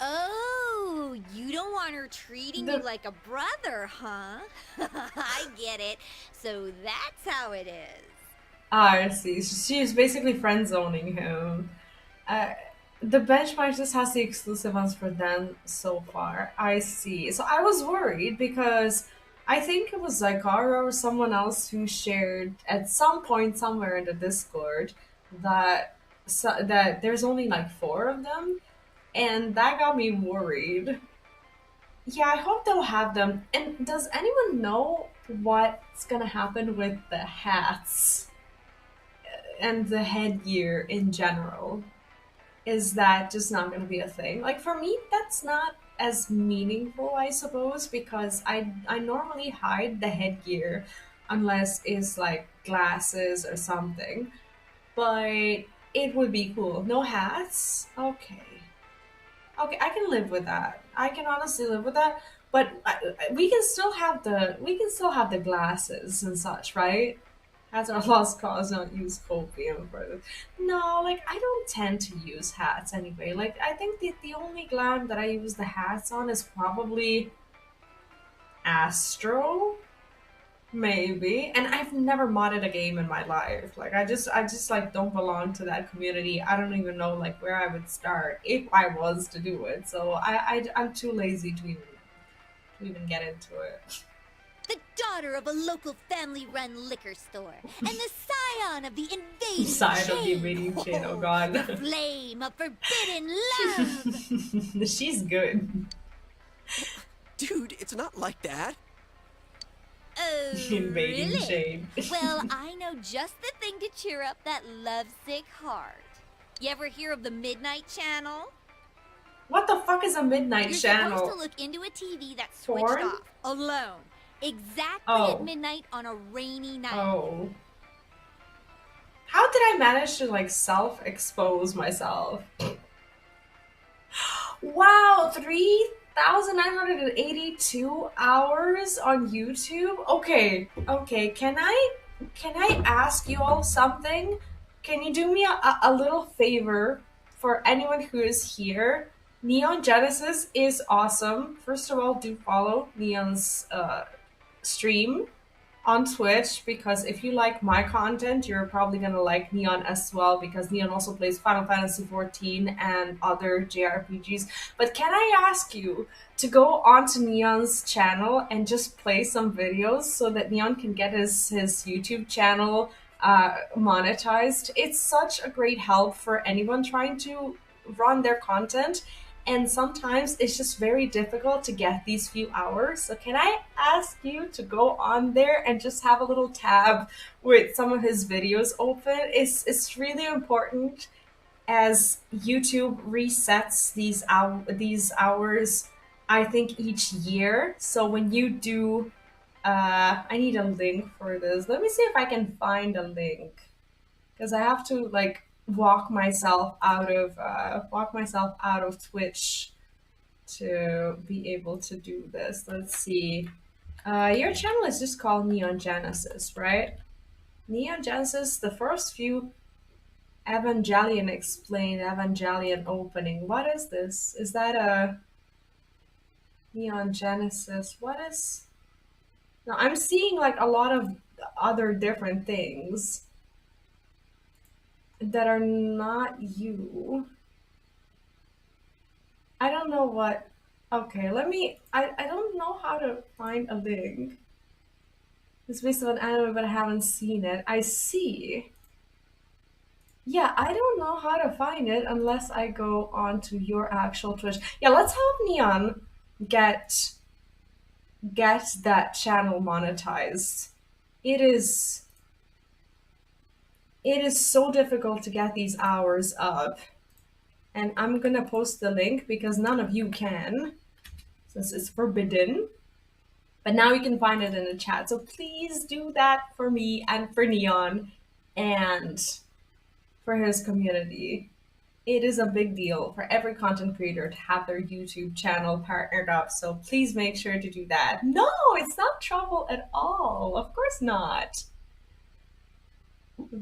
Oh,
you don't want her treating you like a brother, huh? I get it. So that's how it is.
I see. She's basically friend zoning him. The benchmark just has the exclusive ones for them so far. I see. So I was worried because I think it was Zykara or someone else who shared at some point somewhere in the Discord that that there's only like 4 of them, and that got me worried. Yeah, I hope they'll have them. And does anyone know what's gonna happen with the hats and the headgear in general? Is that just not going to be a thing? Like for me, that's not as meaningful, I suppose, because I normally hide the headgear unless it's like glasses or something. But it would be cool. No hats? Okay. Okay, I can live with that. I can honestly live with that. But we can still have the glasses and such, right? Hats are lost cause, not use copium for this. No, like I don't tend to use hats anyway. Like I think the only glam that I use the hats on is probably Astro, maybe. And I've never modded a game in my life. Like I just like don't belong to that community. I don't even know like where I would start if I was to do it. So I'm too lazy to even get into it.
The daughter of a local family-run liquor store, and the scion of the invading
Side
chain.
of the invading chain, oh god.
The flame of forbidden love.
She's good.
Dude, it's not like that.
Oh,
Invading
really?
chain.
Well, I know just the thing to cheer up that lovesick heart. You ever hear of the Midnight Channel?
What the fuck is a midnight
You're
channel?
supposed to look into a TV that's switched
Porn?
off, alone, exactly
Oh.
at midnight on a rainy night.
Oh. How did I manage to like self-expose myself? Wow, 3,982 hours on YouTube? Okay, can I ask you all something? Can you do me a little favor for anyone who is here? Neon Genesis is awesome. First of all, do follow Neon's stream on Twitch, because if you like my content, you're probably gonna like Neon as well, because Neon also plays Final Fantasy XIV and other JRPGs. But can I ask you to go onto Neon's channel and just play some videos so that Neon can get his YouTube channel monetized? It's such a great help for anyone trying to run their content, and sometimes it's just very difficult to get these few hours. So can I ask you to go on there and just have a little tab with some of his videos open? It's really important, as YouTube resets these hours, I think, each year. So when you do, I need a link for this. Let me see if I can find a link, because I have to like walk myself out of Twitch to be able to do this. Let's see. Your channel is just called Neon Genesis, right? Neon Genesis, the first few Evangelion explained, Evangelion opening. What is this? Is that a Neon Genesis? What is... No, I'm seeing like a lot of other different things that are not you. I don't know what... Okay, let me... I don't know how to find a link. It's based on anime, but I haven't seen it. I see. Yeah, I don't know how to find it unless I go on to your actual Twitch. Yeah, let's help Neon get that channel monetized. It is so difficult to get these hours up. And I'm gonna post the link because none of you can, since it's forbidden. But now you can find it in the chat. So please do that for me and for Neon and for his community. It is a big deal for every content creator to have their YouTube channel partnered up. So please make sure to do that. No, it's not trouble at all. Of course not.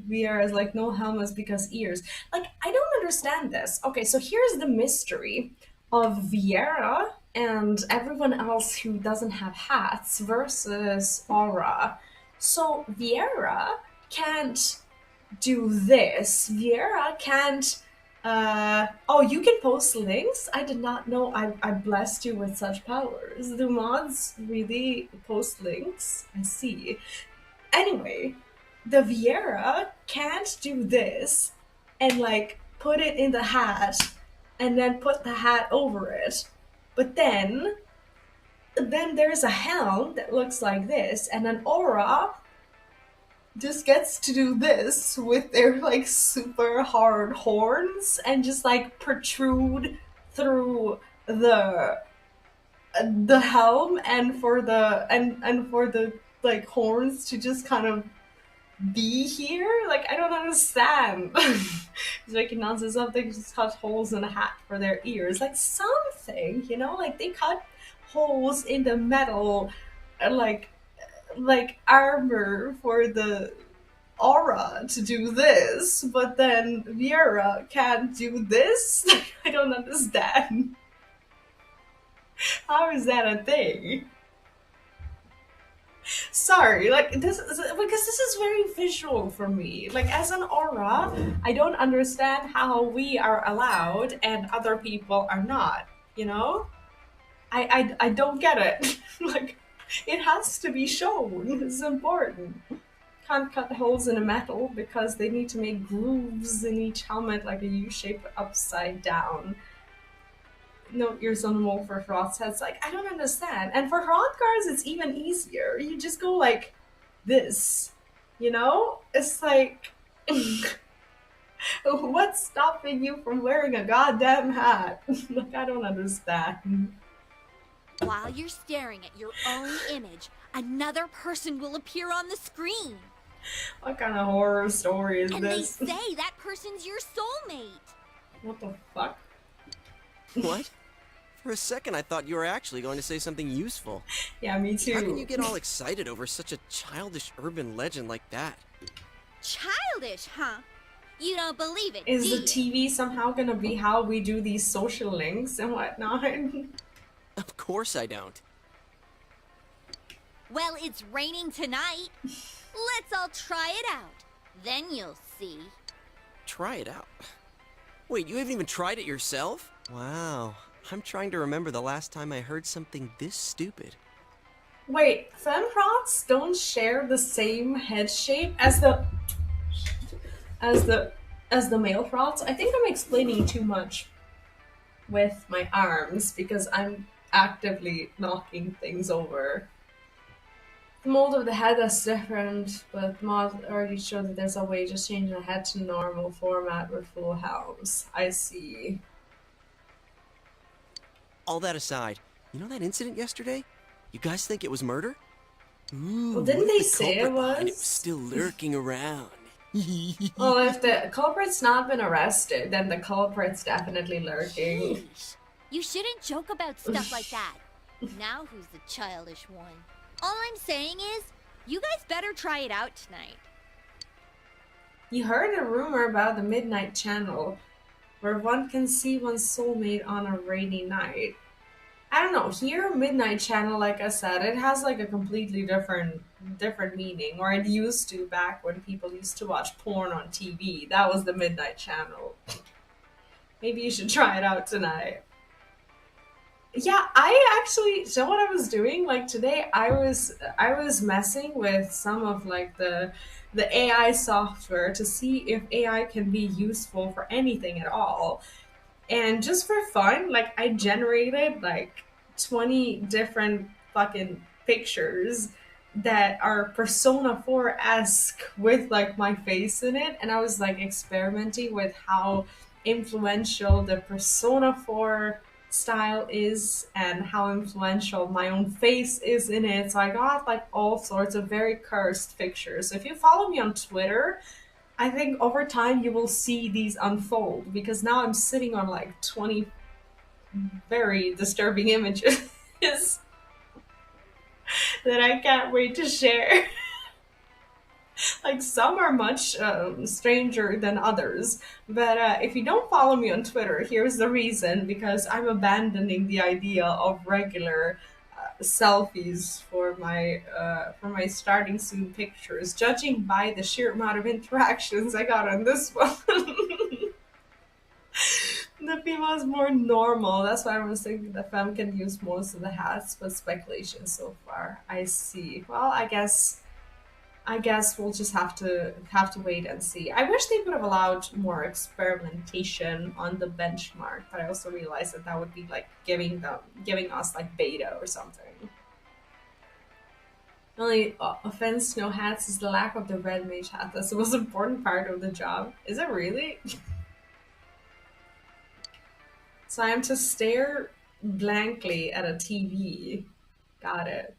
VR is like no helmets because ears. Like, I don't understand this. Okay, so here's the mystery of Viera and everyone else who doesn't have hats versus Aura. So Viera can't do this. Viera can't. Oh, you can post links? I did not know I blessed you with such powers. Do mods really post links? I see. Anyway, the Viera can't do this and like put it in the hat and then put the hat over it. But then there's a helm that looks like this, and an Aura just gets to do this with their like super hard horns and just like protrude through the helm, and for the like horns to just kind of be here. Like, I don't understand. He's making nonsense of they just cut holes in a hat for their ears, like something, you know, like they cut holes in the metal, like armor for the Aura to do this, but then Viera can't do this. I don't understand. How is that a thing? Sorry, like this is because this is very visual for me. Like as an Aura, I don't understand how we are allowed and other people are not. You know, I don't get it. Like it has to be shown. It's important. Can't cut holes in a metal because they need to make grooves in each helmet, like a U shape upside down. No ears on the mole for Hroth's heads. Like, I don't understand. And for Hrothgar's, it's even easier. You just go like this, you know? It's like, what's stopping you from wearing a goddamn hat? Like, I don't understand.
While you're staring at your own image, another person will appear on the screen.
What kind of horror story is
and
this?
And they say that person's your soulmate.
What the fuck?
What? For a second, I thought you were actually going to say something useful.
Yeah, me too.
How can you get all excited over such a childish urban legend like that?
Childish, huh? You don't believe it,
Is
do
the
you?
TV somehow gonna be how we do these social links and whatnot?
Of course I don't.
Well, it's raining tonight. Let's all try it out. Then you'll see.
Try it out? Wait, you haven't even tried it yourself? Wow. I'm trying to remember the last time I heard something this stupid.
Wait, femprots don't share the same head shape as the male frots? I think I'm explaining too much with my arms because I'm actively knocking things over. The mold of the head is different, but mod already showed that there's a way to change the head to normal format with full helms. I see.
All that aside, you know that incident yesterday? You guys think it was murder? Ooh,
Well, didn't they
the
say
culprit
it
behind
was?
was still lurking around.
Well, if the culprit's not been arrested, then the culprit's definitely lurking.
Sheesh. You shouldn't joke about stuff like that. Now who's the childish one? All I'm saying is, you guys better try it out tonight.
You heard a rumor about the Midnight Channel, where one can see one's soulmate on a rainy night. I don't know, here Midnight Channel, like I said, it has like a completely different meaning, or it used to back when people used to watch porn on TV. That was the Midnight Channel. Maybe you should try it out tonight. Yeah, I actually, you know what I was doing? Like today I was messing with some of like the AI software to see if AI can be useful for anything at all. And just for fun, like I generated like 20 different fucking pictures that are Persona 4-esque with like my face in it, and I was like experimenting with how influential the Persona 4 style is and how influential my own face is in it. So I got like all sorts of very cursed pictures. So if you follow me on Twitter, I think over time you will see these unfold because now I'm sitting on like 20 very disturbing images that I can't wait to share. Like some are much stranger than others. But if you don't follow me on Twitter, here's the reason: because I'm abandoning the idea of regular selfies for my starting soon pictures, judging by the sheer amount of interactions I got on this one. The female is more normal. That's why I was thinking the femme can use most of the hats, but speculation so far. I see. Well, I guess we'll just have to wait and see. I wish they would have allowed more experimentation on the benchmark, but I also realized that that would be like giving us like beta or something. The only offense no hats is the lack of the red mage hat. That's the most important part of the job. Is it really? So I am to stare blankly at a TV. Got it.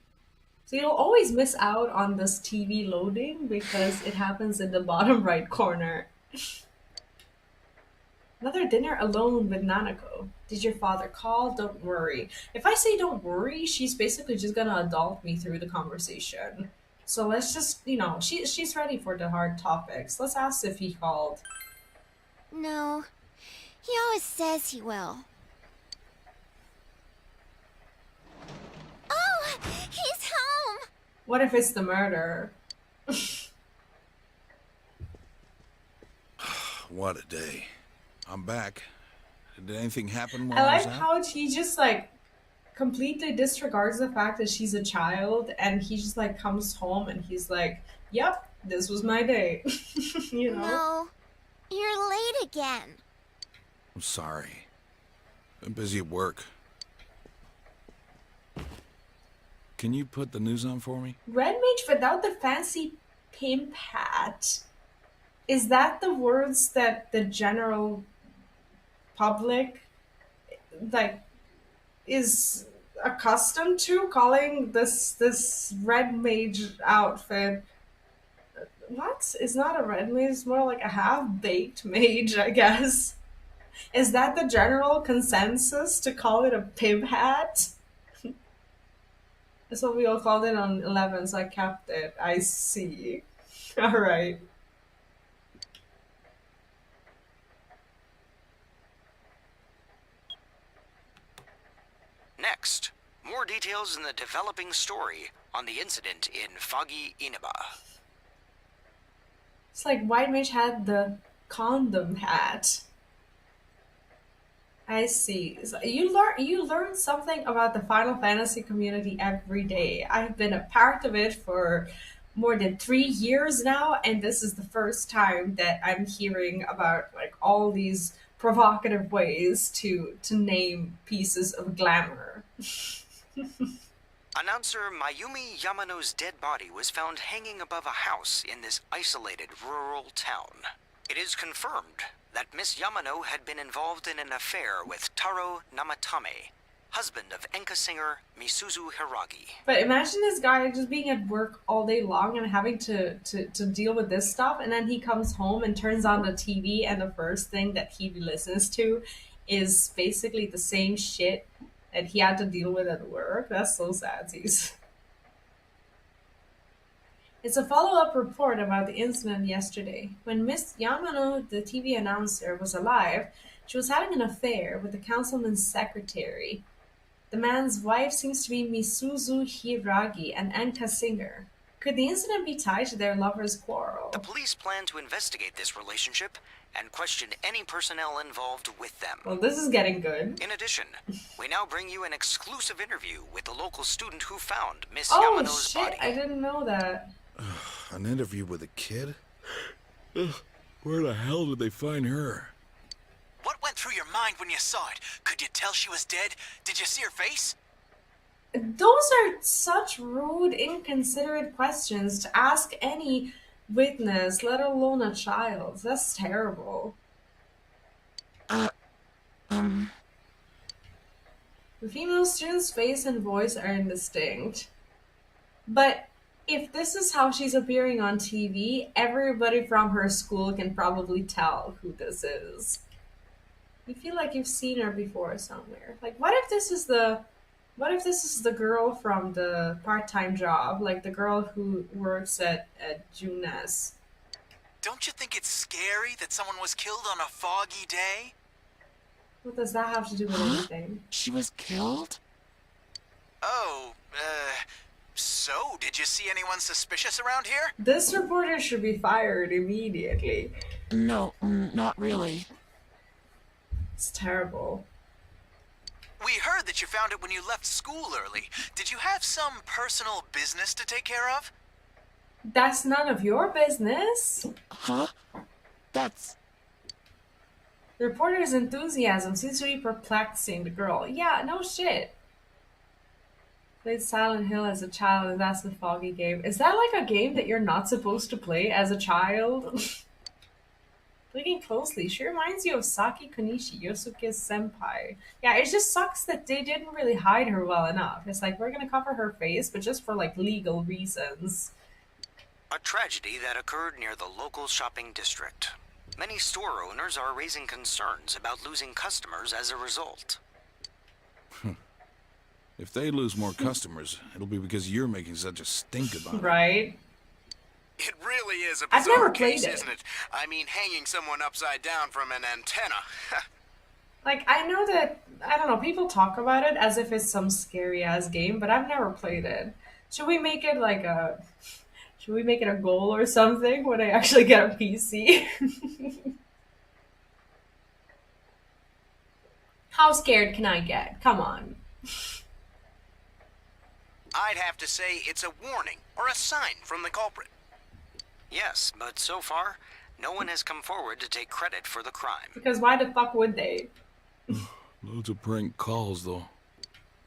So you'll always miss out on this TV loading because it happens in the bottom right corner. Another dinner alone with Nanako. Did your father call? Don't worry. If I say don't worry, she's basically just gonna adult me through the conversation. So let's just, she's ready for the hard topics. Let's ask if he called.
No. He always says he will. Oh! He's home!
What if it's the murder?
What a day. I'm back. Did anything happen while
I
I was
like
out?
how he just like completely disregards the fact that she's a child, and he just like comes home and he's like, yep, this was my day.
No. You're late again.
I'm sorry. Been busy at work. Can you put the news on for me?
Red mage without the fancy pimp hat. Is that the words that the general public like is accustomed to calling this red mage outfit? What? It's not a red mage, it's more like a half-baked mage, I guess. Is that the general consensus to call it a pimp hat? That's what we all called it on 11, so I kept it. I see. Alright.
Next, more details in the developing story on the incident in foggy Inaba.
It's like White Mage had the condom hat. I see. So you learn something about the Final Fantasy community every day. I've been a part of it for more than 3 years now, and this is the first time that I'm hearing about like all these provocative ways to name pieces of glamour.
Announcer Mayumi Yamano's dead body was found hanging above a house in this isolated rural town. It is confirmed that Miss Yamano had been involved in an affair with Taro Namatame, husband of Enka singer Misuzu Hiragi.
But imagine this guy just being at work all day long and having to deal with this stuff, and then he comes home and turns on the TV, and the first thing that he listens to is basically the same shit that he had to deal with at work. That's so sadsies. It's a follow-up report about the incident yesterday. When Miss Yamano, the TV announcer, was alive, she was having an affair with the councilman's secretary. The man's wife seems to be Misuzu Hiragi, an Enka singer. Could the incident be tied to their lovers' quarrel?
The police plan to investigate this relationship and question any personnel involved with them.
Well, this is getting good.
In addition, we now bring you an exclusive interview with the local student who found Miss
Oh
Yamano's
shit,
body.
I didn't know that.
An interview with a kid? Where the hell did they find her?
What went through your mind when you saw it? Could you tell she was dead? Did you see her face?
Those are such rude, inconsiderate questions to ask any witness, let alone a child. That's terrible. The female student's face and voice are indistinct. But if this is how she's appearing on TV, everybody from her school can probably tell who this is. You feel like you've seen her before somewhere. Like, what if this is the What if this is the girl from the part-time job, like the girl who works at Junes?
Don't you think it's scary that someone was killed on a foggy day?
What does that have to do with anything?
She was killed?
Oh, so did you see anyone suspicious around here?
This reporter should be fired immediately.
No, not really.
It's terrible.
We heard that you found it when you left school early. Did you have some personal business to take care of?
That's none of your business.
Huh? That's...
The reporter's enthusiasm seems to be perplexing the girl. Yeah, no shit. Played Silent Hill as a child, and that's the foggy game. Is that like a game that you're not supposed to play as a child? Looking closely, she reminds you of Saki Konishi, Yosuke's senpai. Yeah, it just sucks that they didn't really hide her well enough. It's like, we're gonna cover her face, but just for like legal reasons.
A tragedy that occurred near the local shopping district. Many store owners are raising concerns about losing customers as a result.
If they lose more customers, it'll be because you're making such a stink about it.
Right?
It really is a
I've never
bizarre
played
case,
it.
isn't it? I mean, hanging someone upside down from an antenna.
Like, I know that, I don't know, people talk about it as if it's some scary ass game, but I've never played it. Should we make it like a. Should we make it a goal or something when I actually get a PC? How scared can I get? Come on.
I'd have to say it's a warning or a sign from the culprit.
Yes, but so far, no one has come forward to take credit for the crime.
Because why the fuck would they?
Loads of prank calls, though.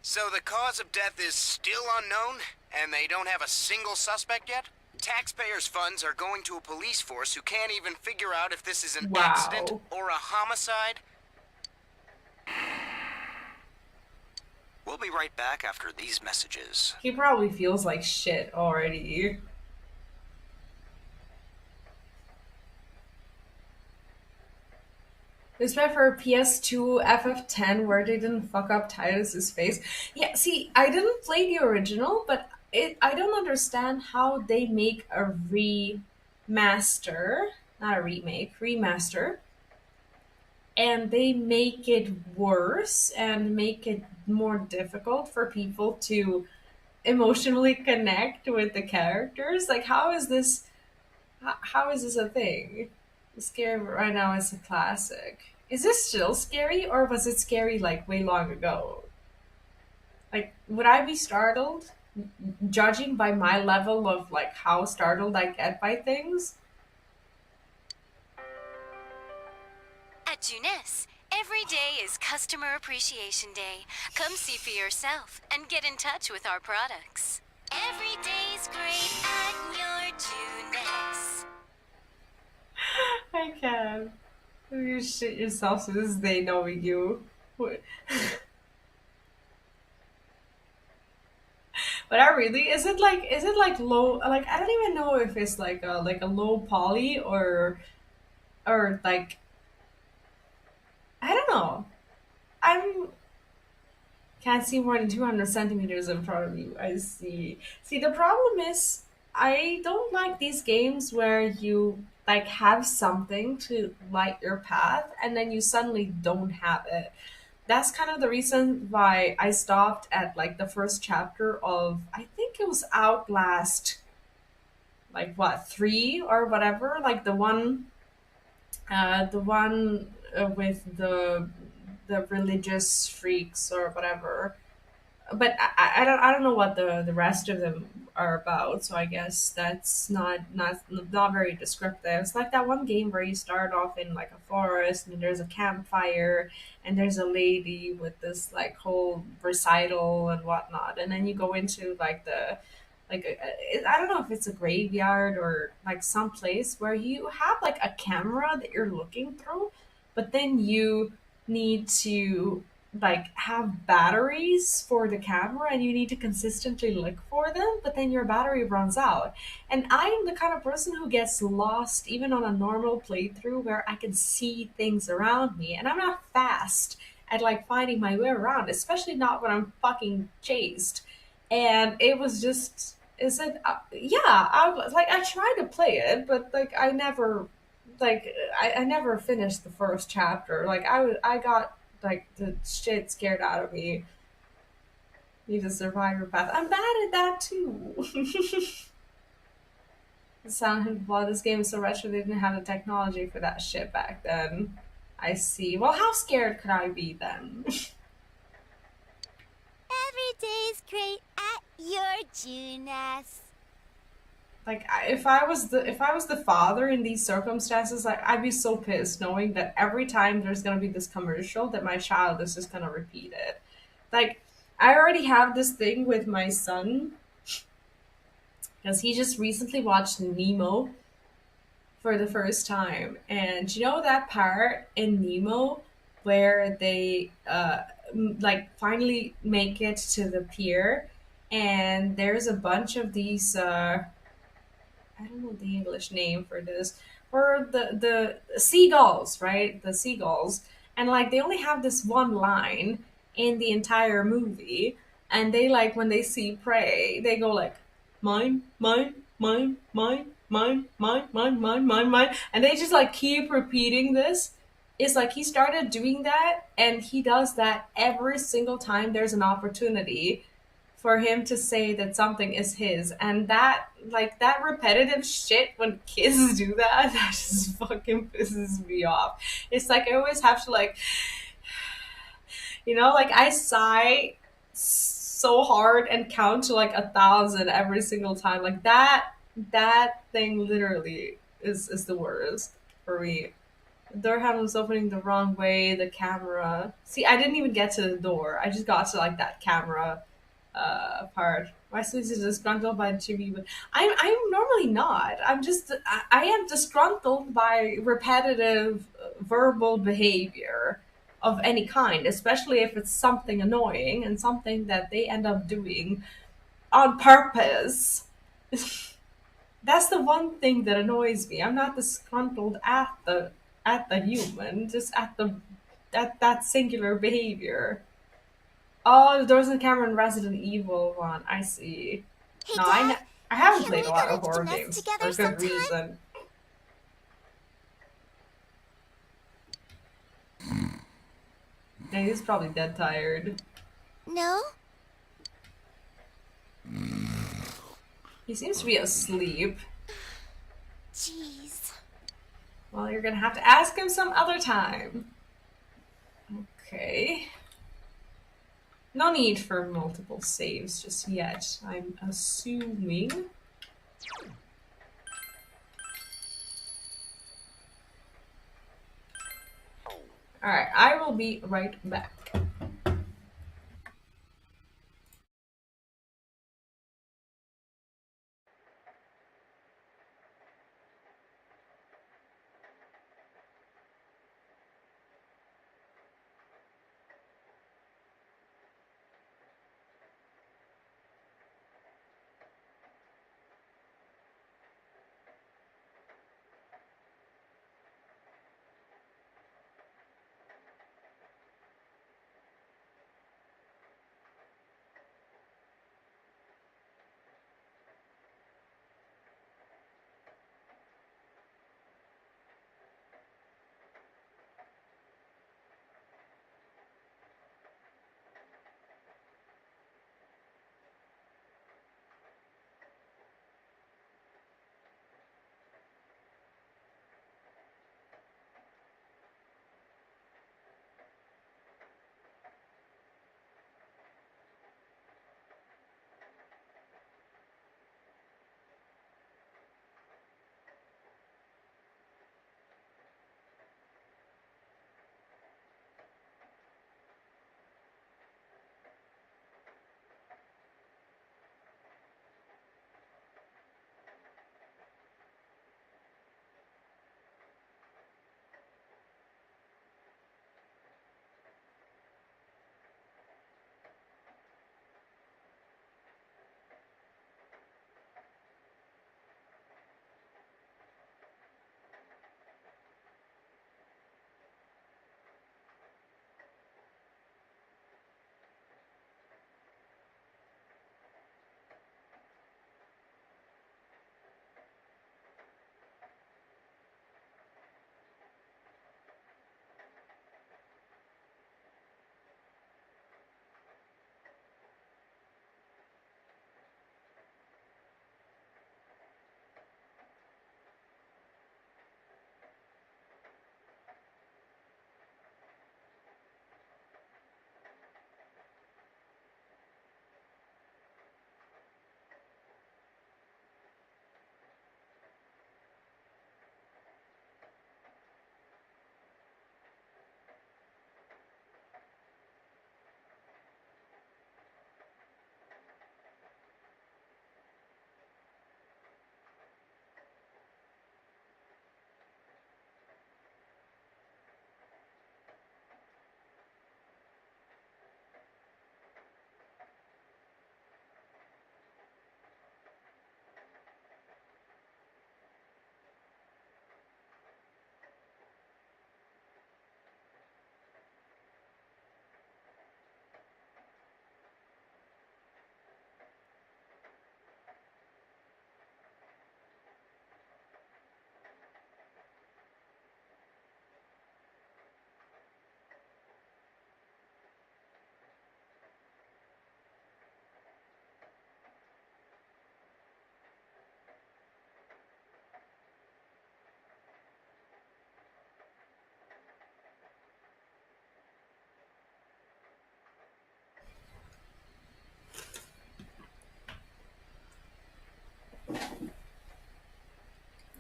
So the cause of death is still unknown, and they don't have a single suspect yet? Taxpayers' funds are going to a police force who can't even figure out if this is an accident or a homicide?
We'll be right back after these messages.
He probably feels like shit already. It's meant for a PS2 FF10 where they didn't fuck up Titus's face. Yeah, see, I didn't play the original, but I don't understand how they make a remaster, not a remake, remaster, and they make it worse and make it more difficult for people to emotionally connect with the characters. Like, how is this a thing? Scary right now is a classic. Is this still scary, or was it scary like way long ago? Like, would I be startled, judging by my level of like how startled I get by things?
At Junes, every day is Customer Appreciation Day. Come see for yourself and get in touch with our products. Every day's great at your Junes.
I can. You shit yourself so this is they knowing you. But I really is it like low, like I don't even know if it's like a low poly or like I don't know. I'm can't see more than 200 centimeters in front of you. I see. See, the problem is I don't like these games where you like have something to light your path and then you suddenly don't have it. That's kind of the reason why I stopped at like the first chapter of I think it was Outlast, like what, 3 or whatever, like the one with the religious freaks or whatever. But I don't know what the rest of them are about, so I guess that's not very descriptive. It's like that one game where you start off in like a forest and there's a campfire and there's a lady with this like whole recital and whatnot, and then you go into like the I don't know if it's a graveyard or like some place where you have like a camera that you're looking through, but then you need to like have batteries for the camera and you need to consistently look for them, but then your battery runs out. And I'm the kind of person who gets lost even on a normal playthrough where I can see things around me and I'm not fast at like finding my way around, especially not when I'm fucking chased. And it was just, is it? Yeah, I was like, I tried to play it, but like I never, like I never finished the first chapter. Like I got like the shit scared out of me. Need a survivor path. I'm bad at that too. The sound and blood. This game is so retro. They didn't have the technology for that shit back then. I see. Well, how scared could I be then?
Every day's great at your Junas.
Like if I was the father in these circumstances, like I'd be so pissed knowing that every time there's gonna be this commercial that my child is just gonna repeat it. Like I already have this thing with my son because he just recently watched Nemo for the first time, and you know that part in Nemo where they like finally make it to the pier, and there's a bunch of these I don't know the English name for this, or the seagulls, right? The seagulls, and like they only have this one line in the entire movie, and they like when they see prey, they go like mine, mine, mine, mine, mine, mine, mine, mine, mine, mine, and they just like keep repeating this. It's like he started doing that, and he does that every single time there's an opportunity for him to say that something is his, and that like that repetitive shit when kids do that, that just fucking pisses me off. It's like I always have to like, like I sigh so hard and count to like 1,000 every single time. Like that thing literally is the worst for me. The door handle was opening the wrong way. The camera. See, I didn't even get to the door. I just got to like that camera part. My Susie is disgruntled by the TV, but I'm normally not. I am disgruntled by repetitive verbal behavior of any kind, especially if it's something annoying and something that they end up doing on purpose. That's the one thing that annoys me. I'm not disgruntled at the human, just at that singular behavior. Oh, there was a camera in Resident Evil one. I see.
Hey,
No,
Dad,
I haven't
can
played
we
a lot
go
of
to
horror
gymnastics
games
together
for good
sometime?
reason. Yeah, he's probably dead tired.
No?
He seems to be asleep.
Jeez.
Well, you're gonna have to ask him some other time. Okay. No need for multiple saves just yet, I'm assuming. Alright, I will be right back.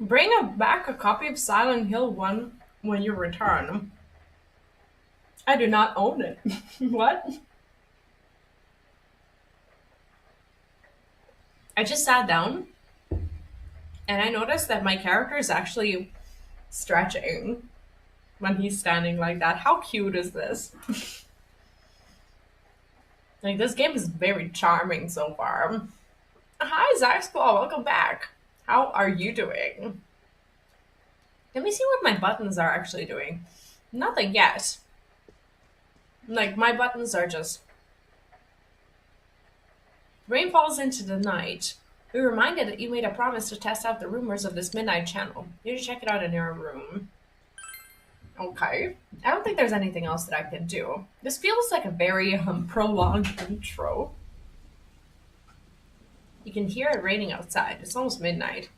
Bring back a copy of Silent Hill 1 when you return. I do not own it. What? I just sat down and I noticed that my character is actually stretching when he's standing like that. How cute is this? Like, this game is very charming so far. Hi, Zaxclaw, welcome back. How are you doing? Let me see what my buttons are actually doing. Nothing yet. Like, my buttons are just... Rain falls into the night. Be reminded that you made a promise to test out the rumors of this midnight channel. You should check it out in your room. Okay. I don't think there's anything else that I can do. This feels like a very prolonged intro. You can hear it raining outside. It's almost midnight.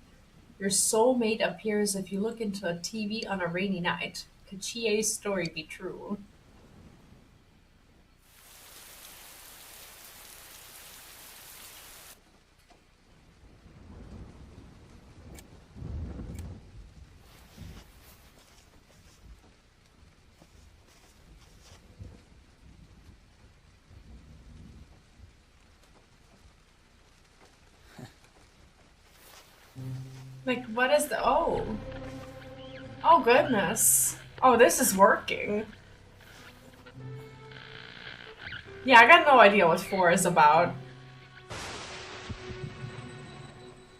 Your soulmate appears if you look into a TV on a rainy night. Could Chie's story be true? Like, what is the... Oh. Oh, goodness. Oh, this is working. Yeah, I got no idea what 4 is about.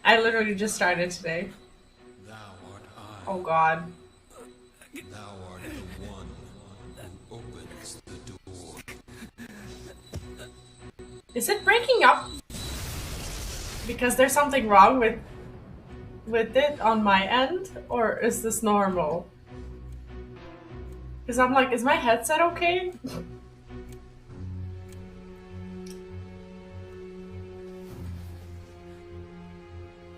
I literally just started today. Oh, God.
Thou art the one who opens the door.
Is it breaking up? Because there's something wrong with it on my end, or is this normal? Because I'm like, is my headset okay?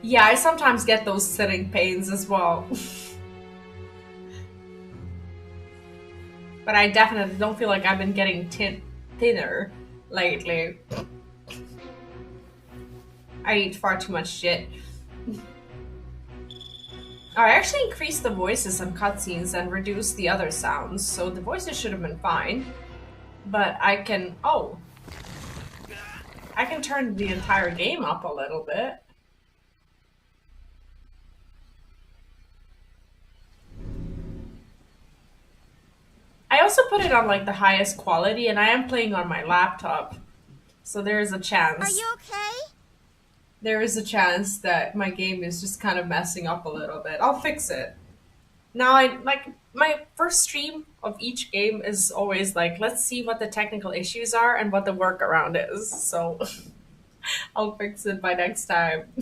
Yeah, I sometimes get those sitting pains as well. But I definitely don't feel like I've been getting thinner lately. I eat far too much shit. I actually increased the voices on cutscenes and reduced the other sounds, so the voices should have been fine. But I can... Oh. I can turn the entire game up a little bit. I also put it on like the highest quality, and I am playing on my laptop. So there is a chance...
Are you okay?
There is a chance that my game is just kind of messing up a little bit. I'll fix it. Now, my first stream of each game is always like, let's see what the technical issues are and what the workaround is. So I'll fix it by next time.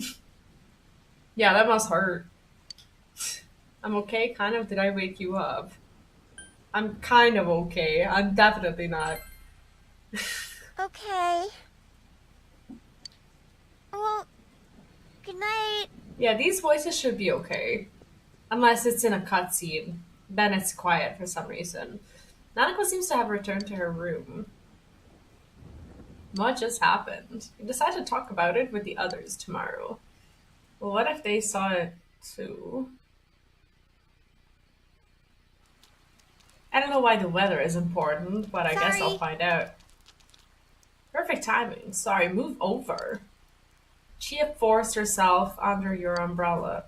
Yeah, that must hurt. I'm okay, kind of. Did I wake you up? I'm kind of okay. I'm definitely not.
Okay. Well, good night.
Yeah, these voices should be okay. Unless it's in a cutscene. Then it's quiet for some reason. Nanako seems to have returned to her room. What just happened? We decided to talk about it with the others tomorrow. Well, what if they saw it too? I don't know why the weather is important, but I guess I'll find out. Perfect timing. Sorry, move over. Chia forced herself under your umbrella.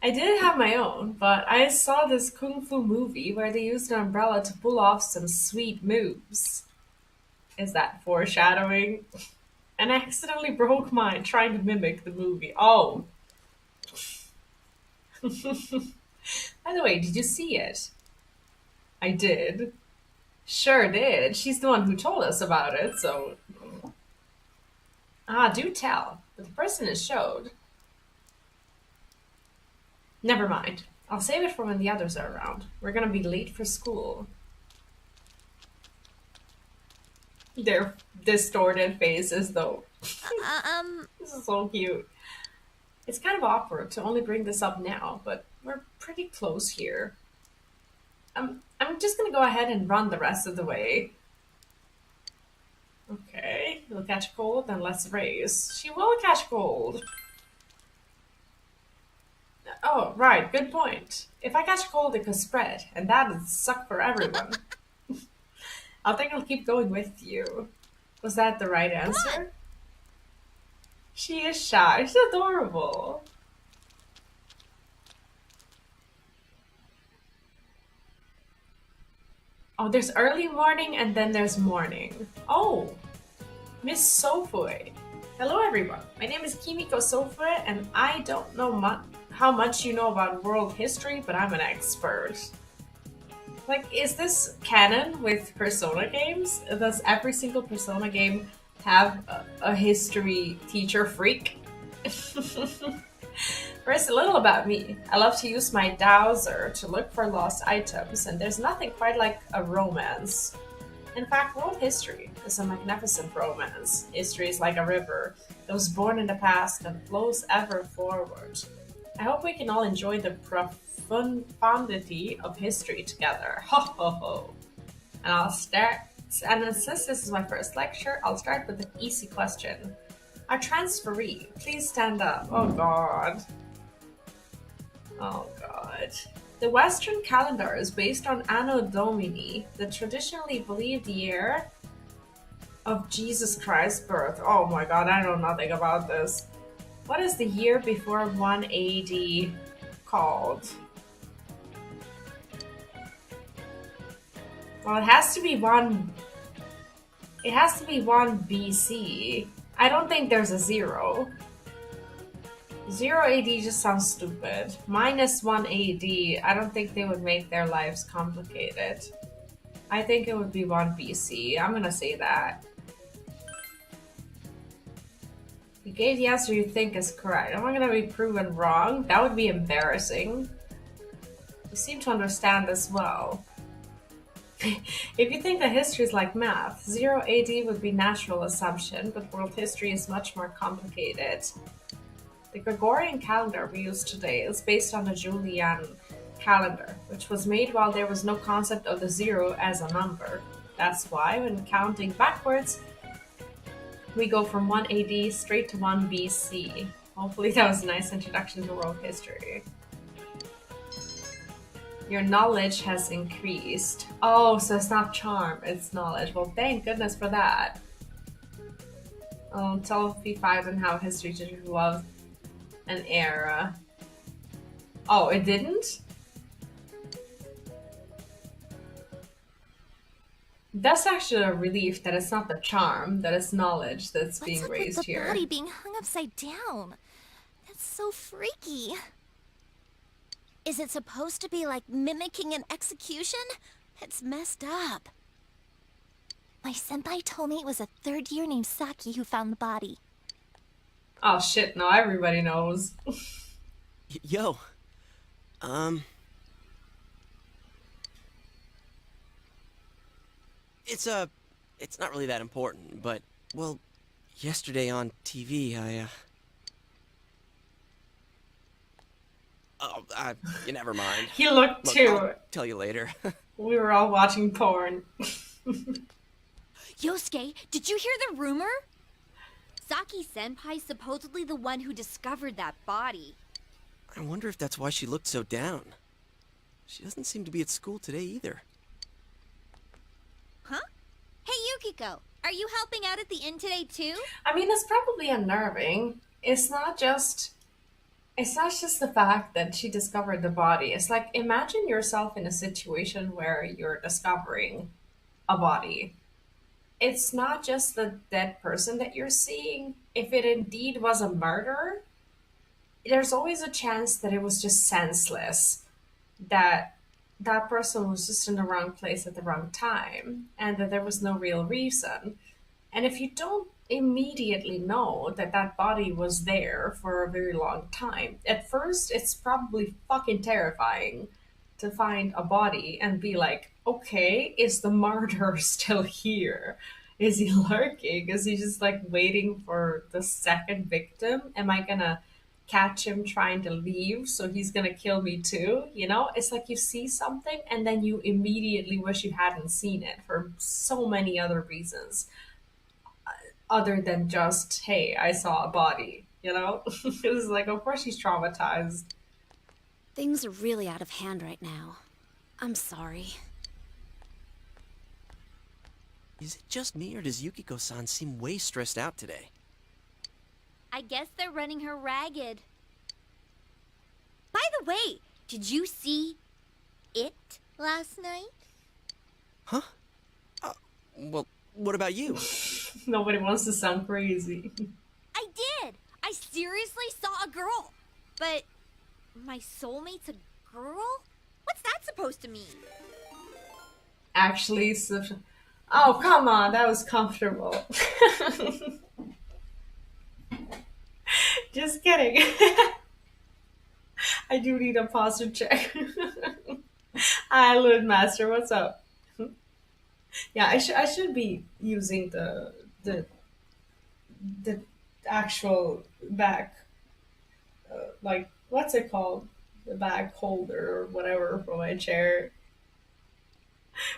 I did have my own, but I saw this kung fu movie where they used an umbrella to pull off some sweet moves. Is that foreshadowing? And I accidentally broke mine trying to mimic the movie. Oh. By the way, did you see it? I did. Sure did. She's the one who told us about it, so... Ah, do tell. But the person is showed. Never mind. I'll save it for when the others are around. We're gonna be late for school. Their distorted faces, though. This is so cute. It's kind of awkward to only bring this up now, but we're pretty close here. I'm just gonna go ahead and run the rest of the way. Okay, you'll catch cold, then let's race. She will catch cold. Oh, right, good point. If I catch a cold, it could spread, and that would suck for everyone. I think I'll keep going with you. Was that the right answer? She is shy. She's adorable. Oh, there's early morning and then there's morning. Oh, Miss Sofue. Hello, everyone. My name is Kimiko Sofue, and I don't know how much you know about world history, but I'm an expert. Like, is this canon with Persona games? Does every single Persona game have a history teacher freak? First, a little about me. I love to use my dowser to look for lost items, and there's nothing quite like a romance. In fact, world history is a magnificent romance. History is like a river that was born in the past and flows ever forward. I hope we can all enjoy the profundity of history together. Ho ho ho! And I'll start. And since this is my first lecture, I'll start with an easy question. Our transferee, please stand up. Oh god. Oh god. The Western calendar is based on Anno Domini, the traditionally believed year of Jesus Christ's birth. Oh my god, I know nothing about this. What is the year before 1 AD called? Well, it has to be 1. It has to be 1 BC. I don't think there's a 0. 0 AD just sounds stupid. Minus 1 AD, I don't think they would make their lives complicated. I think it would be 1 BC. I'm gonna say that. You gave the answer you think is correct. Am I gonna be proven wrong? That would be embarrassing. You seem to understand this well. If you think that history is like math, 0 AD would be natural assumption, but world history is much more complicated. The Gregorian calendar we use today is based on the Julian calendar, which was made while there was no concept of the 0 as a number. That's why, when counting backwards, we go from 1 AD straight to 1 BC. Hopefully that was a nice introduction to world history. Your knowledge has increased. Oh, so it's not charm, it's knowledge. Well, thank goodness for that. Tell P5 and how history teachers love an era. Oh, it didn't? That's actually a relief that it's not the charm, that it's knowledge that's being raised
What's up with
here.
the body being hung upside down? That's so freaky. Is it supposed to be like mimicking an execution? It's messed up. My senpai told me it was a third year named Saki who found the body.
Oh shit, no, everybody knows.
Yo. It's not really that important, but, well, yesterday on TV, you never mind.
He looked
Look,
too.
I'll tell you later.
We were all watching porn.
Yosuke, did you hear the rumor? Saki senpai's supposedly the one who discovered that body.
I wonder if that's why she looked so down. She doesn't seem to be at school today either.
Huh? Hey Yukiko, are you helping out at the inn today too?
I mean, it's probably unnerving. It's not just the fact that she discovered the body. It's like, imagine yourself in a situation where you're discovering a body. It's not just the dead person that you're seeing. If it indeed was a murder, there's always a chance that it was just senseless, that that person was just in the wrong place at the wrong time, and that there was no real reason. And if you don't immediately know that that body was there for a very long time, at first it's probably fucking terrifying to find a body and be like, okay, is the murderer still here? Is he lurking? Is he just like waiting for the second victim? Am I gonna catch him trying to leave so he's gonna kill me too? You know, it's like you see something and then you immediately wish you hadn't seen it for so many other reasons other than just, hey, I saw a body, you know? It was like, of course she's traumatized.
Things are really out of hand right now. I'm sorry.
Is it just me, or does Yukiko-san seem way stressed out today?
I guess they're running her ragged. By the way, did you see it last night?
Huh? Well, what about you?
Nobody wants to sound crazy.
I did! I seriously saw a girl! But my soulmate's a girl? What's that supposed to mean?
Actually, oh, come on, that was comfortable. Just kidding. I do need a posture check. Hi, Lord Master, what's up? Yeah, I should be using the actual back, like what's it called, the bag holder or whatever for my chair.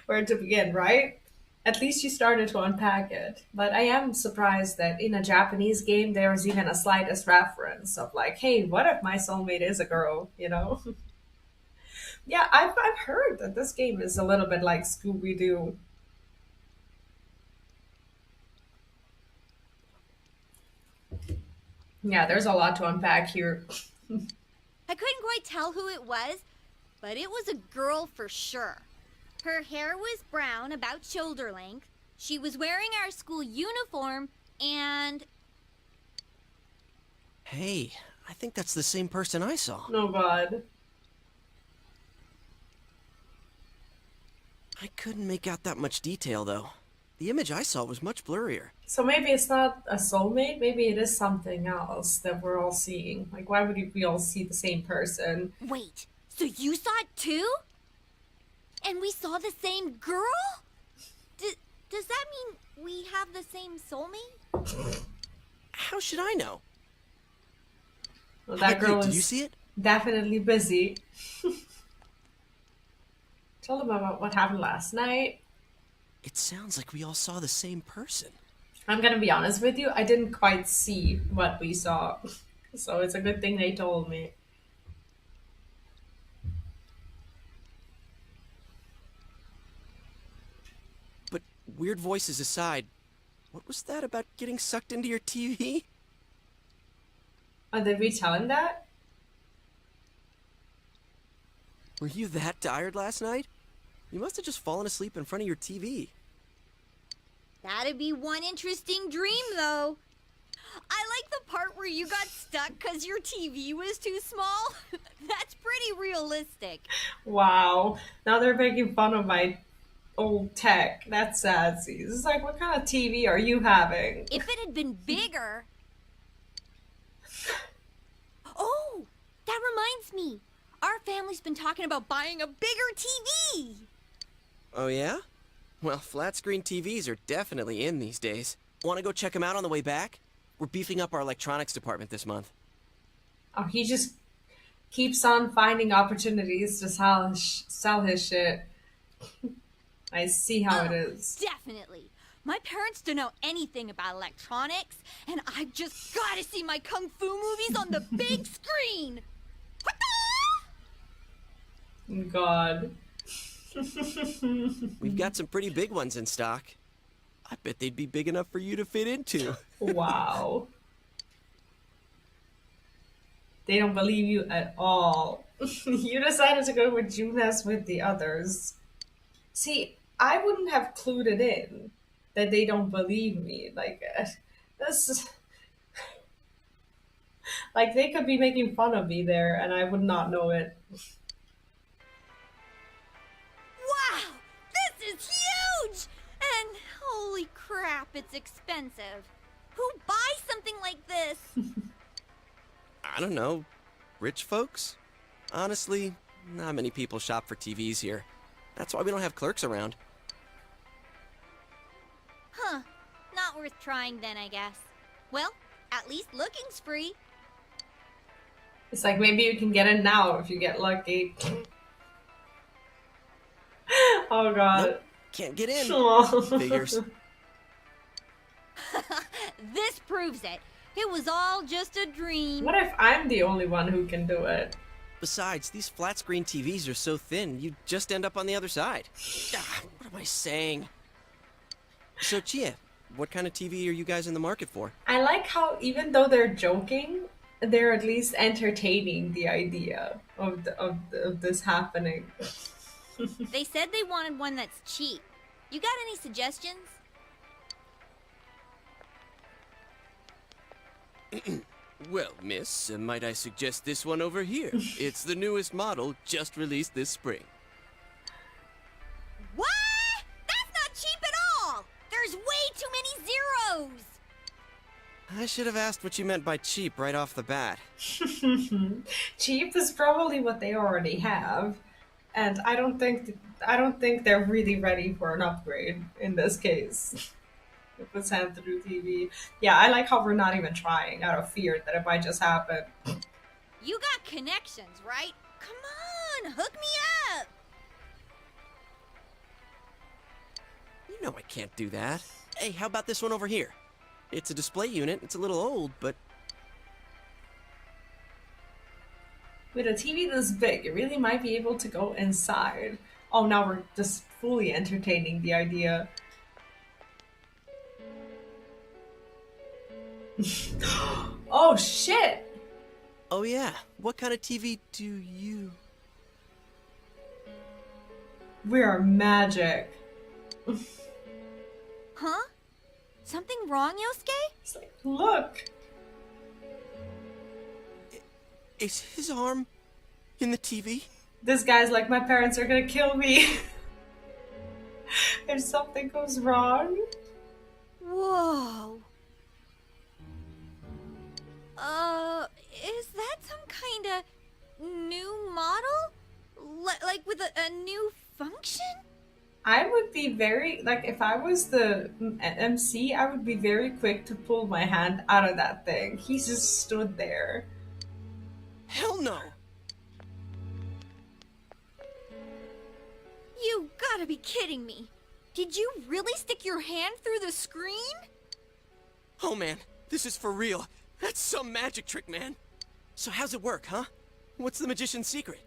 Where to begin, right? At least you started to unpack it. But I am surprised that in a Japanese game there's even a slightest reference of like, hey, what if my soulmate is a girl, you know? Yeah, I've heard that this game is a little bit like Scooby-Doo. Yeah, there's a lot to unpack here.
I couldn't quite tell who it was, but it was a girl for sure. Her hair was brown, about shoulder length. She was wearing our school uniform, and...
Hey, I think that's the same person I saw.
Oh, God.
I couldn't make out that much detail, though. The image I saw was much blurrier.
So maybe it's not a soulmate, maybe it is something else that we're all seeing. Like, why would we all see the same person?
Wait, so you saw it too? And we saw the same girl? Does that mean we have the same soulmate?
How should I know?
Well, that girl
did
is
you see it?
definitely busy. Tell them about what happened last night.
It sounds like we all saw the same person.
I'm gonna be honest with you, I didn't quite see what we saw. So it's a good thing they told me.
But weird voices aside, what was that about getting sucked into your TV?
Oh, did we tell him that?
Were you that tired last night? You must have just fallen asleep in front of your TV.
That'd be one interesting dream, though. I like the part where you got stuck because your TV was too small. That's pretty realistic.
Wow. Now they're making fun of my old tech. That's sad. See, it's like, what kind of TV are you having?
If it had been bigger... Oh, that reminds me. Our family's been talking about buying a bigger TV.
Oh, yeah? Well, flat-screen TVs are definitely in these days. Want to go check them out on the way back? We're beefing up our electronics department this month.
Oh, he just keeps on finding opportunities to sell his shit. I see how it is.
Definitely. My parents don't know anything about electronics, and I've just got to see my kung fu movies on the big screen.
God.
We've got some pretty big ones in stock. I bet they'd be big enough for you to fit into.
Wow. They don't believe you at all. You decided to go with Junes with the others. See, I wouldn't have clued it in that they don't believe me. Like, this is... Like, they could be making fun of me there, and I would not know it.
Wow, this is huge! And holy crap, it's expensive. Who buys something like this?
I don't know. Rich folks? Honestly, not many people shop for TVs here. That's why we don't have clerks around.
Huh. Not worth trying then, I guess. Well, at least looking's free.
It's like, maybe you can get in now if you get lucky. Oh, God.
Nope, can't get in.
Oh.
Figures.
This proves it. It was all just a dream.
What if I'm the only one who can do it?
Besides, these flat screen TVs are so thin, you just end up on the other side. What am I saying? So, Chia, what kind of TV are you guys in the market for?
I like how even though they're joking, they're at least entertaining the idea of this happening.
They said they wanted one that's cheap. You got any suggestions?
Well, miss, might I suggest this one over here? It's the newest model, just released this spring.
What? That's not cheap at all! There's way too many zeros!
I should have asked what you meant by cheap right off the bat.
Cheap is probably what they already have, and I don't think they're really ready for an upgrade in this case. It was sent through TV. Yeah, I like how we're not even trying out of fear that it might just happen.
You got connections, right? Come on, hook me up!
You know I can't do that. Hey, how about this one over here? It's a display unit. It's a little old, but...
With a TV this big, you really might be able to go inside. Oh, now we're just fully entertaining the idea. Oh, shit!
Oh yeah, what kind of TV do you...
We are magic.
Huh? Something wrong, Yosuke?
It's like, look!
Is his arm in the TV?
This guy's like, my parents are gonna kill me. If something goes wrong.
Whoa. Is that some kind of new model? Like with a new function?
I would be very, like, if I was the MC, I would be very quick to pull my hand out of that thing. He just stood there.
Hell no!
You gotta be kidding me. Did you really stick your hand through the screen?
Oh man, this is for real. That's some magic trick, man. So how's it work, huh? What's the magician's secret?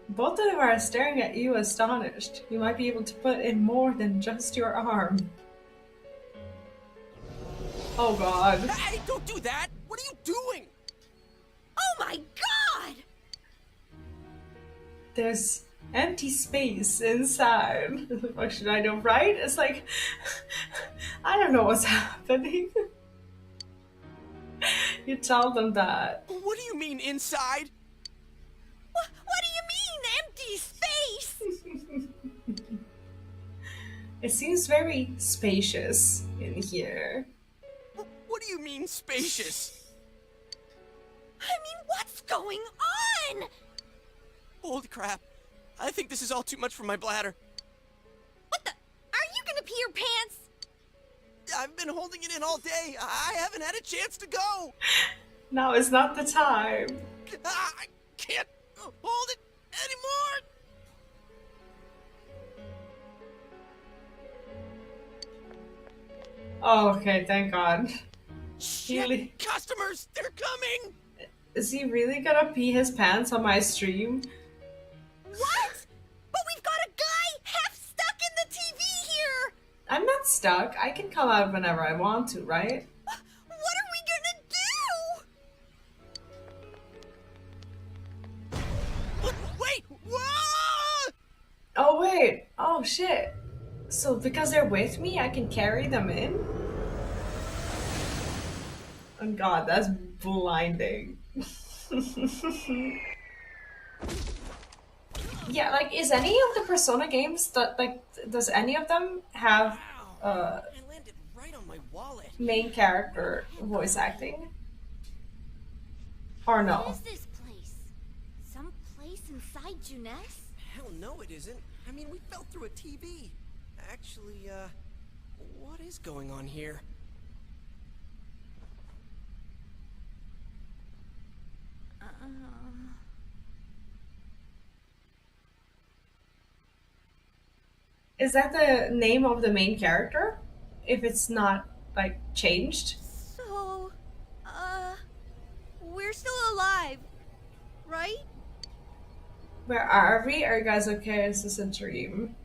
Both of them are staring at you astonished. You might be able to put in more than just your arm. Oh god.
Hey, don't do that! What are you doing?
Oh my god!
There's empty space inside. What should I do, right? It's like, I don't know what's happening. You tell them that.
What do you mean inside?
What do you mean, empty space?
It seems very spacious in here.
What do you mean spacious?
I mean, what's going on?
Holy crap. I think this is all too much for my bladder.
What the? Are you gonna pee your pants?
I've been holding it in all day. I haven't had a chance to go.
Now is not the time.
I can't hold it anymore.
Oh, okay, thank God.
Shit, customers, they're coming.
Is he really gonna pee his pants on my stream?
What? But we've got a guy half stuck in the TV here.
I'm not stuck. I can come out whenever I want to, right?
What are we gonna do?
Wait! Whoa!
Oh, wait. Oh, shit. So because they're with me, I can carry them in? Oh god, that's blinding. Yeah, like, is any of the Persona games that, like, does any of them have
I landed right on my wallet.
main character voice acting? Or no?
What is this place? Some place inside Junes?
Hell no it isn't. I mean, we fell through a TV. Actually, what is going on here?
Is that the name of the main character? If it's not, like, changed?
So, we're still alive, right?
Where are we? Are you guys okay? Is this a dream?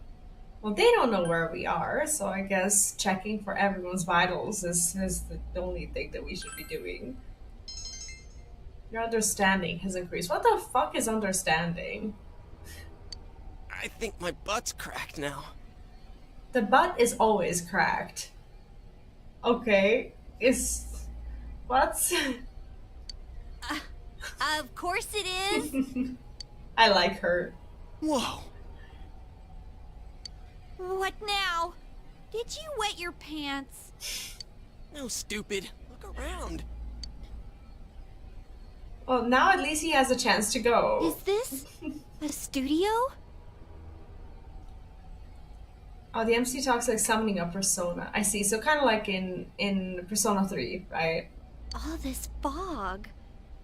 Well, they don't know where we are, so I guess checking for everyone's vitals is the only thing that we should be doing. Your understanding has increased. What the fuck is understanding?
I think my butt's cracked now.
The butt is always cracked. Okay, what's...
Of course it is.
I like her.
Whoa.
What now? Did you wet your pants?
No, stupid. Look around.
Well, now at least he has a chance to go.
Is this a studio?
Oh, the MC talks like summoning a persona. I see. So kind of like in Persona 3, right?
All this fog.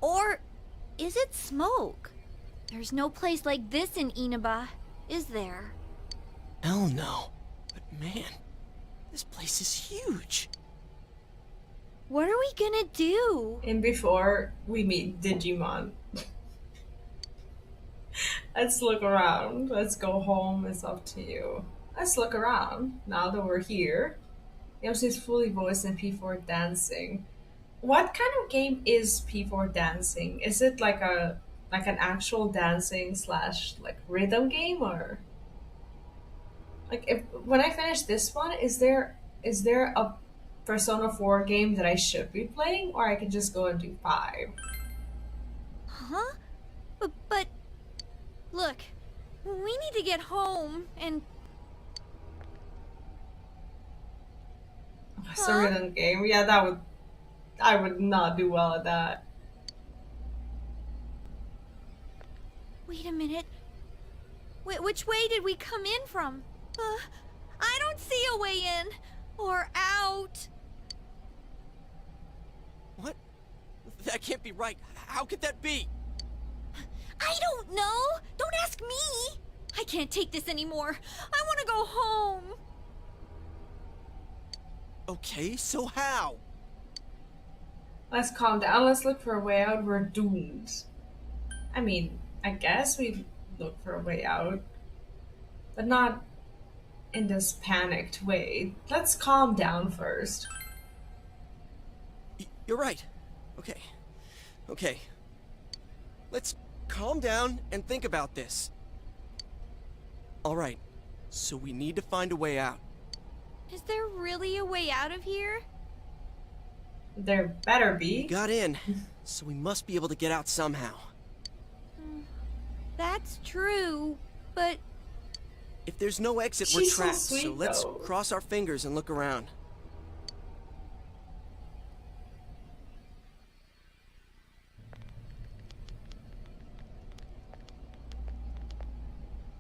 Or is it smoke? There's no place like this in Inaba, is there?
Hell no. But man, this place is huge.
What are we gonna do?
And before we meet Digimon. Let's look around. Let's go home. It's up to you. Let's look around now that we're here. The MC is fully voiced in P4 Dancing. What kind of game is P4 Dancing? Is it like an actual dancing slash like rhythm game, or like when I finish this one, is there a Persona 4 game that I should be playing, or I can just go and do 5?
Huh? But look, we need to get home and...
It's a rhythm game. Yeah, I would not do well at that.
Wait a minute. Which way did we come in from? I don't see a way in or out.
What? That can't be right. How could that be?
I don't know. Don't ask me. I can't take this anymore. I want to go home.
Okay, so how?
Let's calm down. Let's look for a way out. We're doomed. I mean, I guess we look for a way out, but not in this panicked way. Let's calm down first.
You're right. Okay. Okay. Let's calm down and think about this. All right. So we need to find a way out.
Is there really a way out of here?
There better be.
We got in, so we must be able to get out somehow.
That's true, but...
If there's no exit, we're
She's so
trapped,
sweet,
so let's
though.
cross our fingers and look around.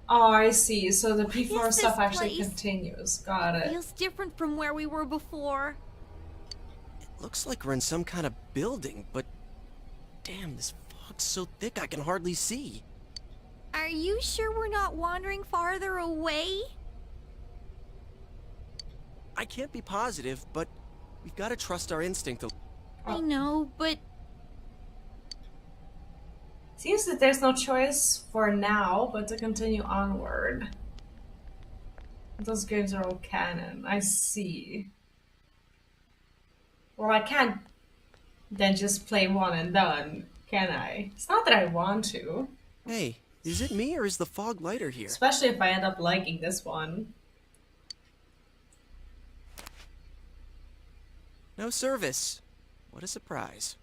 Oh, I see. So the P4
is
stuff
this
actually
place?
continues. Got it.
Feels different from where we were before.
It looks like we're in some kind of building, but... Damn, this fog's so thick I can hardly see.
Are you sure we're not wandering farther away?
I can't be positive, but we've got to trust our instinct a...
I know, but...
Seems that there's no choice for now but to continue onward. Those games are all canon. I see. Well, I can't then just play one and done, can I? It's not that I want to.
Hey, is it me or is the fog lighter here?
Especially if I end up liking this one.
No service. What a surprise.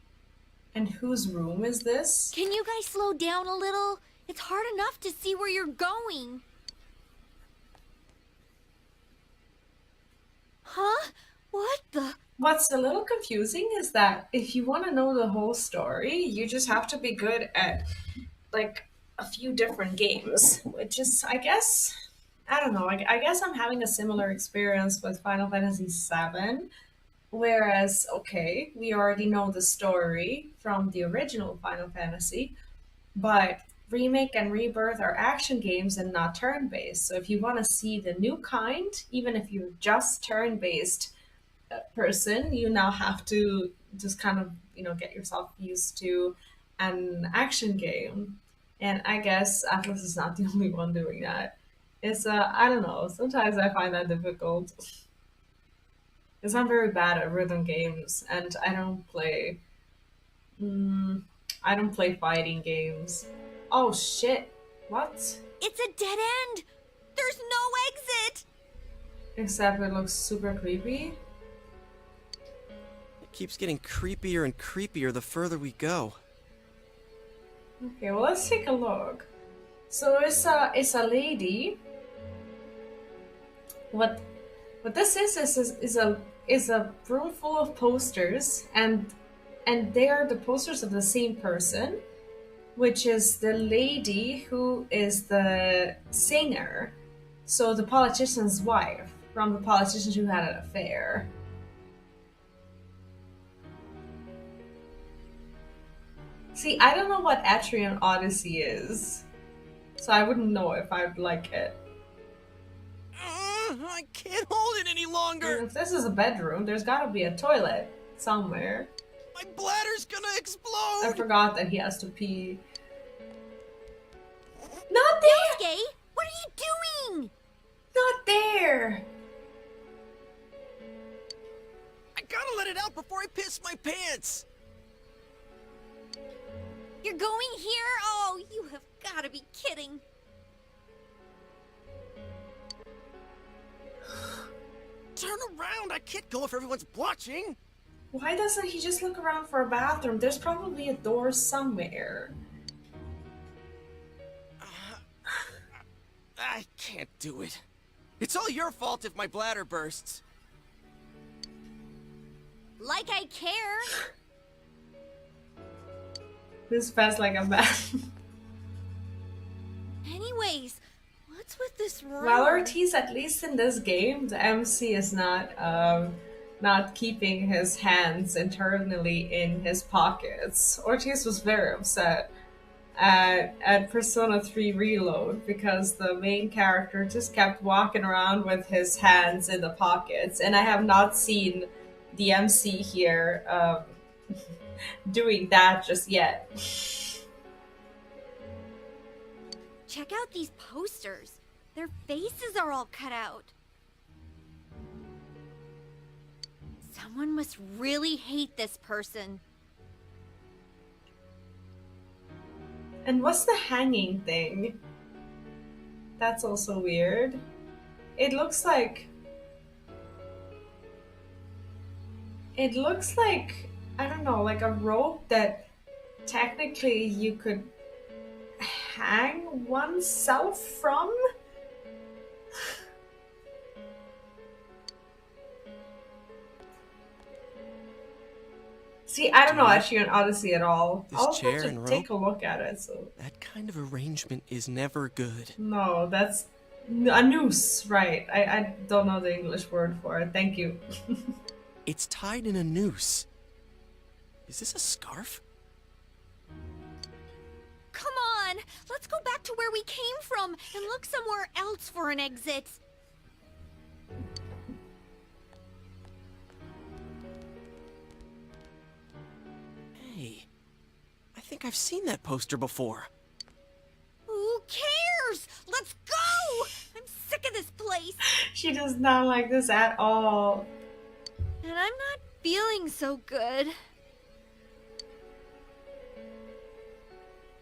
And whose room is this?
Can you guys slow down a little? It's hard enough to see where you're going. Huh? What the?
What's a little confusing is that if you want to know the whole story, you just have to be good at, like, a few different games. Which is, I guess, I don't know, I guess I'm having a similar experience with Final Fantasy VII. Whereas, okay, we already know the story from the original Final Fantasy, but Remake and Rebirth are action games and not turn-based. So if you want to see the new kind, even if you're just turn-based person, you now have to just kind of, get yourself used to an action game, and I guess Atlus is not the only one doing that. It's I don't know. Sometimes I find that difficult because I'm very bad at rhythm games, and I don't play fighting games. Oh shit! What?
It's a dead end! There's no exit!
Except it looks super creepy.
It keeps getting creepier and creepier the further we go.
Okay, well let's take a look. So it's a lady. What this is a room full of posters, and they are the posters of the same person, which is the lady who is the singer. So the politician's wife from the politician who had an affair. See, I don't know what Atrian Odyssey is, so I wouldn't know if I'd like it.
I can't hold it any longer!
And if this is a bedroom, there's gotta be a toilet somewhere.
My bladder's gonna explode!
I forgot that he has to pee. Not there!
Yosuke, what are you doing?
Not there!
I gotta let it out before I piss my pants!
You're going here? Oh, you have gotta be kidding.
Turn around! I can't go if everyone's watching!
Why doesn't he just look around for a bathroom? There's probably a door somewhere.
I can't do it. It's all your fault if my bladder bursts.
Like I care.
This fast like a bath.
Anyways, what's with this room?
Well, Ortiz, at least in this game, the MC is not keeping his hands internally in his pockets. Ortiz was very upset at Persona 3 Reload because the main character just kept walking around with his hands in the pockets, and I have not seen the MC here doing that just yet.
Check out these posters. Their faces are all cut out. Someone must really hate this person.
And what's the hanging thing? That's also weird. It looks like, I don't know, like a rope that technically you could hang oneself from? See, I don't know Atrian Odyssey at all.
This
I'll
chair
have to
and
take a
rope?
look at it. So
That kind of arrangement is never good.
no, that's a noose, right? I don't know the English word for it. Thank you.
It's tied in a noose. Is this a scarf?
Come on, let's go back to where we came from and look somewhere else for an exit.
Hey, I think I've seen that poster before.
Who cares? Let's go! I'm sick of this place.
She does not like this at all.
And I'm not feeling so good.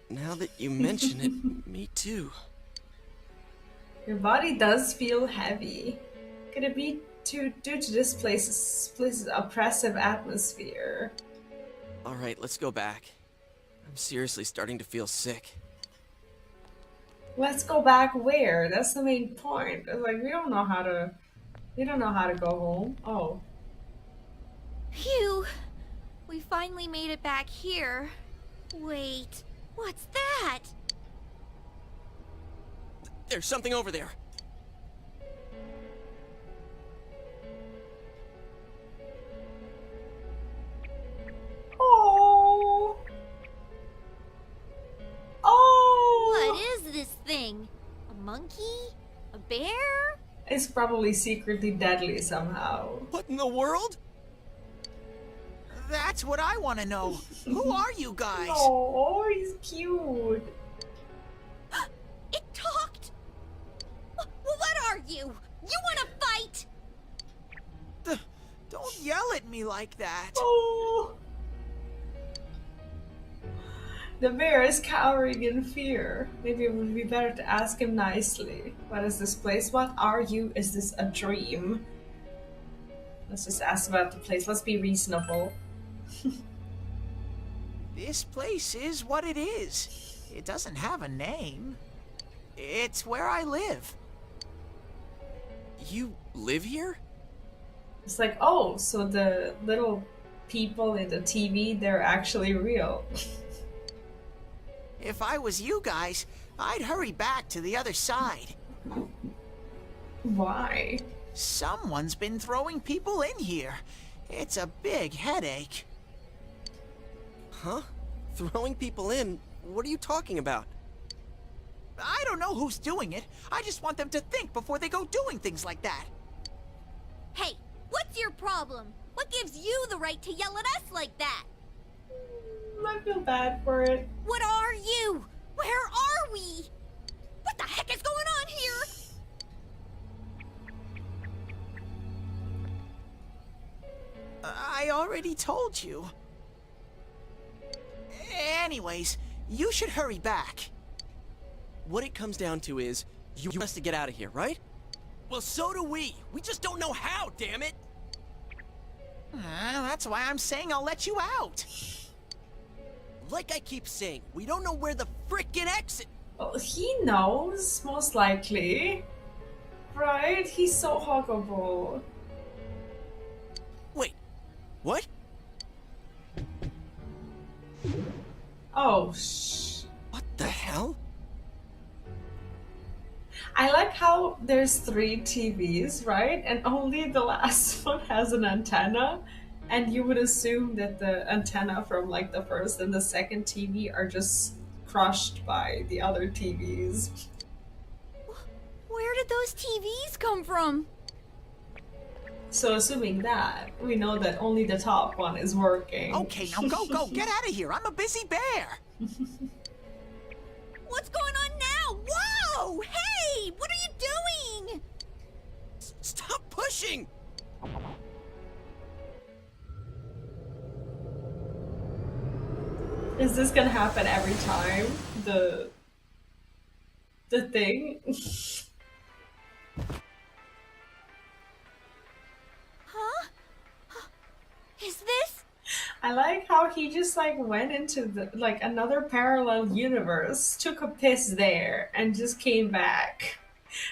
Now that you mention it, me too.
Your body does feel heavy. Could it be due to this place's oppressive atmosphere?
Alright, let's go back. I'm seriously starting to feel sick.
Let's go back where? That's the main point. It's like we don't know how to go home. Oh.
Phew. We finally made it back here. Wait, what's that?
There's something over there.
Oh. Oh.
What is this thing? A monkey? A bear?
It's probably secretly deadly somehow.
What in the world?
That's what I want to know. Who are you guys?
Oh, he's cute.
It talked! What are you? You want to fight?
Don't yell at me like that.
Oh. The bear is cowering in fear. Maybe it would be better to ask him nicely. What is this place? What are you? Is this a dream? Let's just ask about the place. Let's be reasonable.
This place is what it is. It doesn't have a name. It's where I live.
You live here?
It's like, oh, so the little people in the TV, they're actually real.
If I was you guys, I'd hurry back to the other side.
Why?
Someone's been throwing people in here. It's a big headache.
Huh? Throwing people in? What are you talking about?
I don't know who's doing it. I just want them to think before they go doing things like that.
Hey, what's your problem? What gives you the right to yell at us like that?
I feel bad for it.
What are you? Where are we? What the heck is going on here?
I already told you. Anyways, you should hurry back.
What it comes down to is, you want us to get out of here, right?
Well, so do we. We just don't know how, damn it.
That's why I'm saying I'll let you out.
Like I keep saying, we don't know where the frickin' exit...
Well, he knows, most likely. Right? He's so huggable.
Wait, what?
Oh, shh.
What the hell?
I like how there's 3 TVs, right? And only the last one has an antenna. And you would assume that the antenna from like the first and the second TV are just crushed by the other TVs.
Where did those TVs come from?
So assuming that, we know that only the top one is working.
Okay, now go, get out of here. I'm a busy bear.
What's going on now? Whoa! Hey! What are you doing?
Stop pushing!
Is this gonna happen every time? The thing?
Huh? Is this?
I like how he just like went into the like another parallel universe, took a piss there, and just came back.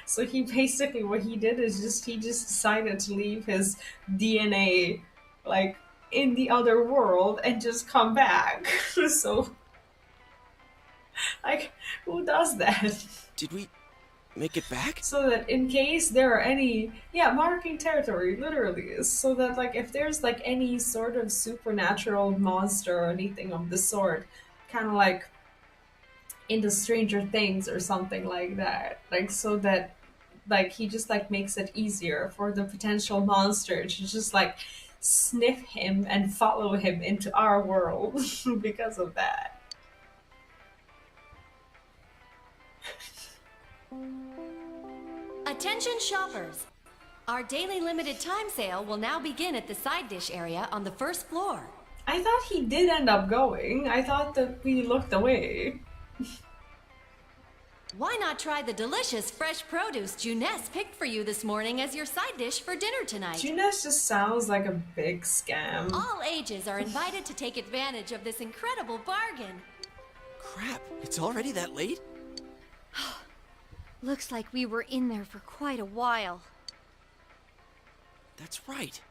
So he basically what he did is he just decided to leave his DNA like in the other world and just come back. So like who does that?
Did we make it back?
So that in case there are any marking territory literally is so that like if there's like any sort of supernatural monster or anything of the sort, kind of like in the Stranger Things or something like that, like so that like he just like makes it easier for the potential monster to just like sniff him and follow him into our world because of that.
Attention shoppers! Our daily limited time sale will now begin at the side dish area on the first floor.
I thought he did end up going. I thought that we looked away.
Why not try the delicious fresh produce Juness picked for you this morning as your side dish for dinner tonight?
Juness just sounds like a big scam.
All ages are invited to take advantage of this incredible bargain.
Crap, it's already that late?
Looks like we were in there for quite a while.
That's right.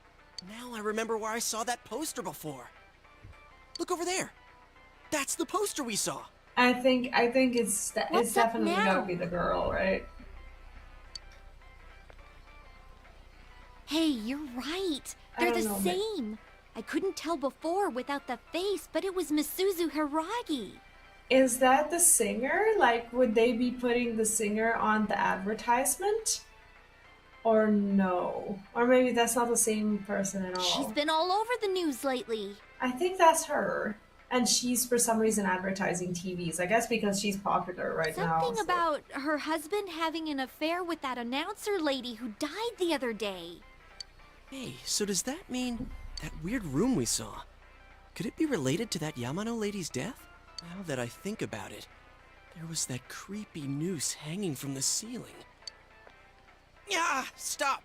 Now I remember where I saw that poster before. Look over there. That's the poster we saw.
I think it's definitely
now?
gonna be the girl, right?
Hey, you're right.
I
They're
don't
the
know,
same. I couldn't tell before without the face, but it was Misuzu Hiragi.
Is that the singer? Like, would they be putting the singer on the advertisement? Or no. Or maybe that's not the same person at
She's
all.
been all over the news lately.
I think that's her. And she's for some reason advertising TVs. I guess because she's popular right now.
Something
So.
about her husband having an affair with that announcer lady who died the other day.
Hey, so does that mean that weird room we saw? Could it be related to that Yamano lady's death? Now that I think about it, there was that creepy noose hanging from the ceiling. Yeah, stop!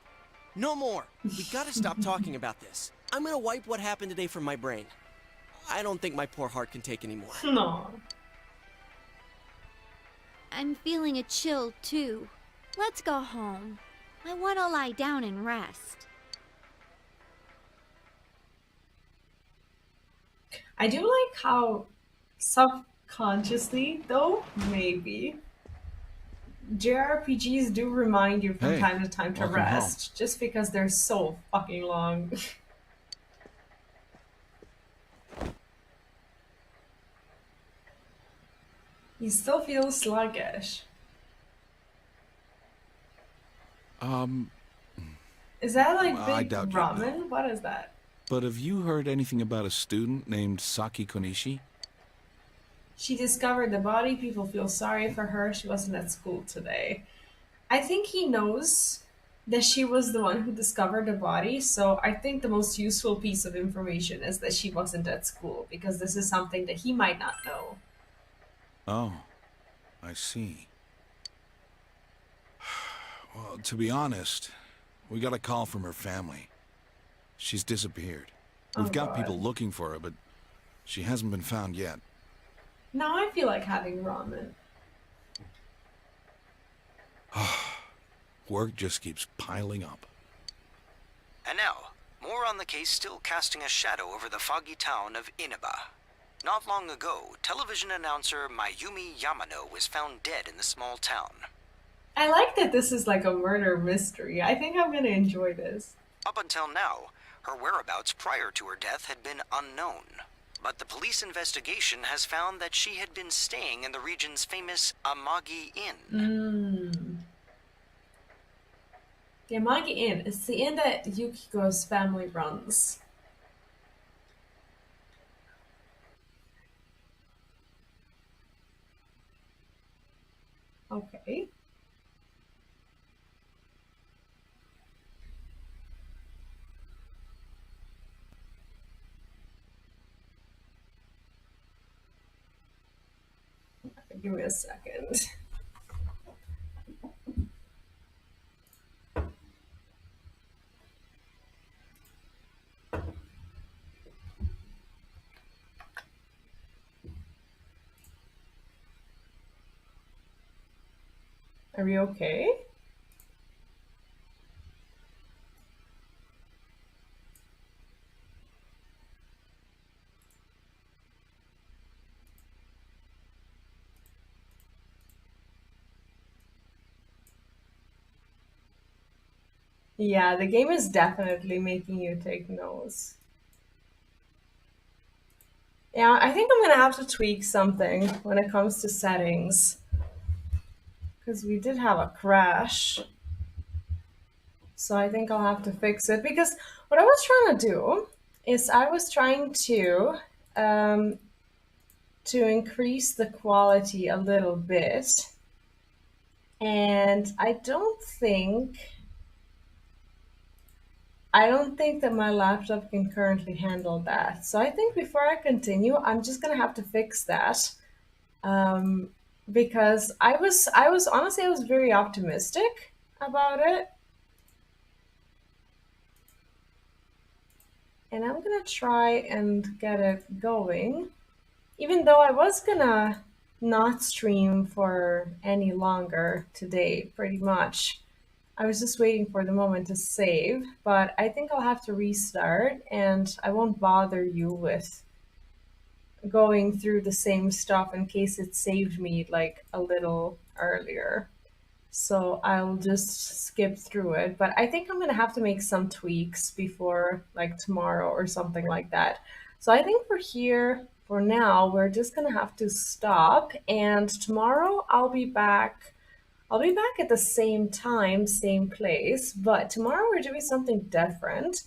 No more! We gotta stop talking about this. I'm gonna wipe what happened today from my brain. I don't think my poor heart can take any more.
No.
I'm feeling a chill too. Let's go home. I want to lie down and rest.
I do like how subconsciously, though, maybe, JRPGs do remind you from
Hey,
time to time to
welcome
rest, just because they're so fucking long. You still feel sluggish. Is that like
I
big
doubt you'd
ramen? What is that?
But have you heard anything about a student named Saki Konishi?
She discovered the body. People feel sorry for her. She wasn't at school today. I think he knows that she was the one who discovered the body. So I think the most useful piece of information is that she wasn't at school, because this is something that he might not know.
Oh, I see. Well, to be honest, we got a call from her family. She's disappeared. We've got people looking for her, but she hasn't been found yet.
Now I feel like having ramen.
Work just keeps piling up.
And now, more on the case still casting a shadow over the foggy town of Inaba. Not long ago, television announcer Mayumi Yamano was found dead in the small town.
I like that this is like a murder mystery. I think I'm gonna enjoy this.
Up until now, her whereabouts prior to her death had been unknown. But the police investigation has found that she had been staying in the region's famous Amagi Inn.
The Amagi Inn is the inn that Yukiko's family runs. Okay. Give me a second. Are we okay? Yeah, the game is definitely making you take notes. Yeah, I think I'm gonna have to tweak something when it comes to settings. Because we did have a crash. So I think I'll have to fix it. Because what I was trying to do is I was trying to increase the quality a little bit. And I don't think that my laptop can currently handle that. So I think before I continue, I'm just gonna have to fix that. Because I was honestly, I was very optimistic about it. And I'm gonna try and get it going. Even though I was gonna not stream for any longer today, pretty much. I was just waiting for the moment to save, but I think I'll have to restart, and I won't bother you with going through the same stuff in case it saved me like a little earlier. So I'll just skip through it, but I think I'm gonna have to make some tweaks before like tomorrow or something like that. So I think for now, we're just gonna have to stop, and tomorrow I'll be back I'll be back at the same time, same place, but tomorrow we're doing something different.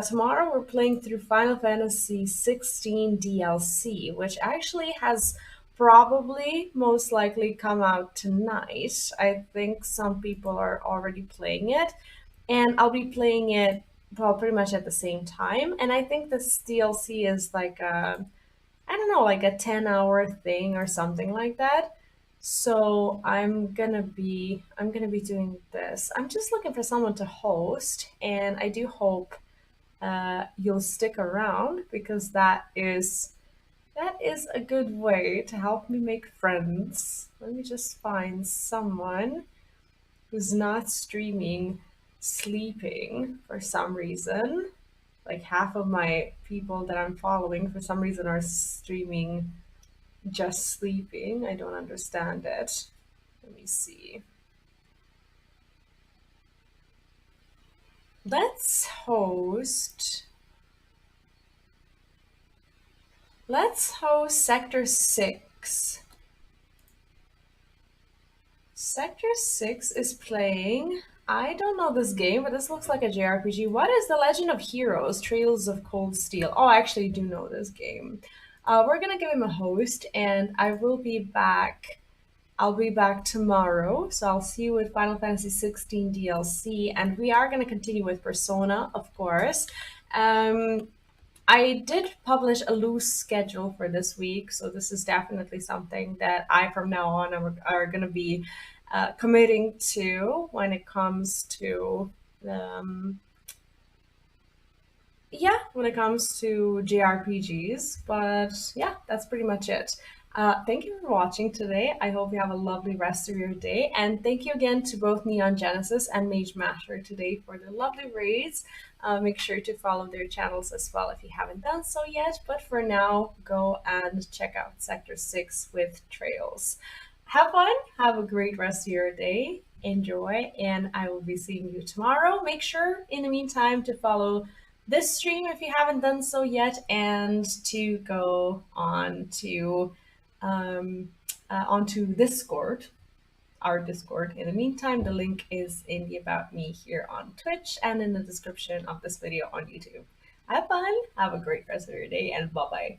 Tomorrow we're playing through Final Fantasy 16 DLC, which actually has probably most likely come out tonight. I think some people are already playing it, and I'll be playing it well pretty much at the same time. And I think this DLC is like a, I don't know, like a 10-hour thing or something like that. So I'm gonna be doing this. I'm just looking for someone to host, and I do hope you'll stick around because that is a good way to help me make friends. Let me just find someone who's not streaming sleeping for some reason. Like half of my people that I'm following for some reason are streaming just sleeping. I don't understand it. Let me see. Let's host. Let's host Sector 6. Sector 6 is playing. I don't know this game, but this looks like a JRPG. What is The Legend of Heroes Trails of Cold Steel? Oh, I actually do know this game. We're gonna give him a host, and I will be back. I'll be back tomorrow, so I'll see you with Final Fantasy 16 DLC, and we are going to continue with Persona, of course. Um, I did publish a loose schedule for this week, so this is definitely something that I, from now on, are going to be committing to when it comes to when it comes to JRPGs. But yeah, that's pretty much it. Thank you for watching today. I hope you have a lovely rest of your day. And thank you again to both Neon Genesis and Mage Master today for their lovely raids. Make sure to follow their channels as well if you haven't done so yet. But for now, go and check out Sector 6 with Trails. Have fun. Have a great rest of your day. Enjoy. And I will be seeing you tomorrow. Make sure, in the meantime, to follow this stream if you haven't done so yet, and to go on to onto Discord, our Discord. In the meantime, the link is in the About Me here on Twitch and in the description of this video on YouTube. Have fun, have a great rest of your day, and bye bye.